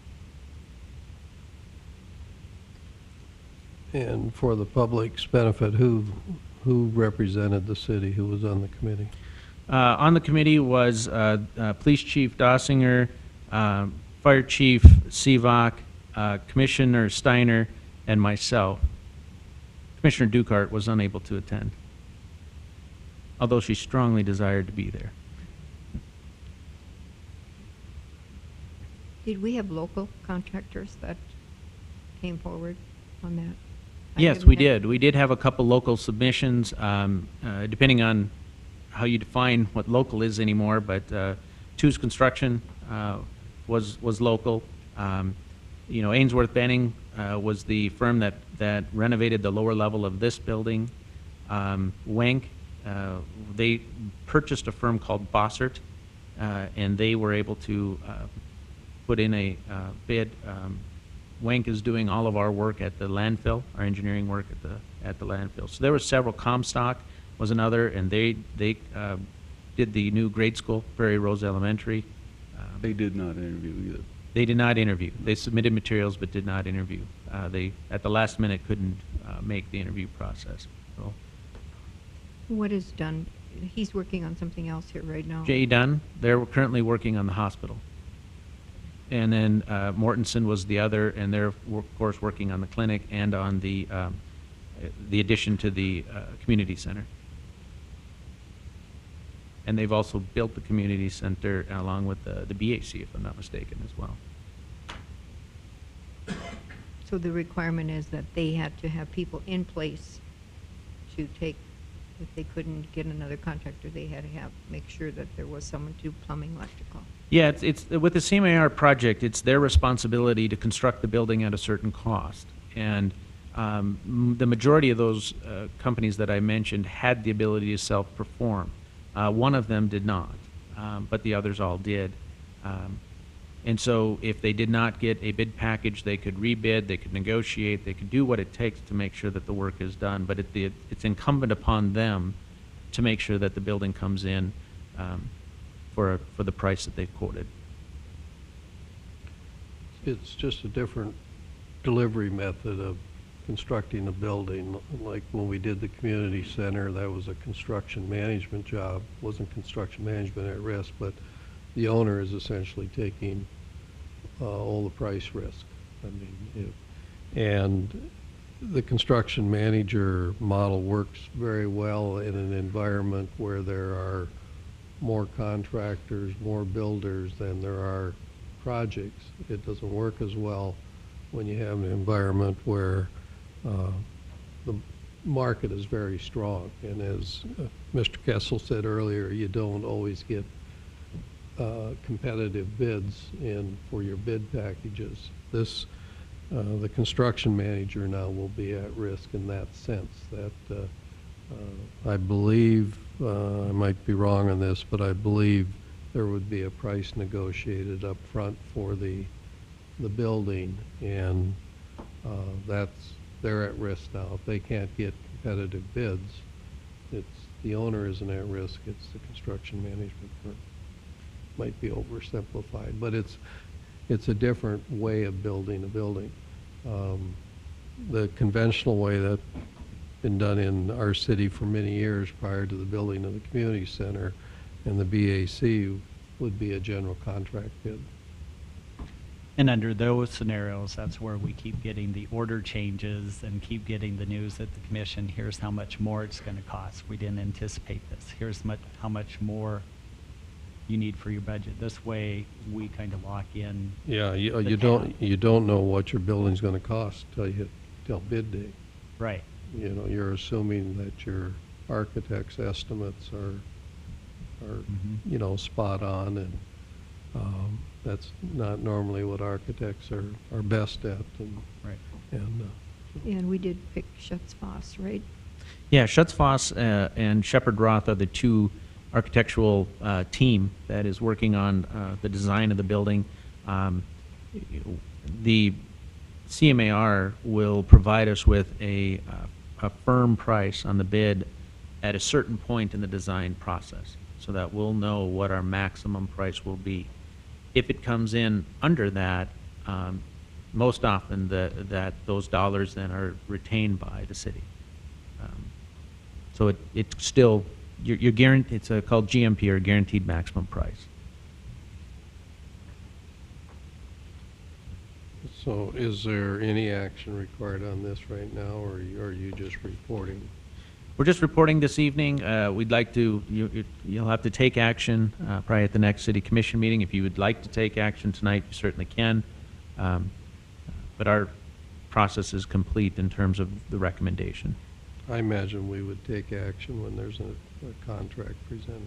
And for the public's benefit, who represented the city, who was on the committee? On the committee was Police Chief Dossinger, Fire Chief Sivak, Commissioner Steiner, and myself. Commissioner Dukart was unable to attend, although she strongly desired to be there. Did we have local contractors that came forward on that? Yes, we did. We did have a couple local submissions, depending on how you define what local is anymore, but Two's Construction was local. You know, Ainsworth Benning was the firm that renovated the lower level of this building. Wenk, they purchased a firm called Bossert, and they were able to put in a bid. Wenk is doing all of our work at the landfill, our engineering work at the landfill. So there were several. Comstock was another, and they did did the new grade school, Prairie Rose Elementary. They did not interview either. They did not interview. They submitted materials but did not interview. They, at the last minute, couldn't make the interview process. So, What is done? He's working on something else here right now. J.E. Dunn, they're currently working on the hospital. And then Mortensen was the other, and they're, of course, working on the clinic and on the addition to the community center. And they've also built the community center along with the BAC, if I'm not mistaken, as well. So the requirement is that they had to have people in place to take, if they couldn't get another contractor, they had to make sure that there was someone to do plumbing, electrical. Yeah, it's with the CMAR project, it's their responsibility to construct the building at a certain cost. And the majority of those companies that I mentioned had the ability to self-perform. One of them did not, but the others all did. And so if they did not get a bid package, they could rebid, they could negotiate, they could do what it takes to make sure that the work is done. But it's incumbent upon them to make sure that the building comes in for the price that they've quoted. It's just a different delivery method of constructing a building. Like when we did the community center, that was a construction management job. Wasn't construction management at risk, but the owner is essentially taking all the price risk. I mean, and the construction manager model works very well in an environment where there are more contractors, more builders than there are projects. It doesn't work as well when you have an environment where the market is very strong. And as Mr. Kessel said earlier, you don't always get competitive bids in for your bid packages. The construction manager now will be at risk in that sense. That I believe, I might be wrong on this, but I believe there would be a price negotiated up front for the building, and they're at risk now. If they can't get competitive bids, the owner isn't at risk, it's the construction management firm. Might be oversimplified, but it's a different way of building a building. The conventional way that's been done in our city for many years prior to the building of the community center and the BAC would be a general contract bid. And under those scenarios, that's where we keep getting the order changes and keep getting the news at the commission, here's how much more it's going to cost. We didn't anticipate this. Here's how much more you need for your budget. This way, we kind of lock in. Yeah, you don't know what your building's going to cost till bid day. Right. You know, you're assuming that your architect's estimates are you know, spot on, and that's not normally what architects are best at. And, right. And we did pick Schutz Foss, right? Yeah, Schutz Foss and Shepherd Roth are the two architectural team that is working on the design of the building. The CMAR will provide us with a firm price on the bid at a certain point in the design process, so that we'll know what our maximum price will be. If it comes in under that, most often that those dollars then are retained by the city. So it's still, you're guaranteed, it's called GMP, or guaranteed maximum price. So is there any action required on this right now, or are you just reporting? We're just reporting this evening. We'd like to, you'll have to take action probably at the next city commission meeting. If you would like to take action tonight, you certainly can. But our process is complete in terms of the recommendation. I imagine we would take action when there's a contract presented.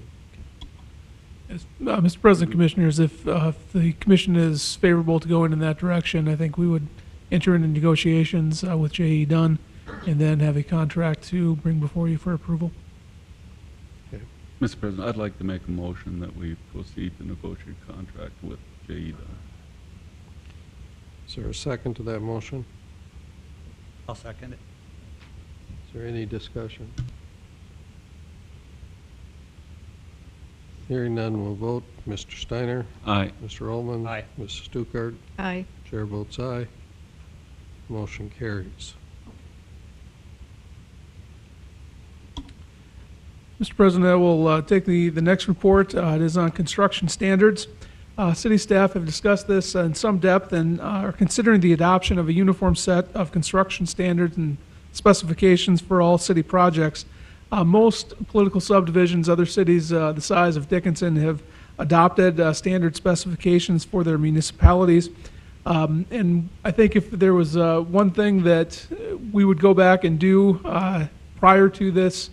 Yes, Mr. President, Commissioners, if the commission is favorable to go in that direction, I think we would enter into negotiations with J.E. Dunn and then have a contract to bring before you for approval. Okay. Mr. President, I'd like to make a motion that we proceed to negotiate a contract with J.E. Dunn. Is there a second to that motion? I'll second it. Is there any discussion? Hearing none, we'll vote. Mr. Steiner? Aye. Mr. Ullman? Aye. Mrs. Stuckert? Aye. Chair votes aye. Motion carries. Mr. President, I will take the next report. It is on construction standards. City staff have discussed this in some depth and are considering the adoption of a uniform set of construction standards and specifications for all city projects. Most political subdivisions, other cities the size of Dickinson, have adopted standard specifications for their municipalities. And I think if there was one thing that we would go back and do prior to this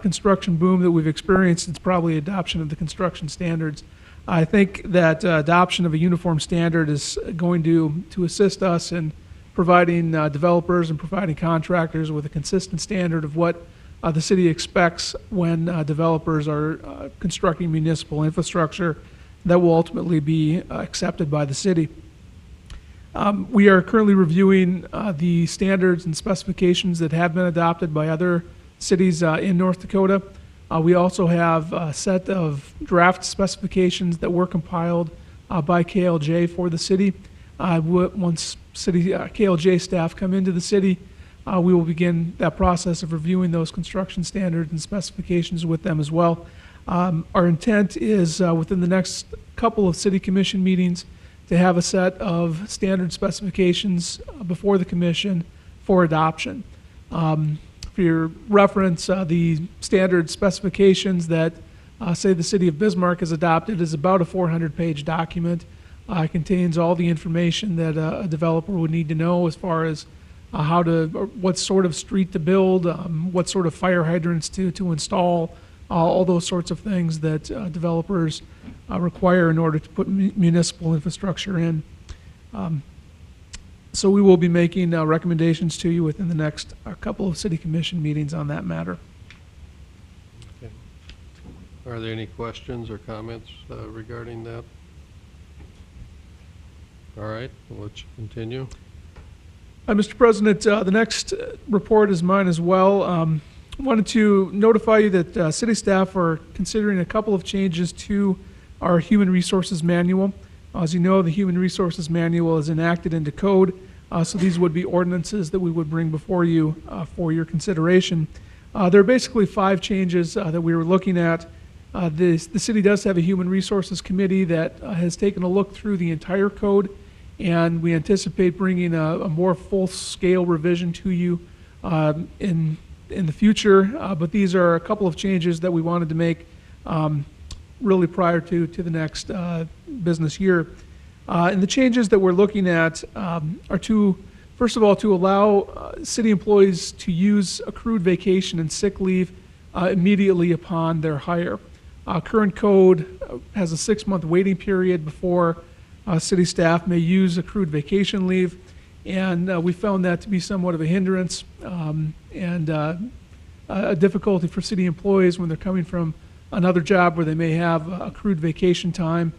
construction boom that we've experienced, it's probably adoption of the construction standards. I think that adoption of a uniform standard is going to assist us in providing developers and providing contractors with a consistent standard of what the city expects when developers are constructing municipal infrastructure that will ultimately be accepted by the city. We are currently reviewing the standards and specifications that have been adopted by other cities in North Dakota. We also have a set of draft specifications that were compiled by KLJ for the city. Once city KLJ staff come into the city, we will begin that process of reviewing those construction standards and specifications with them as well. Our intent is within the next couple of city commission meetings to have a set of standard specifications before the commission for adoption. For your reference, the standard specifications that say the city of Bismarck has adopted is about a 400-page document. It contains all the information that a developer would need to know as far as what sort of street to build, what sort of fire hydrants to install, all those sorts of things that developers require in order to put municipal infrastructure in. So we will be making recommendations to you within the next couple of city commission meetings on that matter. Okay. Are there any questions or comments regarding that? All right, we'll let you continue. Mr. President, the next report is mine as well. Wanted to notify you that city staff are considering a couple of changes to our Human Resources Manual. As you know, the Human Resources Manual is enacted into code, so these would be ordinances that we would bring before you for your consideration. There are basically 5 changes that we were looking at. The city does have a Human Resources Committee that has taken a look through the entire code, and we anticipate bringing a more full-scale revision to you in the future. But these are a couple of changes that we wanted to make really prior to the next business year. And the changes that we're looking at are first of all, to allow city employees to use accrued vacation and sick leave immediately upon their hire. Current code has a 6-month waiting period before city staff may use accrued vacation leave, and we found that to be somewhat of a hindrance and a difficulty for city employees when they're coming from another job where they may have accrued vacation time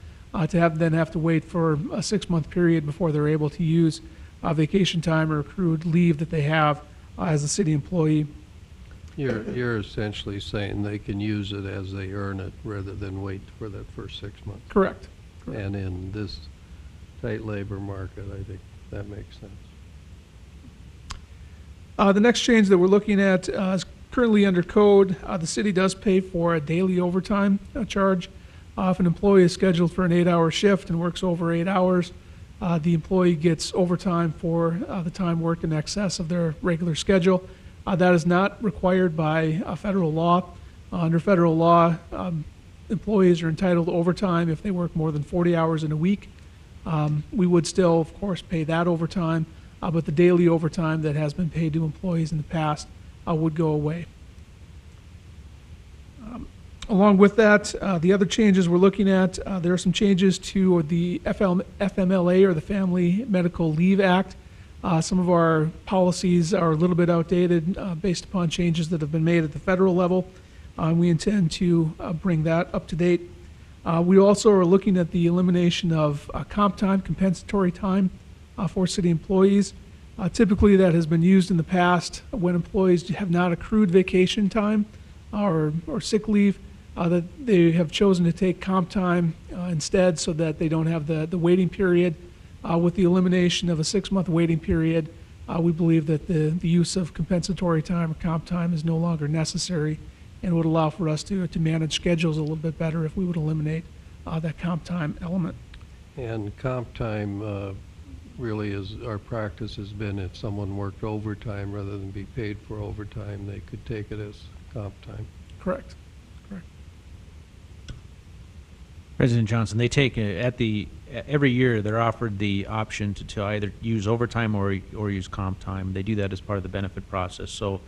to then have to wait for a 6-month period before they're able to use vacation time or accrued leave that they have as a city employee. You're essentially saying they can use it as they earn it rather than wait for that first 6 months. Correct. And in this tight labor market, I think that makes sense. The next change that we're looking at is currently under code. The city does pay for a daily overtime charge. If an employee is scheduled for an 8-hour shift and works over 8 hours, the employee gets overtime for the time worked in excess of their regular schedule. That is not required by federal law. Under federal law, employees are entitled to overtime if they work more than 40 hours in a week. We would still, of course, pay that overtime, but the daily overtime that has been paid to employees in the past would go away. Along with that, the other changes we're looking at, there are some changes to the FMLA, or the Family Medical Leave Act. Some of our policies are a little bit outdated based upon changes that have been made at the federal level. We intend to bring that up to date. We also are looking at the elimination of comp time, compensatory time for city employees. Typically, that has been used in the past when employees have not accrued vacation time or sick leave. that they have chosen to take comp time instead so that they don't have the waiting period. With the elimination of a 6-month waiting period, we believe that the use of compensatory time or comp time is no longer necessary and would allow for us to manage schedules a little bit better if we would eliminate that comp time element. And comp time really is, our practice has been if someone worked overtime rather than be paid for overtime, they could take it as comp time. Correct. Correct. President Johnson, they take every year they're offered the option to either use overtime or use comp time. They do that as part of the benefit process. So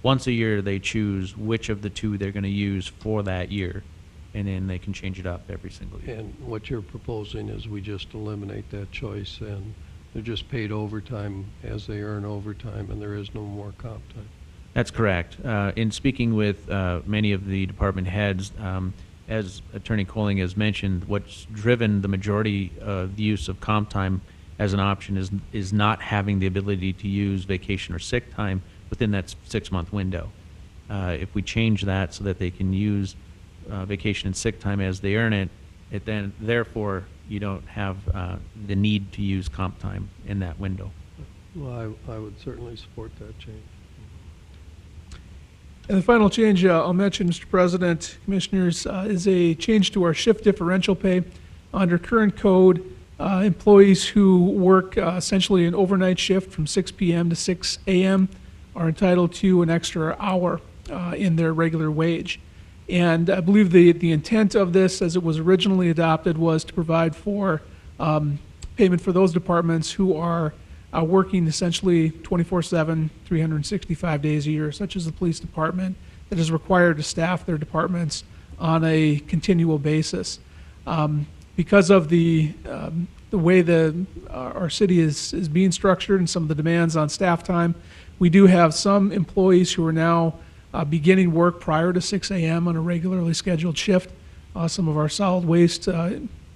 once a year they choose which of the two they're going to use for that year, and then they can change it up every single year. And what you're proposing is we just eliminate that choice and they're just paid overtime as they earn overtime and there is no more comp time. That's correct. In speaking with many of the department heads, as Attorney Colling has mentioned, what's driven the majority of the use of comp time as an option is not having the ability to use vacation or sick time within that 6-month window. If we change that so that they can use vacation and sick time as they earn it, then therefore you don't have the need to use comp time in that window. Well, I would certainly support that change. And the final change I'll mention, Mr. President, Commissioners, is a change to our shift differential pay. Under current code, employees who work essentially an overnight shift from 6 p.m. to 6 a.m. are entitled to an extra hour in their regular wage. And I believe the intent of this, as it was originally adopted, was to provide for payment for those departments who are working essentially 24/7, 365 days a year, such as the police department, that is required to staff their departments on a continual basis. Because of the way our city is being structured and some of the demands on staff time, we do have some employees who are now beginning work prior to 6 a.m. on a regularly scheduled shift. Some of our solid waste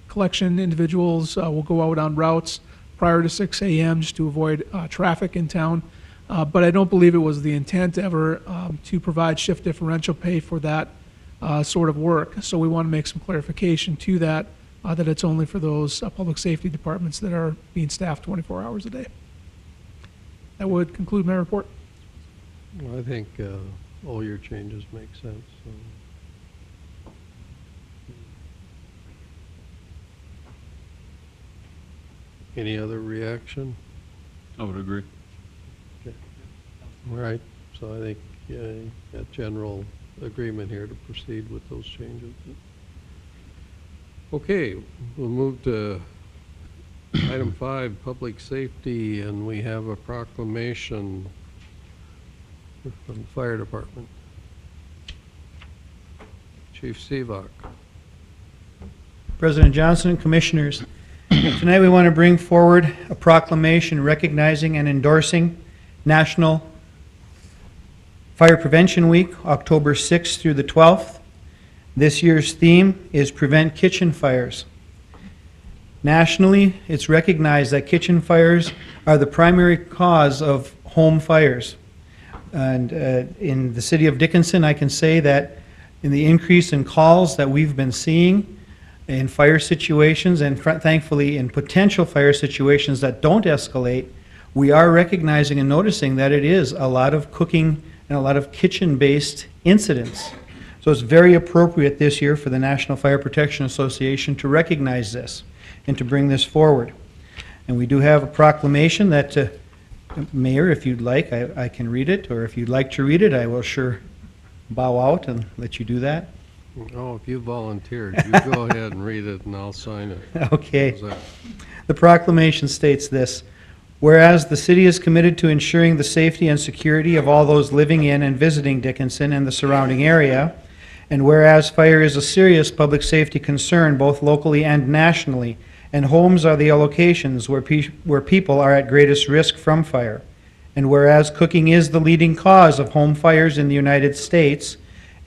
collection individuals will go out on routes prior to 6 a.m. just to avoid traffic in town. But I don't believe it was the intent ever to provide shift differential pay for that sort of work. So we want to make some clarification to that, that it's only for those public safety departments that are being staffed 24 hours a day. That would conclude my report. Well, I think all your changes make sense. So. Any other reaction? I would agree. Okay. All right. So I think a general agreement here to proceed with those changes. Okay, we'll move to item 5, public safety, and we have a proclamation from the fire department. Chief Sivak. President Johnson, Commissioners, tonight we want to bring forward a proclamation recognizing and endorsing National Fire Prevention Week, October 6th through the 12th. This year's theme is Prevent Kitchen Fires. Nationally, it's recognized that kitchen fires are the primary cause of home fires. And in the city of Dickinson, I can say that in the increase in calls that we've been seeing in fire situations, and thankfully in potential fire situations that don't escalate, we are recognizing and noticing that it is a lot of cooking and a lot of kitchen-based incidents. So it's very appropriate this year for the National Fire Protection Association to recognize this and to bring this forward. And we do have a proclamation that, Mayor, if you'd like, I can read it, or if you'd like to read it, I will sure bow out and let you do that. Oh, if you volunteered, you go ahead and read it and I'll sign it. Okay. The proclamation states this: whereas the city is committed to ensuring the safety and security of all those living in and visiting Dickinson and the surrounding area, and whereas fire is a serious public safety concern both locally and nationally, and homes are the locations where people are at greatest risk from fire, and whereas cooking is the leading cause of home fires in the United States,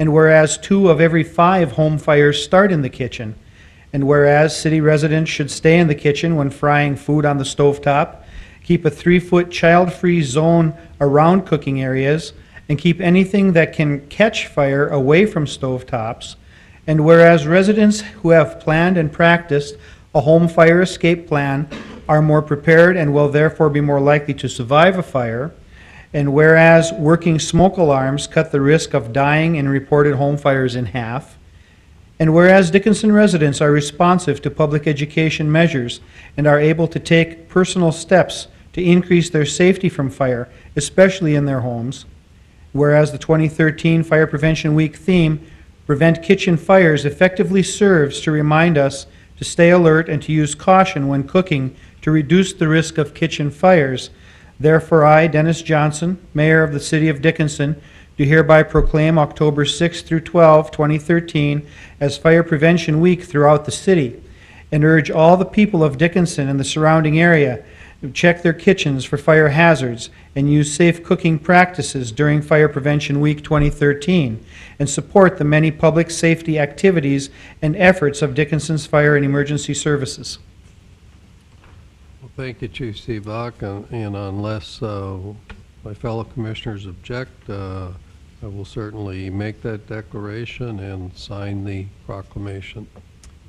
and whereas 2 of every 5 home fires start in the kitchen, and whereas city residents should stay in the kitchen when frying food on the stovetop, keep a 3-foot child-free zone around cooking areas, and keep anything that can catch fire away from stovetops, And whereas residents who have planned and practiced a home fire escape plan are more prepared and will therefore be more likely to survive a fire, and whereas working smoke alarms cut the risk of dying in reported home fires in half, and whereas Dickinson residents are responsive to public education measures and are able to take personal steps to increase their safety from fire, especially in their homes, whereas the 2013 Fire Prevention Week theme, Prevent Kitchen Fires, effectively serves to remind us to stay alert and to use caution when cooking to reduce the risk of kitchen fires. Therefore, I, Dennis Johnson, Mayor of the City of Dickinson, do hereby proclaim October 6 through 12, 2013 as Fire Prevention Week throughout the city, and urge all the people of Dickinson and the surrounding area to check their kitchens for fire hazards and use safe cooking practices during Fire Prevention Week 2013, and support the many public safety activities and efforts of Dickinson's Fire and Emergency Services. Well, thank you, Chief Seebach, and unless my fellow commissioners object, I will certainly make that declaration and sign the proclamation.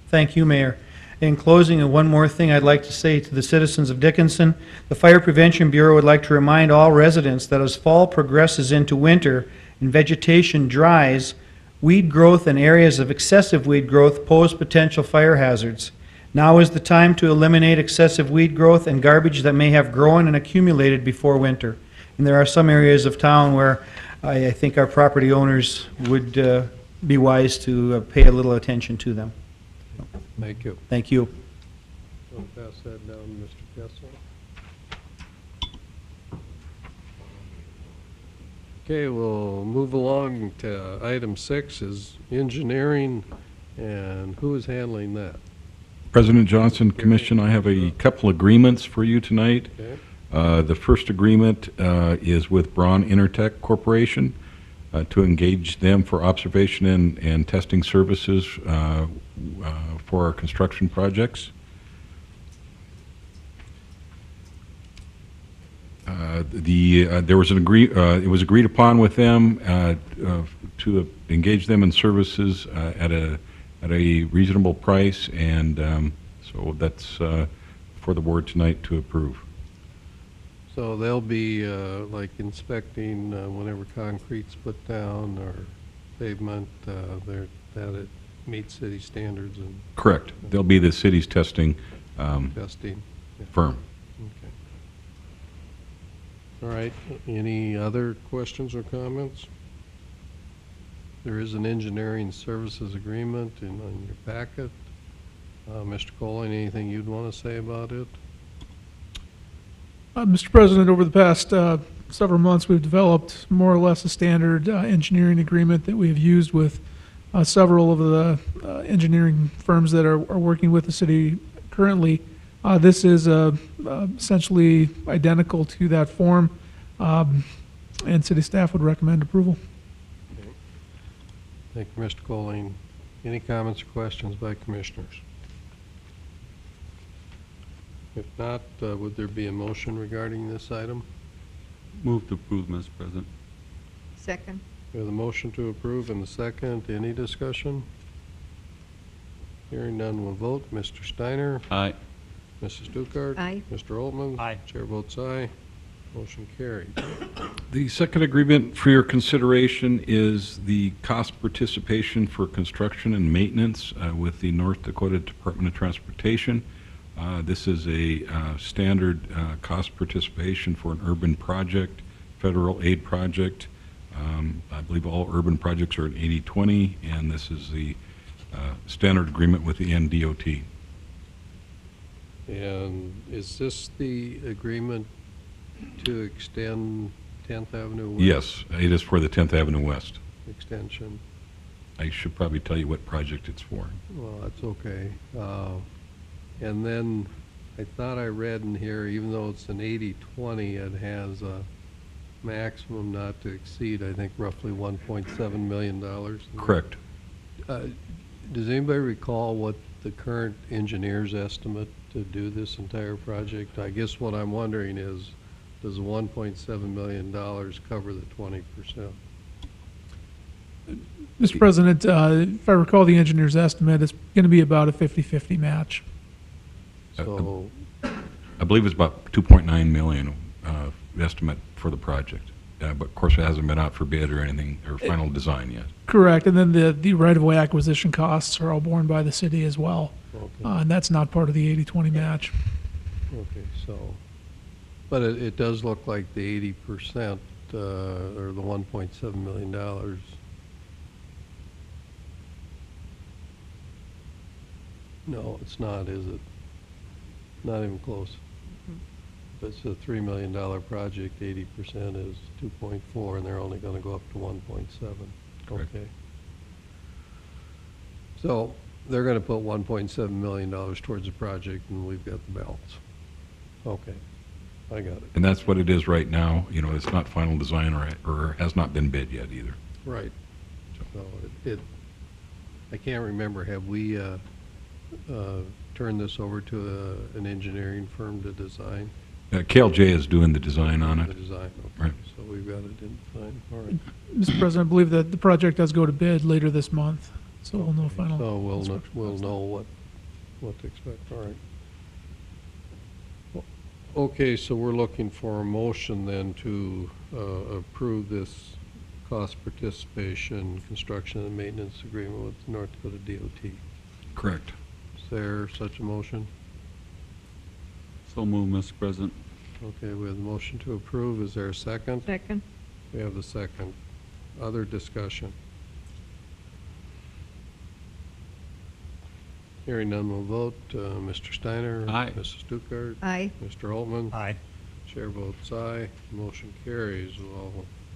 Thank you, Mayor. In closing, and one more thing I'd like to say to the citizens of Dickinson, the Fire Prevention Bureau would like to remind all residents that as fall progresses into winter and vegetation dries, weed growth and areas of excessive weed growth pose potential fire hazards. Now is the time to eliminate excessive weed growth and garbage that may have grown and accumulated before winter. And there are some areas of town where I think our property owners would be wise to pay a little attention to them. Thank you. Thank you. I'll pass that down to Mr. Kessel. Okay, we'll move along to item 6 is engineering, and who is handling that? President Johnson, Commission, I have a couple agreements for you tonight. Okay. The first agreement is with Braun Intertech Corporation to engage them for observation and testing services for our construction projects. There was it was agreed upon with them to engage them in services at a reasonable price, and so that's for the board tonight to approve. So they'll be like inspecting whenever concrete's put down or pavement, that it meets city standards and Correct. They'll be the city's testing testing. Yeah. firm. Okay. All right. Any other questions or comments? There is an engineering services agreement on your packet. Mr. Colling, anything you'd want to say about it? Mr. President, over the past several months, we've developed more or less a standard engineering agreement that we have used with several of the engineering firms that are working with the city currently. This is essentially identical to that form, and city staff would recommend approval. Okay. Thank you, Mr. Colling. Any comments or questions by commissioners? If not, would there be a motion regarding this item? Move to approve, Mr. President. Second. We have the motion to approve and the second. Any discussion? Hearing none, we'll vote. Mr. Steiner? Aye. Mrs. Stuckert? Aye. Mr. Altman? Aye. Chair votes aye. Motion carried. The second agreement for your consideration is the cost participation for construction and maintenance with the North Dakota Department of Transportation. This is a standard cost participation for an urban project, federal aid project. I believe all urban projects are at 80/20, and this is the standard agreement with the NDOT. And is this the agreement to extend 10th Avenue West? Yes, it is for the 10th Avenue West. Extension. I should probably tell you what project it's for. Well, that's okay. And then I thought I read in here, even though it's an 80/20, it has a maximum not to exceed, I think, roughly $1.7 million. Correct. Does anybody recall what the current engineer's estimate to do this entire project? I guess what I'm wondering is, does the $1.7 million cover the 20%? Mr. President, if I recall the engineer's estimate, it's going to be about a 50-50 match. So, I believe it's about 2.9 million estimate for the project. But of course, it hasn't been out for bid or anything, or final design yet. Correct, and then the right-of-way acquisition costs are all borne by the city as well. okay, And that's not part of the 80-20 match. okay, so, but it does look like the 80%, or the $1.7 million. No, it's not, is it? Not even close. If it's a $3 million project, 80% is 2.4, and they're only gonna go up to 1.7. Correct. Okay. So, they're gonna put $1.7 million towards the project, and we've got the balance. Okay, I got it. And that's what it is right now. You know, it's not final design or has not been bid yet either. Right. So, I can't remember, have we, turn this over to an engineering firm to design? KLJ is doing the design on The it. design, okay, Right. so we've got it in design, all right. Mr. President, I believe that the project does go to bid later this month, so we'll know final. So we'll construction know what to expect, all right. Okay, so we're looking for a motion then to approve this cost participation, construction and maintenance agreement with North Dakota DOT. Correct. Is there such a motion? So moved, Mr. President. Okay, we have the motion to approve. Is there a second? Second. We have the second. Other discussion? Hearing none, we'll vote. Mr. Steiner? Aye. Mrs. Stuckert? Aye. Mr. Altman? Aye. Chair votes aye. Motion carries. Well,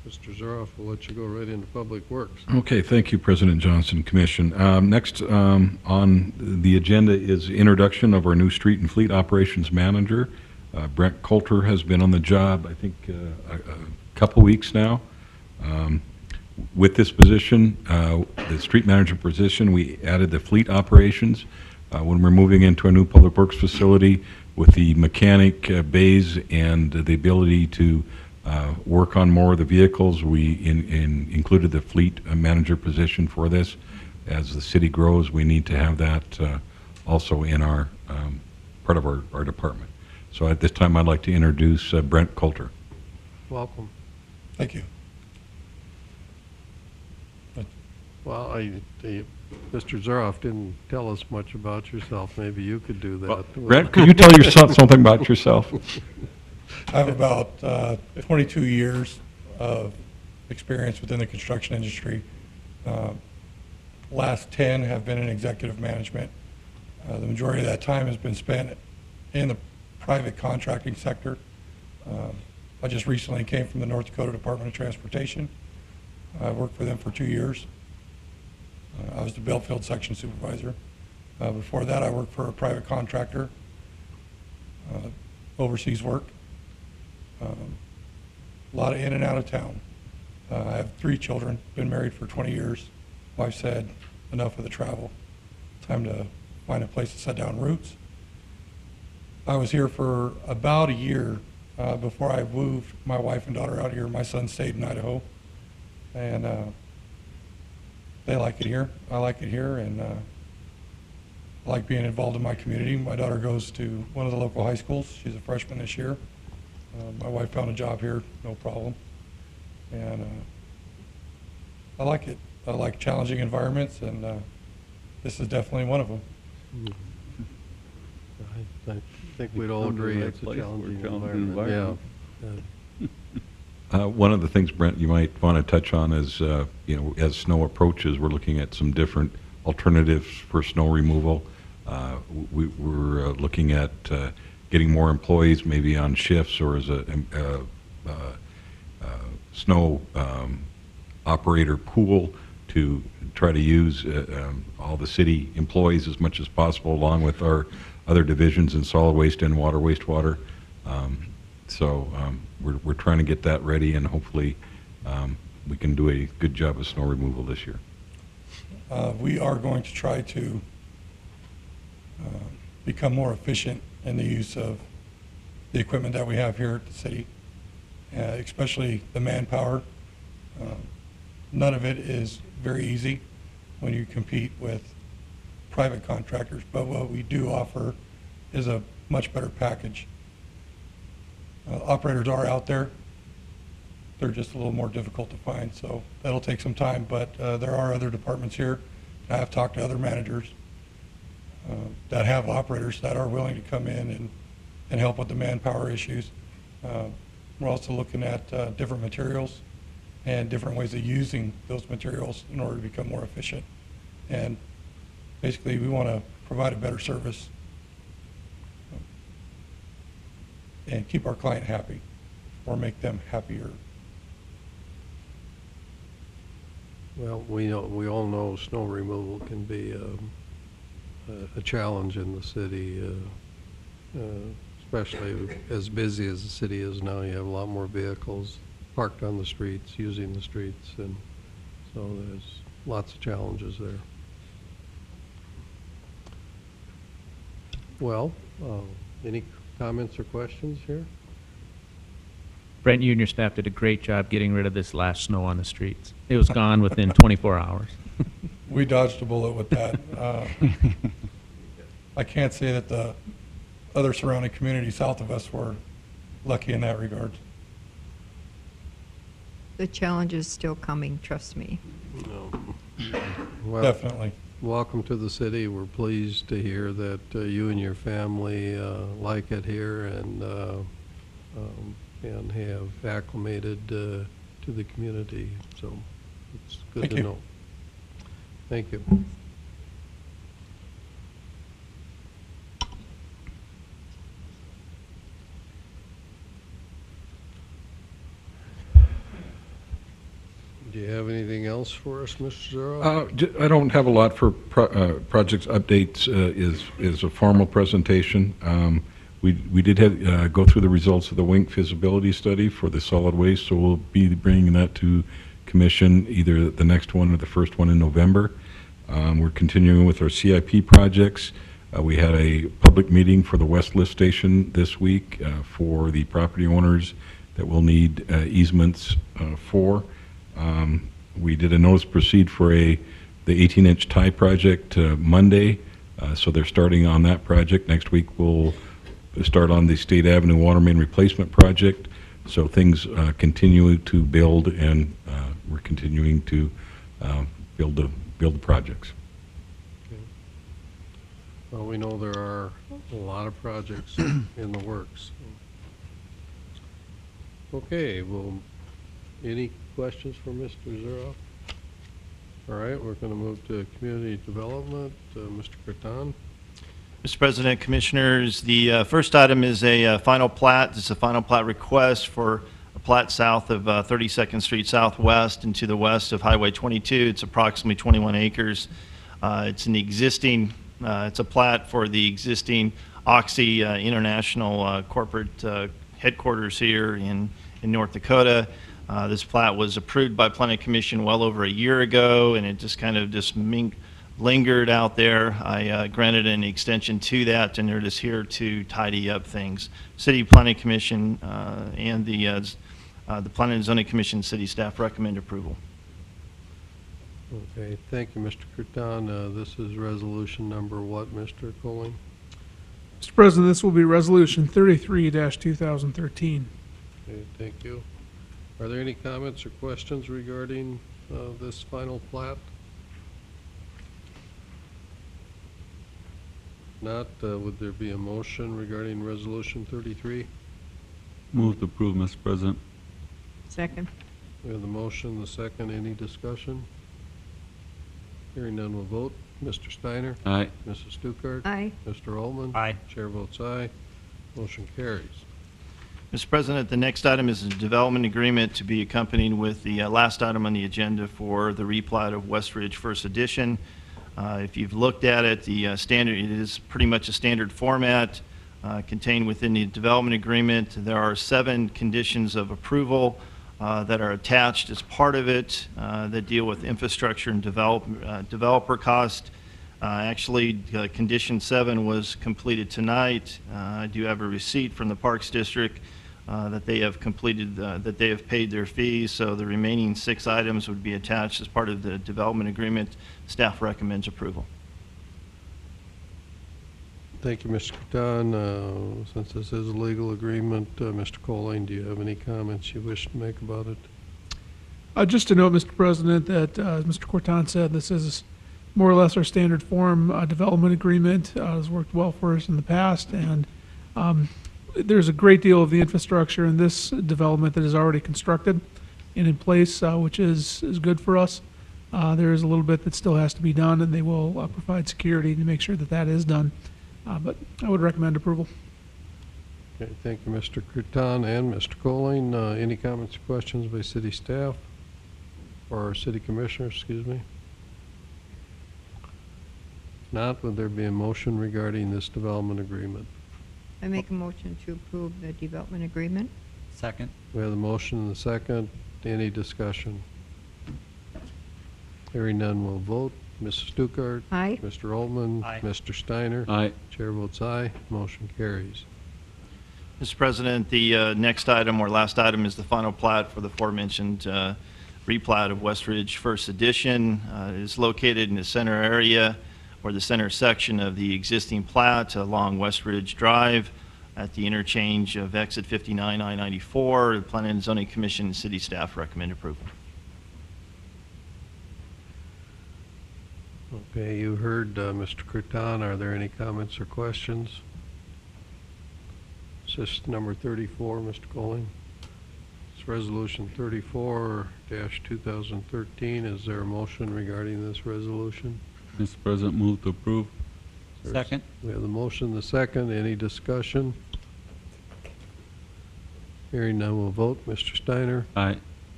Mr. Zaroff, we'll let you go right into Public Works. Okay, thank you, President Johnson, Commission. Next on the agenda is introduction of our new Street and Fleet Operations Manager. Brent Coulter has been on the job, I think, a couple weeks now. With this position, the street manager position, we added the fleet operations. When we're moving into a new public works facility with the mechanic bays and the ability to work on more of the vehicles, we included the fleet manager position for this. As the city grows, we need to have that also in our part of our department. So at this time, I'd like to introduce Brent Coulter. Welcome. Thank you. Well, Mr. Zaroff didn't tell us much about yourself. Maybe you could do that. Brent, could you tell something about yourself? I have about 22 years of experience within the construction industry. Last 10 have been in executive management. The majority of that time has been spent in the private contracting sector. I just recently came from the North Dakota Department of Transportation. I worked for them for 2 years. I was the Belfield section supervisor. Before that, I worked for a private contractor, overseas work. A lot of in and out of town. I have 3 children, been married for 20 years. Wife said, enough of the travel. Time to find a place to set down roots. I was here for about a year before I moved my wife and daughter out here. My son stayed in Idaho, and they like it here. I like it here, and I like being involved in my community. My daughter goes to one of the local high schools. She's a freshman this year. My wife found a job here, no problem. And I like it. I like challenging environments, and this is definitely one of them. I think we'd all agree it's a challenging environment. Yeah. One of the things, Brent, you might want to touch on is, as snow approaches, we're looking at some different alternatives for snow removal. We're looking at getting more employees maybe on shifts or as a snow operator pool to try to use all the city employees as much as possible, along with our other divisions in solid waste and wastewater. We're trying to get that ready, and hopefully we can do a good job of snow removal this year. We are going to try to become more efficient in the use of the equipment that we have here at the city, especially the manpower. none of it is very easy when you compete with private contractors, but what we do offer is a much better package. Operators are out there. They're just a little more difficult to find, so that'll take some time, but there are other departments here. I have talked to other managers that have operators that are willing to come in and help with the manpower issues. We're also looking at different materials and different ways of using those materials in order to become more efficient. And basically, we want to provide a better service and keep our client happy or make them happier. Well, we all know snow removal can be a challenge in the city, especially as busy as the city is now. You have a lot more vehicles parked on the streets, using the streets, and so there's lots of challenges there. Well, any comments or questions here? Brent, you and your staff did a great job getting rid of this last snow on the streets. It was gone within 24 hours. We dodged a bullet with that. I can't say that the other surrounding communities south of us were lucky in that regard. The challenge is still coming, trust me. Well, Definitely. Welcome to the city. We're pleased to hear that you and your family like it here and have acclimated to the community. So it's good Thank to you. know. Thank you. Do you have anything else for us, Mr. Zero? I don't have a lot for projects updates. Is a formal presentation. We did have, go through the results of the WINC feasibility study for the solid waste, so we'll be bringing that to commission either the next one or the first one in November. We're continuing with our CIP projects. We had a public meeting for the West Lift Station this week for the property owners that will need easements for. We did a notice proceed for the 18-inch tie project Monday, so they're starting on that project. Next week we'll start on the State Avenue water main replacement project. So things continue to build, and we're continuing to build the projects. Okay. Well, we know there are a lot of projects in the works. Okay, well, any questions for Mr. Zero? All right, we're going to move to community development. Mr. Cretan. Mr. President, Commissioners, the first item is a final plat. It's a final plat request for a plat south of 32nd Street Southwest and to the west of Highway 22. It's approximately 21 acres. It's an existing, it's a plat for the existing Oxy International corporate headquarters here in North Dakota. This plat was approved by Planning Commission well over a year ago, and it just kind of lingered out there. I granted an extension to that, and they're just here to tidy up things. City Planning Commission and the Planning and Zoning Commission city staff recommend approval. Okay, thank you, Mr. Cretan. This is resolution number what, Mr. Colling? Mr. President, this will be Resolution 33-2013. Okay, thank you. Are there any comments or questions regarding this final plat? Not, would there be a motion regarding Resolution 33? Move to approve, Mr. President. Second. We have the motion, the second. Any discussion? Hearing none, will vote. Mr. Steiner? Aye. Mrs. Stuckert? Aye. Mr. Altman? Aye. Chair votes aye. Motion carries. Mr. President, the next item is a development agreement to be accompanied with the last item on the agenda for the replat of West Ridge First Edition. If you've looked at it, the standard, it is pretty much a standard format contained within the development agreement. There are 7 conditions of approval that are attached as part of it that deal with infrastructure and developer cost. Actually, Condition 7 was completed tonight. I do have a receipt from the Parks District that they have completed, that they have paid their fees. So the remaining 6 items would be attached as part of the development agreement. Staff recommends approval. Thank you, Mr. Catan. Since this is a legal agreement, Mr. Colling, do you have any comments you wish to make about it? Just to note, Mr. President, that as Mr. Corton said, this is more or less our standard form development agreement. Has worked well for us in the past, and there's a great deal of the infrastructure in this development that is already constructed and in place, which is good for us. There is a little bit that still has to be done, and they will provide security to make sure that that is done. But I would recommend approval. Okay, thank you, Mr. Cruton and Mr. Colling. Any comments or questions by city staff or city commissioners, excuse me? If not, would there be a motion regarding this development agreement? I make a motion to approve the development agreement. Second. We have the motion and the second. Any discussion? Hearing none, we'll vote. Mrs. Stuckert? Aye. Mr. Altman? Aye. Mr. Steiner? Aye. Chair votes aye. Motion carries. Mr. President, the next item, or last item, is the final plat for the aforementioned replat of West Ridge First Edition. It is located in the center area, or the center section of the existing plat along West Ridge Drive at the interchange of exit 59 I-94. The Planning and Zoning Commission and city staff recommend approval. Okay, you heard Mr. Cruton. Are there any comments or questions? It's just number 34, Mr. Colling. It's resolution 34-2013. Is there a motion regarding this resolution? Mr. President, move to approve. Second. We have the motion, the second. Any discussion? Hearing none, we'll vote. Mr. Steiner? Aye.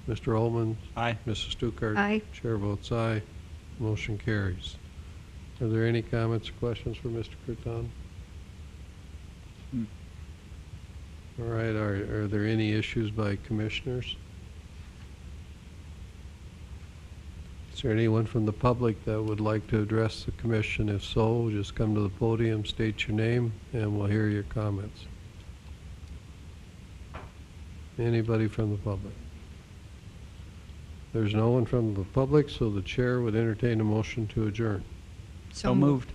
Mr. Altman? Aye. Mrs. Stuckert? Aye. Chair votes aye. Motion carries. Are there any comments or questions for Mr. Cruton? All right, are there any issues by commissioners? Is there anyone from the public that would like to address the commission? If so, just come to the podium, state your name, and we'll hear your comments. Anybody from the public? There's no one from the public, so the chair would entertain a motion to adjourn. So moved.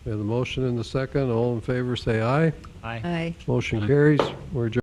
We have the motion and the second. All in favor, say aye. Aye. Aye. Motion carries. We're adjourned.